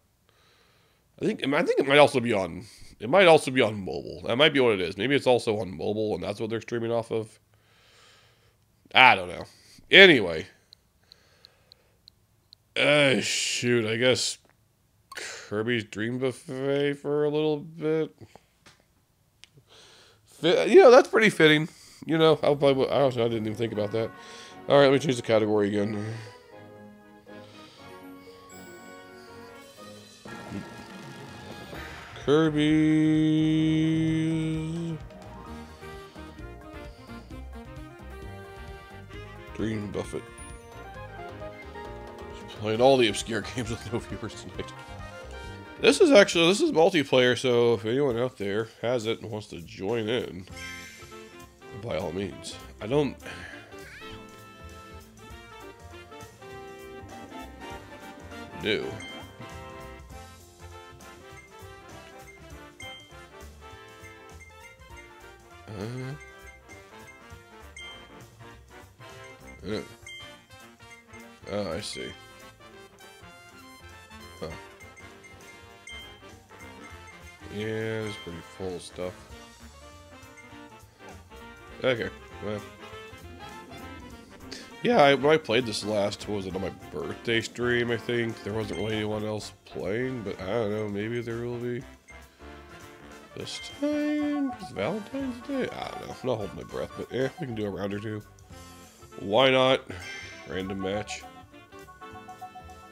I think it might also be on. It might also be on mobile. That might be what it is. Maybe it's also on mobile, and that's what they're streaming off of. I don't know. Anyway, shoot. I guess Kirby's Dream Buffet for a little bit. That's pretty fitting. I didn't even think about that. All right, let me change the category again. Kirby's Dream Buffet. Just playing all the obscure games with no viewers tonight. This is multiplayer, so if anyone out there has it and wants to join in, by all means. I don't... No. Oh, I see. Huh. Yeah, it's pretty full of stuff. Okay, well. Yeah, when I played this last, what was it, on my birthday stream, I think? There wasn't really anyone else playing, but I don't know, maybe there will be. This time? It's Valentine's Day? I don't know. I'm not holding my breath, but we can do a round or two. Why not? Random match.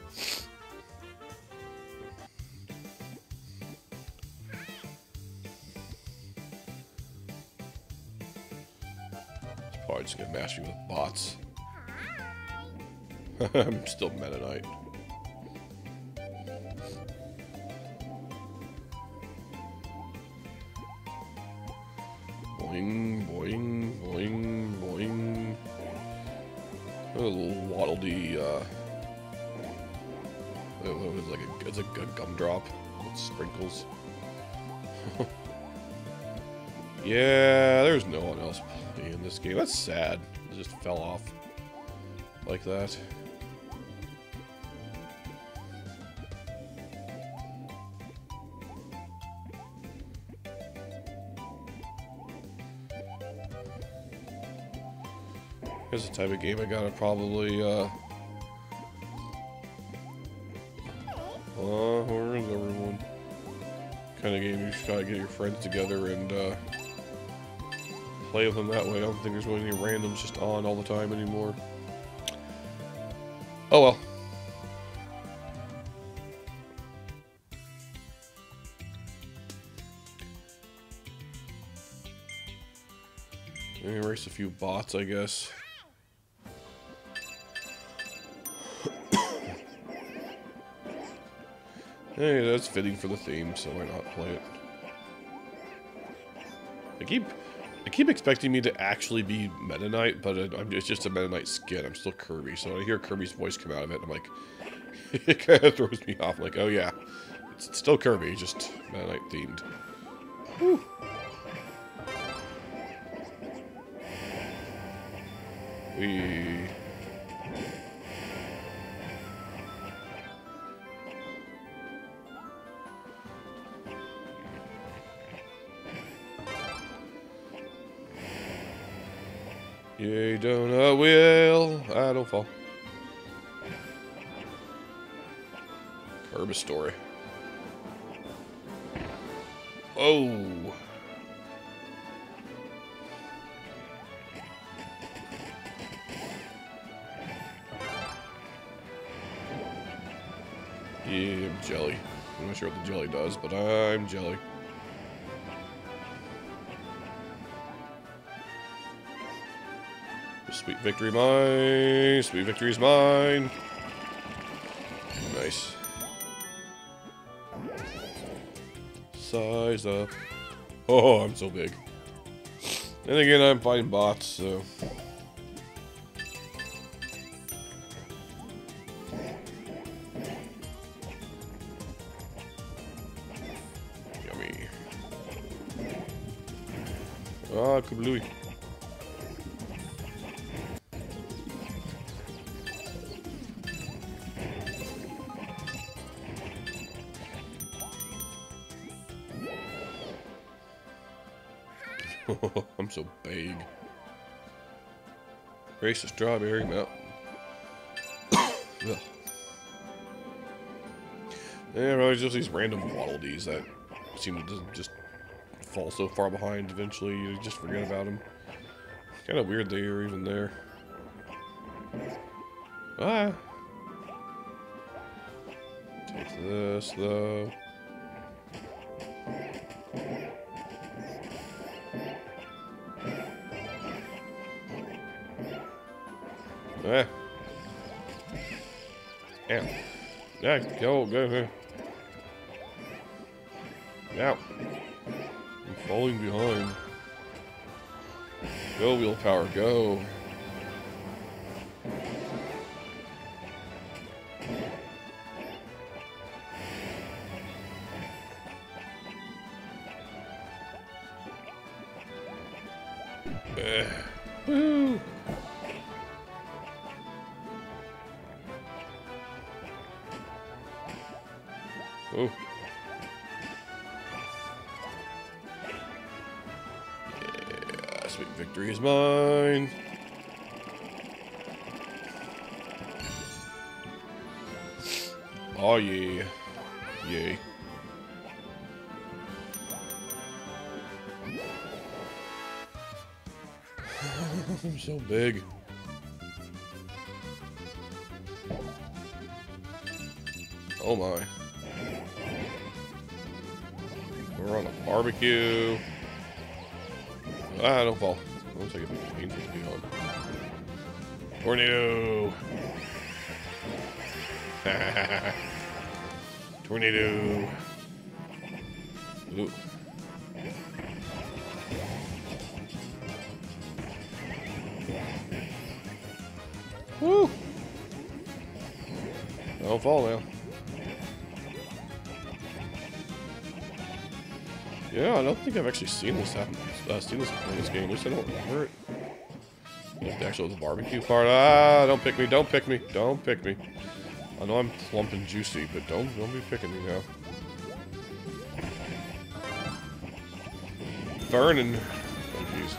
It's probably just gonna match me with bots. I'm still Meta Knight. Boing, boing, boing, boing. A little waddledy, it's a good gumdrop with sprinkles. Yeah, there's no one else playing this game. That's sad. It just fell off like that. Here's the type of game I gotta probably, where is everyone? Kind of game you just gotta get your friends together and, play with them that way. I don't think there's really any randoms just on all the time anymore. Oh well. Erase a few bots, I guess. Hey, that's fitting for the theme, so why not play it? I keep expecting me to actually be Meta Knight, but it's just a Meta Knight skin. I'm still Kirby, so when I hear Kirby's voice come out of it, I'm like, it kind of throws me off. Like, oh yeah, it's still Kirby, just Meta Knight themed. Whew. You don't will. Ah, don't fall. Kirby story. Oh. Yeah, I'm jelly. I'm not sure what the jelly does, but I'm jelly. Sweet victory mine. Sweet victory's mine. Nice. Size up. Oh, I'm so big. And again, I'm fighting bots, so. Yummy. Ah, kablooey. I'm so big. Race of strawberry mountain. Yeah, really just these random Waddle Dees that seem to just fall so far behind eventually you just forget about them. Kind of weird they are even there. Ah. Take this though. Ah. Ow. Yeah, go. Ow. I'm falling behind. Go, willpower, go. Woo! Oh. Yeah, sweet victory is mine. Oh yeah. Yay. I'm so big. Oh my. We're on a barbecue. Ah, don't fall. Looks like it's painful to be on. Tornado! Tornado! Ooh. Woo! Don't fall now. Yeah, I don't think I've actually seen this happen. Seen this in this game. At least I don't remember it. Like the actual barbecue part. Ah! Don't pick me! Don't pick me! Don't pick me! I know I'm plump and juicy, but don't be picking me now. Burning. Oh jeez.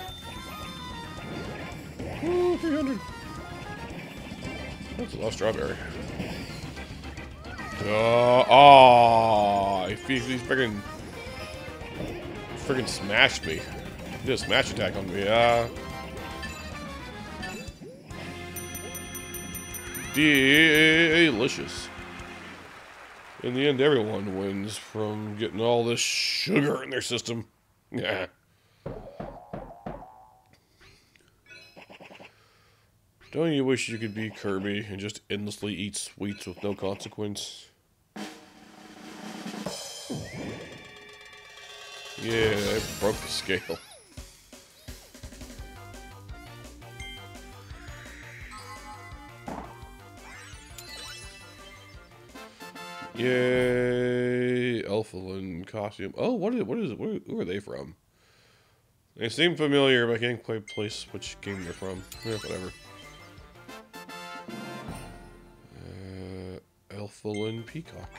Woo, 300. That's a lot of strawberry. Oh, he's friggin' smashed me. He did a smash attack on me. Delicious. In the end, everyone wins from getting all this sugar in their system. Yeah. Don't you wish you could be Kirby and just endlessly eat sweets with no consequence? Yeah, I broke the scale. Yay, Elflin costume. Oh, what is it? Who are they from? They seem familiar, but I can't quite place which game they're from. Yeah, whatever. Elflin Peacock.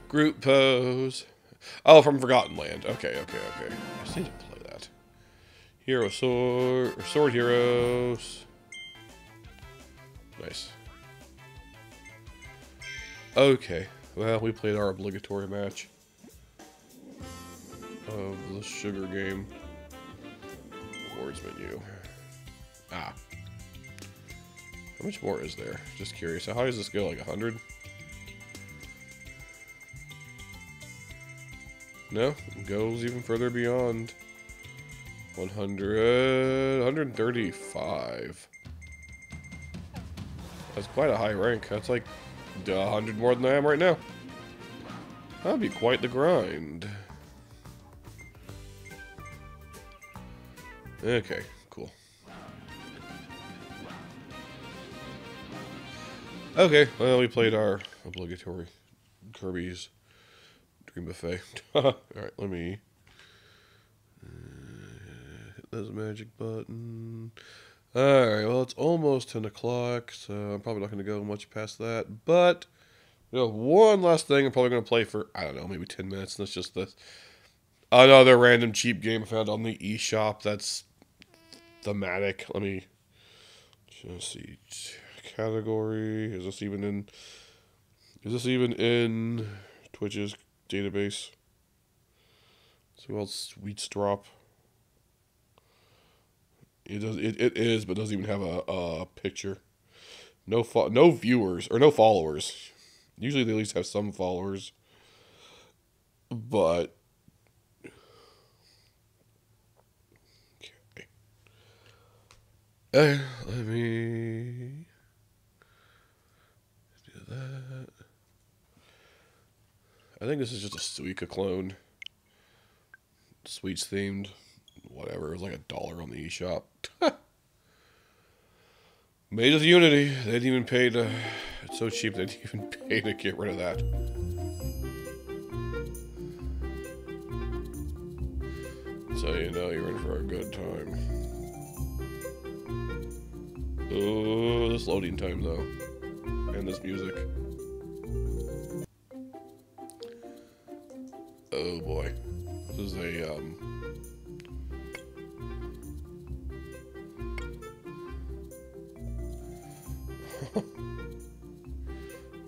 Group pose. Oh, from Forgotten Land. Okay. I just need to play that. Hero Sword. Sword Heroes. Nice. Okay. Well, we played our obligatory match of the Sugar Game. Awards menu. Ah. How much more is there? Just curious. How high does this go? Like 100? No, it goes even further beyond 100, 135. That's quite a high rank. That's like 100 more than I am right now. That'd be quite the grind. Okay, cool. Okay, well, we played our obligatory Kirby's Dream Buffet. Alright, let me hit this magic button. Alright, well, it's almost 10 o'clock, so I'm probably not going to go much past that. But, you know, one last thing I'm probably going to play for, I don't know, maybe 10 minutes. And that's just this. Another random cheap game I found on the eShop that's thematic. Let me just see. Category. Is this even in Twitch's database? See what else sweets drop. It is, but doesn't even have a picture. No viewers or no followers. Usually they at least have some followers. But okay. Let me do that. I think this is just a Suika clone. Sweets themed. Whatever. It was like $1 on the eShop. Made with Unity. They didn't even pay to... It's so cheap they didn't even pay to get rid of that. So you know you're in for a good time. Oh, this loading time though. And this music. Oh boy. This is a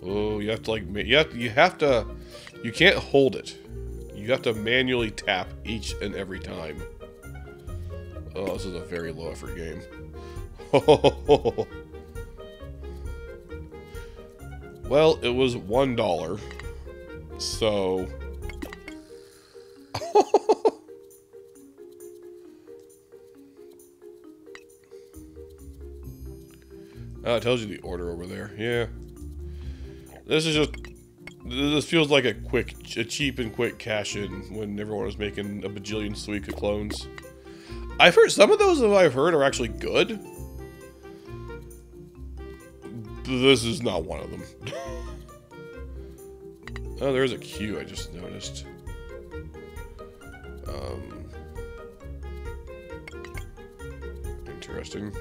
oh, you have to like you can't hold it. You have to manually tap each and every time. Oh, this is a very low effort game. Well, it was $1. So it tells you the order over there. Yeah. This feels like a cheap and quick cash-in when everyone was making a bajillion Suika clones. I've heard some of those I've heard are actually good. This is not one of them. Oh, there's a queue I just noticed. Interesting.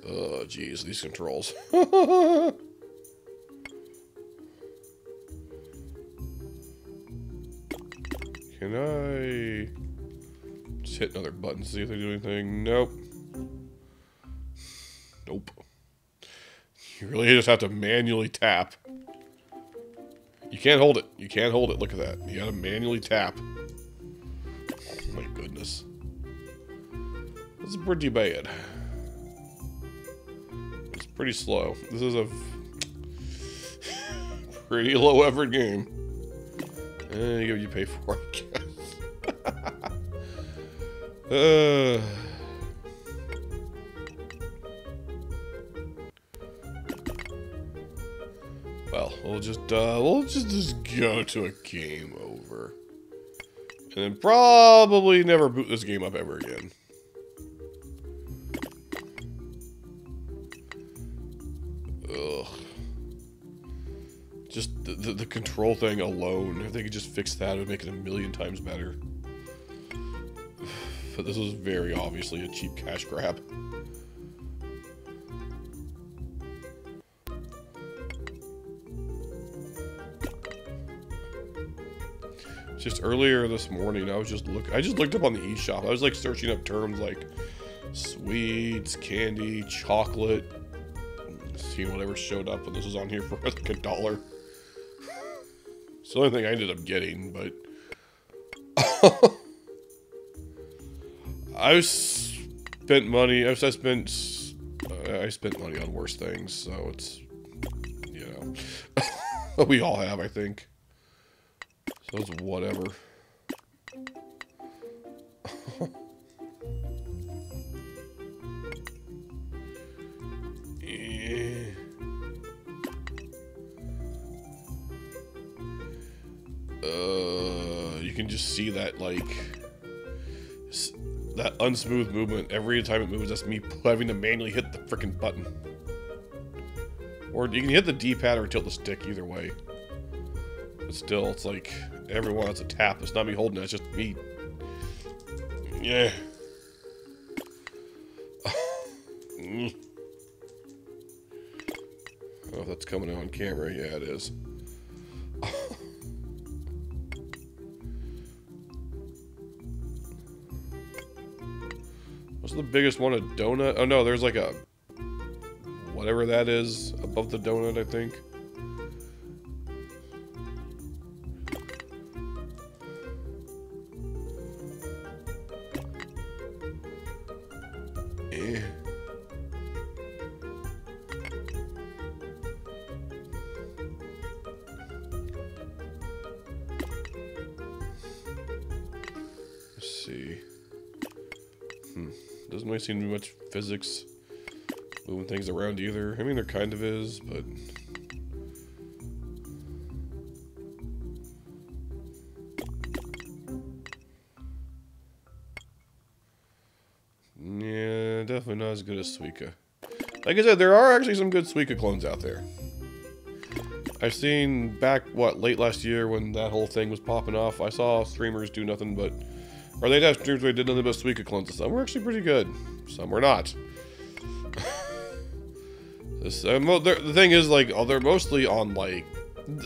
Oh, jeez, these controls. Can I just hit another button to see if they do anything? Nope. Nope. You really just have to manually tap. You can't hold it. You can't hold it. Look at that. You gotta manually tap. Oh my goodness. This is pretty bad. It's pretty slow. This is a pretty low effort game. You pay for it, I guess. Well, we'll just go to a game over. And then probably never boot this game up ever again. Ugh. Just the control thing alone, if they could just fix that, it would make it a million times better. But this was very obviously a cheap cash grab. Just earlier this morning, I just looked up on the eShop. I was like searching up terms like sweets, candy, chocolate, seeing whatever showed up, and this was on here for like $1. It's the only thing I ended up getting, but I spent money. I spent money on worse things, so it's, you know, we all have, I think. So it's whatever. You can just see that, like, that unsmooth movement. Every time it moves, that's me having to manually hit the freaking button. Or you can hit the D-pad or tilt the stick, either way. But still, it's like, everyone has a tap. It's not me holding it, it's just me. Yeah. I don't know if that's coming out on camera. Yeah, it is. What's the biggest one? A donut? Oh no, there's like a... whatever that is above the donut, I think. Eh. Let's see. Doesn't really seem to be much physics moving things around either. I mean, there kind of is, but... yeah, definitely not as good as Suika. Like I said, there are actually some good Suika clones out there. I've seen back, what, late last year when that whole thing was popping off, I saw streamers do nothing but... or they'd have streamers where they did nothing but Suika clones, and some were actually pretty good. Some were not. The thing is, like, oh, they're mostly on, like...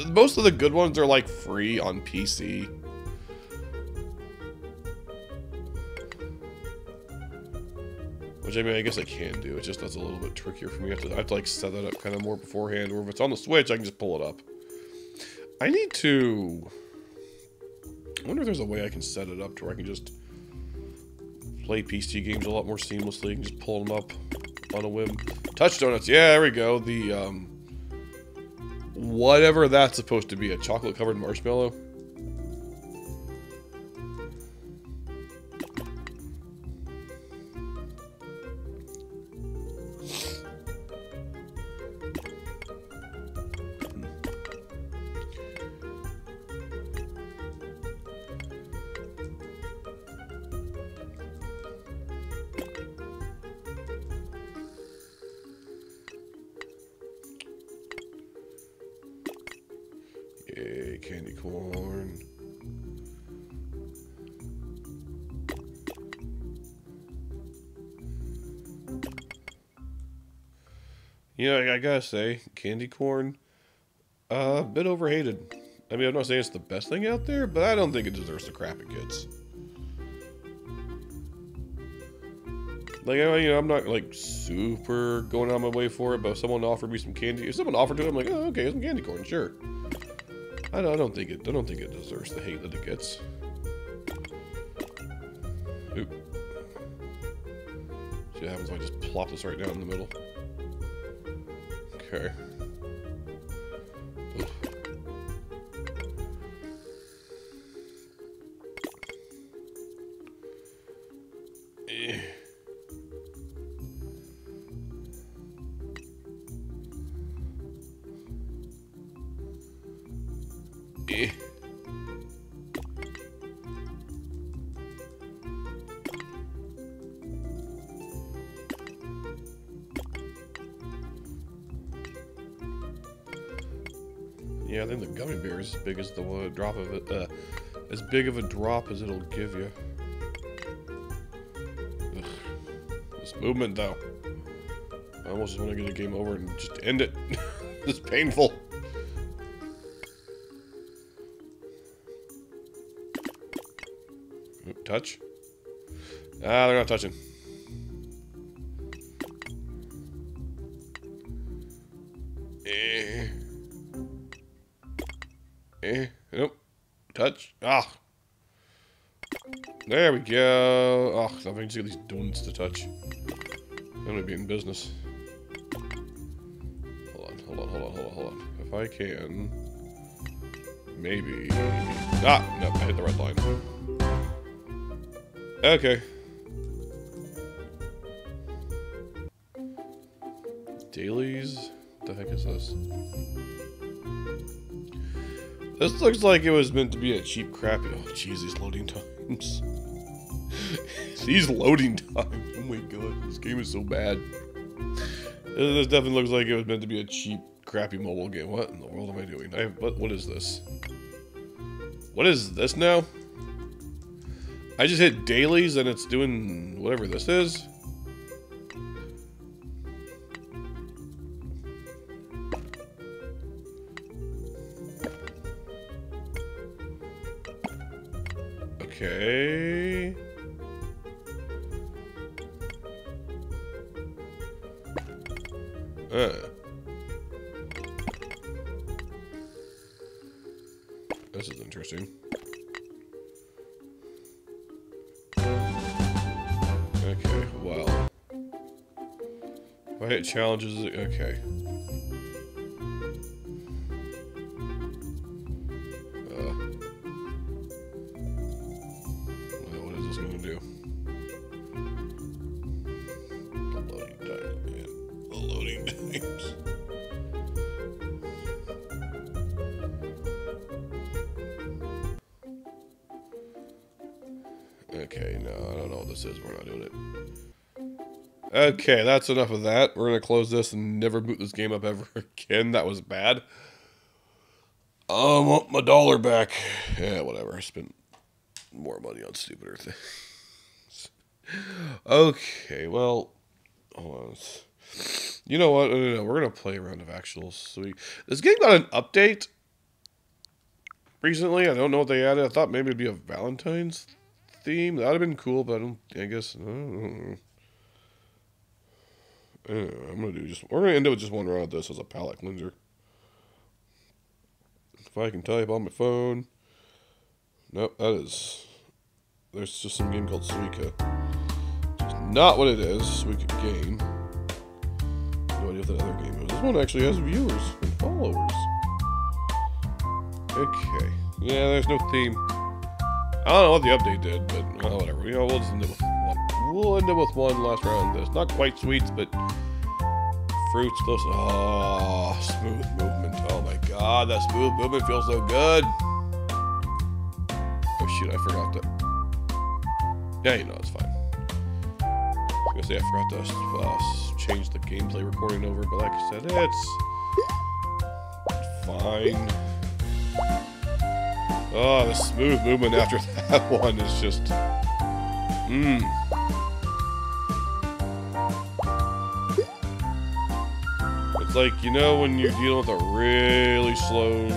most of the good ones are, like, free on PC. Which, I mean, I guess I can do. It just that's a little bit trickier for me. I have to like, set that up kind of more beforehand. Or if it's on the Switch, I can just pull it up. I need to... I wonder if there's a way I can set it up to where I can just play PC games a lot more seamlessly and just pull them up on a whim. Touch donuts. Yeah, there we go. The, whatever that's supposed to be. A chocolate-covered marshmallow. Yay, candy corn. You know, I gotta say, candy corn, a bit overhated. I mean, I'm not saying it's the best thing out there, but I don't think it deserves the crap it gets. Like, you know, I'm not, like, super going on my way for it, but if someone offered me some candy, if someone offered to it, I'm like, oh, okay, some candy corn, sure. I don't think it deserves the hate that it gets. Oop. See what happens if I just plop this right down in the middle. Okay. Oof. Eh. Eh. Yeah, I think the gummy bear is as big as the drop of it. As big of a drop as it'll give you. Ugh. This movement, though. I almost just want to get a game over and just end it. It's painful. Touch? Ah, they're not touching. Nope. Touch. Ah. There we go. Oh, I can just get these donuts to touch. I'm gonna be in business. Hold on. If I can... Maybe... Ah! Nope, I hit the red line. Okay. Dailies? What the heck is this? This looks like it was meant to be a cheap, crappy... Oh, jeez, these loading times. These loading times. Oh my god, this game is so bad. This definitely looks like it was meant to be a cheap, crappy mobile game. What in the world am I doing? What is this? What is this now? I just hit dailies and it's doing whatever this is. Okay. This is interesting. Okay, well. If I hit challenges, okay. What is this going to do? The loading time, man. The loading times. Okay, no, I don't know what this is. We're not doing it. Okay, that's enough of that. We're going to close this and never boot this game up ever again. That was bad. I want my $1 back. Yeah, whatever. I spent more money on stupider things. Okay, well, hold on. You know what? No, we're going to play a round of actual sweet. This game got an update recently. I don't know what they added. I thought maybe it'd be a Valentine's theme. That would have been cool, but I guess. I don't know. I'm going to do we're going to end up with just one round of this as a palate cleanser. If I can type on my phone. Nope, there's just some game called Suika. It's not what it is. Suika Game. No idea what that other game is. This one actually has viewers and followers. Okay. Yeah, there's no theme. I don't know what the update did, but whatever. You know, we'll just end up with one. We'll end up with one last round of this. Not quite sweets, but fruits close. Oh, smooth movement. Oh my god, that smooth movement feels so good. Oh shoot, I forgot to. Yeah, you know, it's fine. I was gonna say I forgot to change the gameplay recording over, but like I said, it's fine. Oh, the smooth movement after that one is just... It's like, you know, when you're dealing with a really slow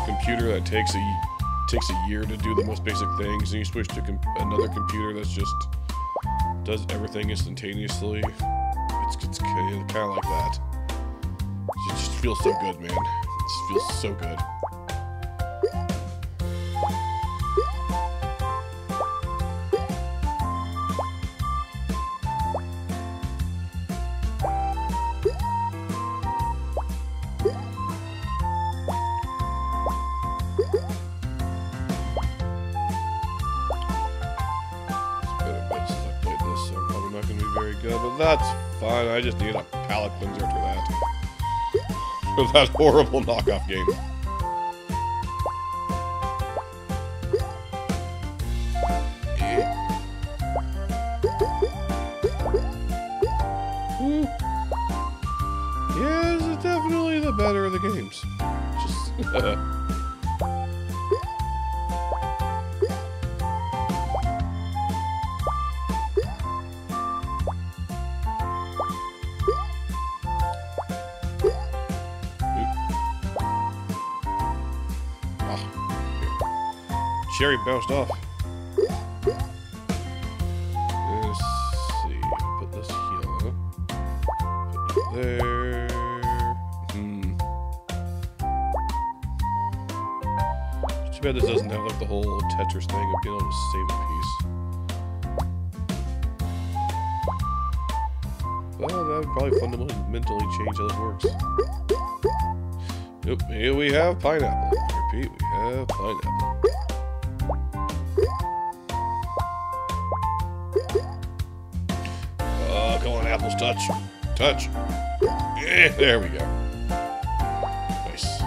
computer that takes a year to do the most basic things, and you switch to another computer that's just does everything instantaneously. It's kind of like that. It just feels so good, man. It just feels so good. But that's fine. I just need a palate cleanser after that. For that horrible knockoff game. Yeah, this is definitely the better of the games. Just Cherry bounced off. Let's see. Put this here. Put it there. Too bad this doesn't have like the whole Tetris thing of being able to save a piece. Well, that would probably fundamentally change how this works. Yep, here we have pineapple. Repeat, we have pineapple. Come on, apples, touch. Touch. Yeah, there we go. Nice.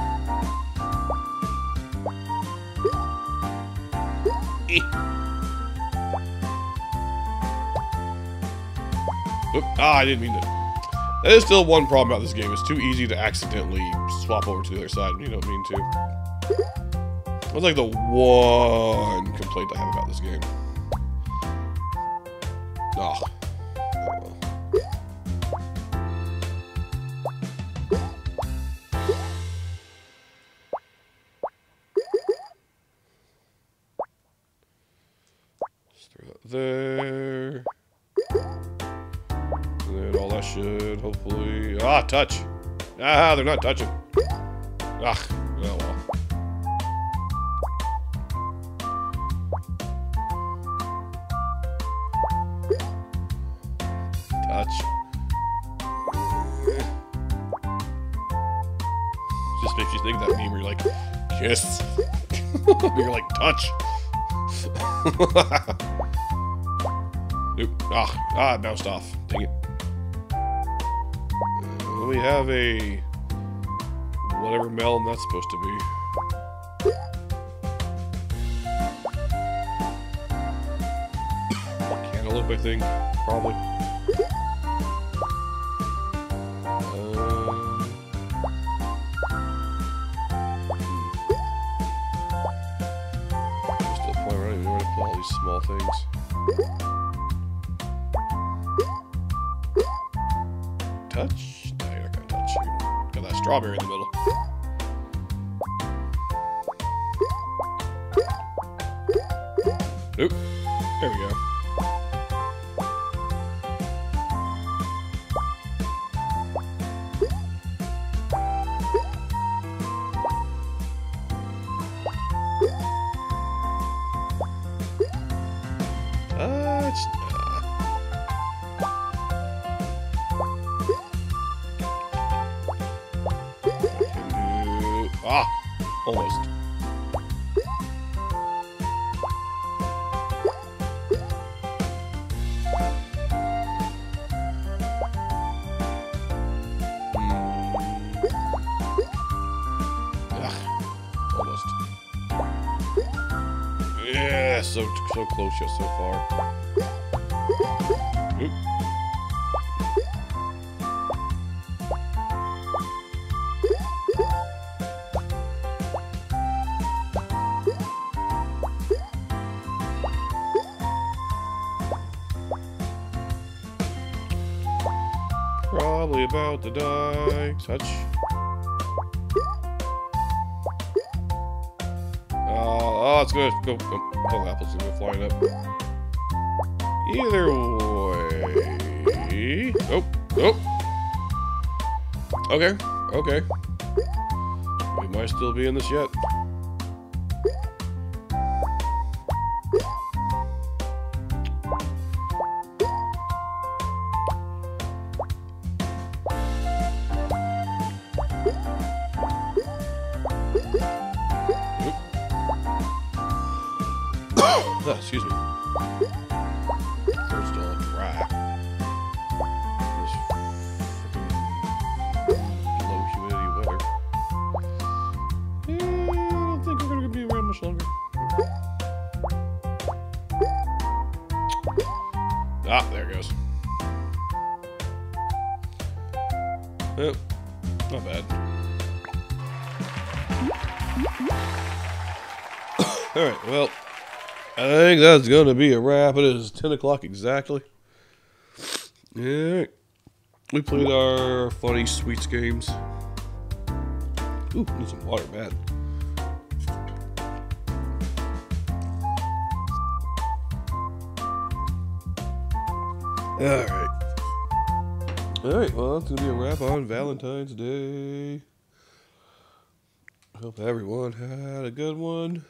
Oop. Ah, I didn't mean to. That is still one problem about this game. It's too easy to accidentally swap over to the other side when you don't mean to. That's like the one complaint I have about this game. Oh. There. And then all that should hopefully... Ah, touch! Ah, they're not touching. Ah, oh well. Touch. Just makes you think that meme where you're like, kiss. You're like, touch. Nope. Ah, it bounced off. Dang it. We have a... whatever melon that's supposed to be. Cantaloupe, I think. Probably. Just to the point where I don't even know where to put all these small things. Touch? No, you're not gonna touch. Got that strawberry in the middle. Nope. There we go. Ah, almost. Almost. Yeah, so close yet so far. Oop. Probably about to die. Touch. Oh, it's gonna go. Oh, the apple's gonna go flying up. Either way. Oh, oh. Okay, okay. We might still be in this yet. Oh, excuse me. First all crap. This low humidity weather. Yeah, I don't think we're gonna be around much longer. Ah, there it goes. Yep, not bad. Alright, well, I think that's going to be a wrap. It is 10 o'clock exactly. Alright. We played our funny sweets games. Ooh, need some water bad. Alright. Alright, well, that's going to be a wrap on Valentine's Day. Hope everyone had a good one.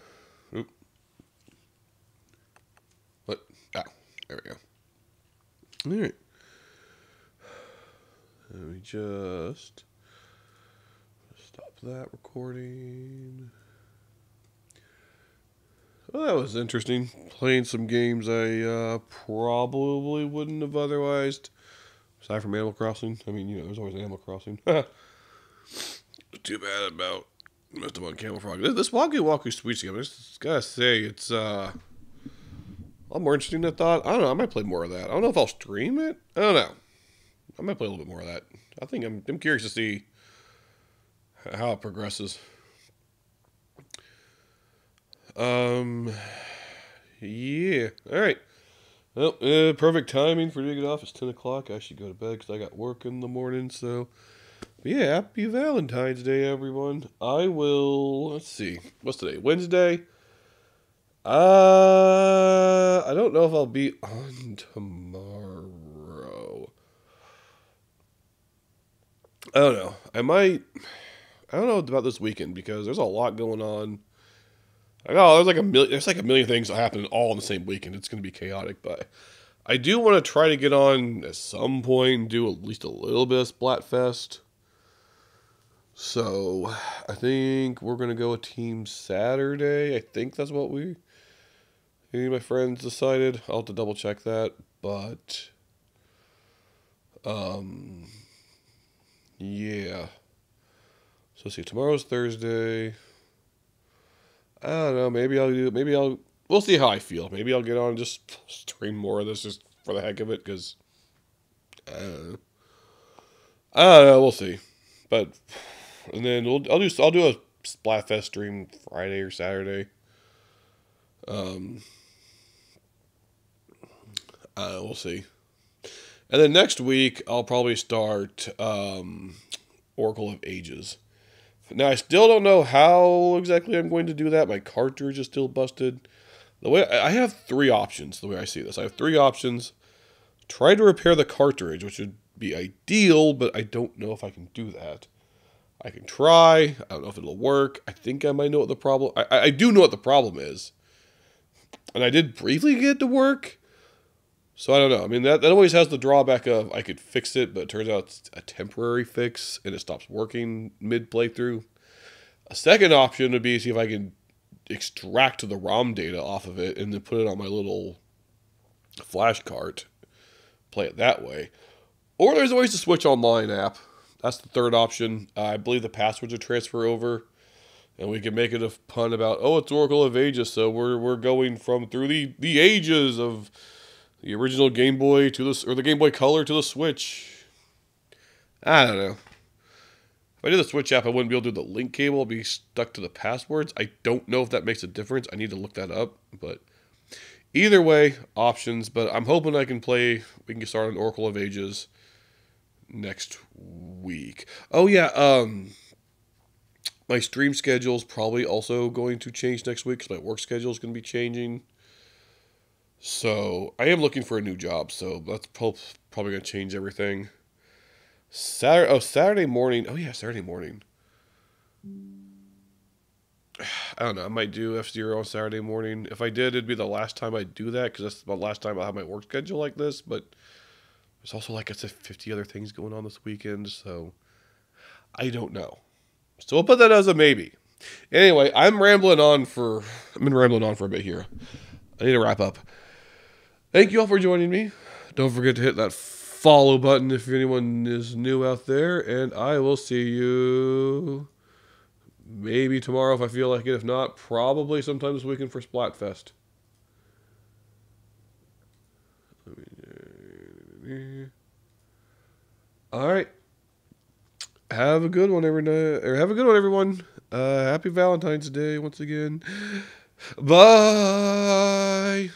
Oop. What? Ah, there we go. Alright. Let me just stop that recording. Well, that was interesting. Playing some games I probably wouldn't have otherwise. Aside from Animal Crossing. I mean, you know, there's always Animal Crossing. Too bad about missed them on Camel Frog. This Waku Sweets game, I just gotta say, it's a lot more interesting than I thought. I don't know, I might play more of that. I don't know if I'll stream it. I don't know. I might play a little bit more of that. I think I'm curious to see how it progresses. Yeah. Alright. Well, perfect timing for me to get off. It's 10 o'clock. I should go to bed because I got work in the morning, so... Yeah, happy Valentine's Day, everyone. I will... Let's see. What's today? Wednesday? I don't know if I'll be on tomorrow. I don't know. I might... I don't know about this weekend because there's a lot going on. I know there's like a million things that happen all in the same weekend. It's going to be chaotic, but I do want to try to get on at some point and do at least a little bit of Splatfest. So I think we're going to go with Team Saturday. I think that's what me and my friends decided. I'll have to double check that, but yeah. So let's see, tomorrow's Thursday. I don't know, we'll see how I feel. Maybe I'll get on and just stream more of this just for the heck of it, because, I don't know, we'll see. But, and then I'll do a Splatfest stream Friday or Saturday. We'll see. And then next week, I'll probably start, Oracle of Ages. Now, I still don't know how exactly I'm going to do that. My cartridge is still busted. The way I have three options, the way I see this. I have three options. Try to repair the cartridge, which would be ideal, but I don't know if I can do that. I can try. I don't know if it'll work. I think I might know what the problem... I do know what the problem is. And I did briefly get it to work. So I don't know. I mean, that always has the drawback of I could fix it, but it turns out it's a temporary fix, and it stops working mid-playthrough. A second option would be see if I can extract the ROM data off of it and then put it on my little flash cart. Play it that way. Or there's always the Switch Online app. That's the third option. I believe the passwords would transfer over, and we can make it a pun about, oh, it's Oracle of Ages, so we're going through the ages of the original Game Boy to the Game Boy Color to the Switch. I don't know. If I did the Switch app, I wouldn't be able to do the link cable. I'd be stuck to the passwords. I don't know if that makes a difference. I need to look that up. But either way, options. But I'm hoping we can get started on Oracle of Ages next week. Oh, yeah. My stream schedule is probably also going to change next week because my work schedule is going to be changing. So I am looking for a new job. So that's probably going to change everything. Saturday morning. Oh yeah, Saturday morning. I don't know. I might do F-Zero on Saturday morning. If I did, it'd be the last time I'd do that because that's the last time I'll have my work schedule like this. But there's also, like I said, 50 other things going on this weekend. So I don't know. So we'll put that as a maybe. Anyway, I've been rambling on for a bit here. I need to wrap up. Thank you all for joining me. Don't forget to hit that follow button if anyone is new out there. And I will see you maybe tomorrow if I feel like it. If not, probably sometime this weekend for Splatfest. All right. Have a good one, everyone. Happy Valentine's Day once again. Bye.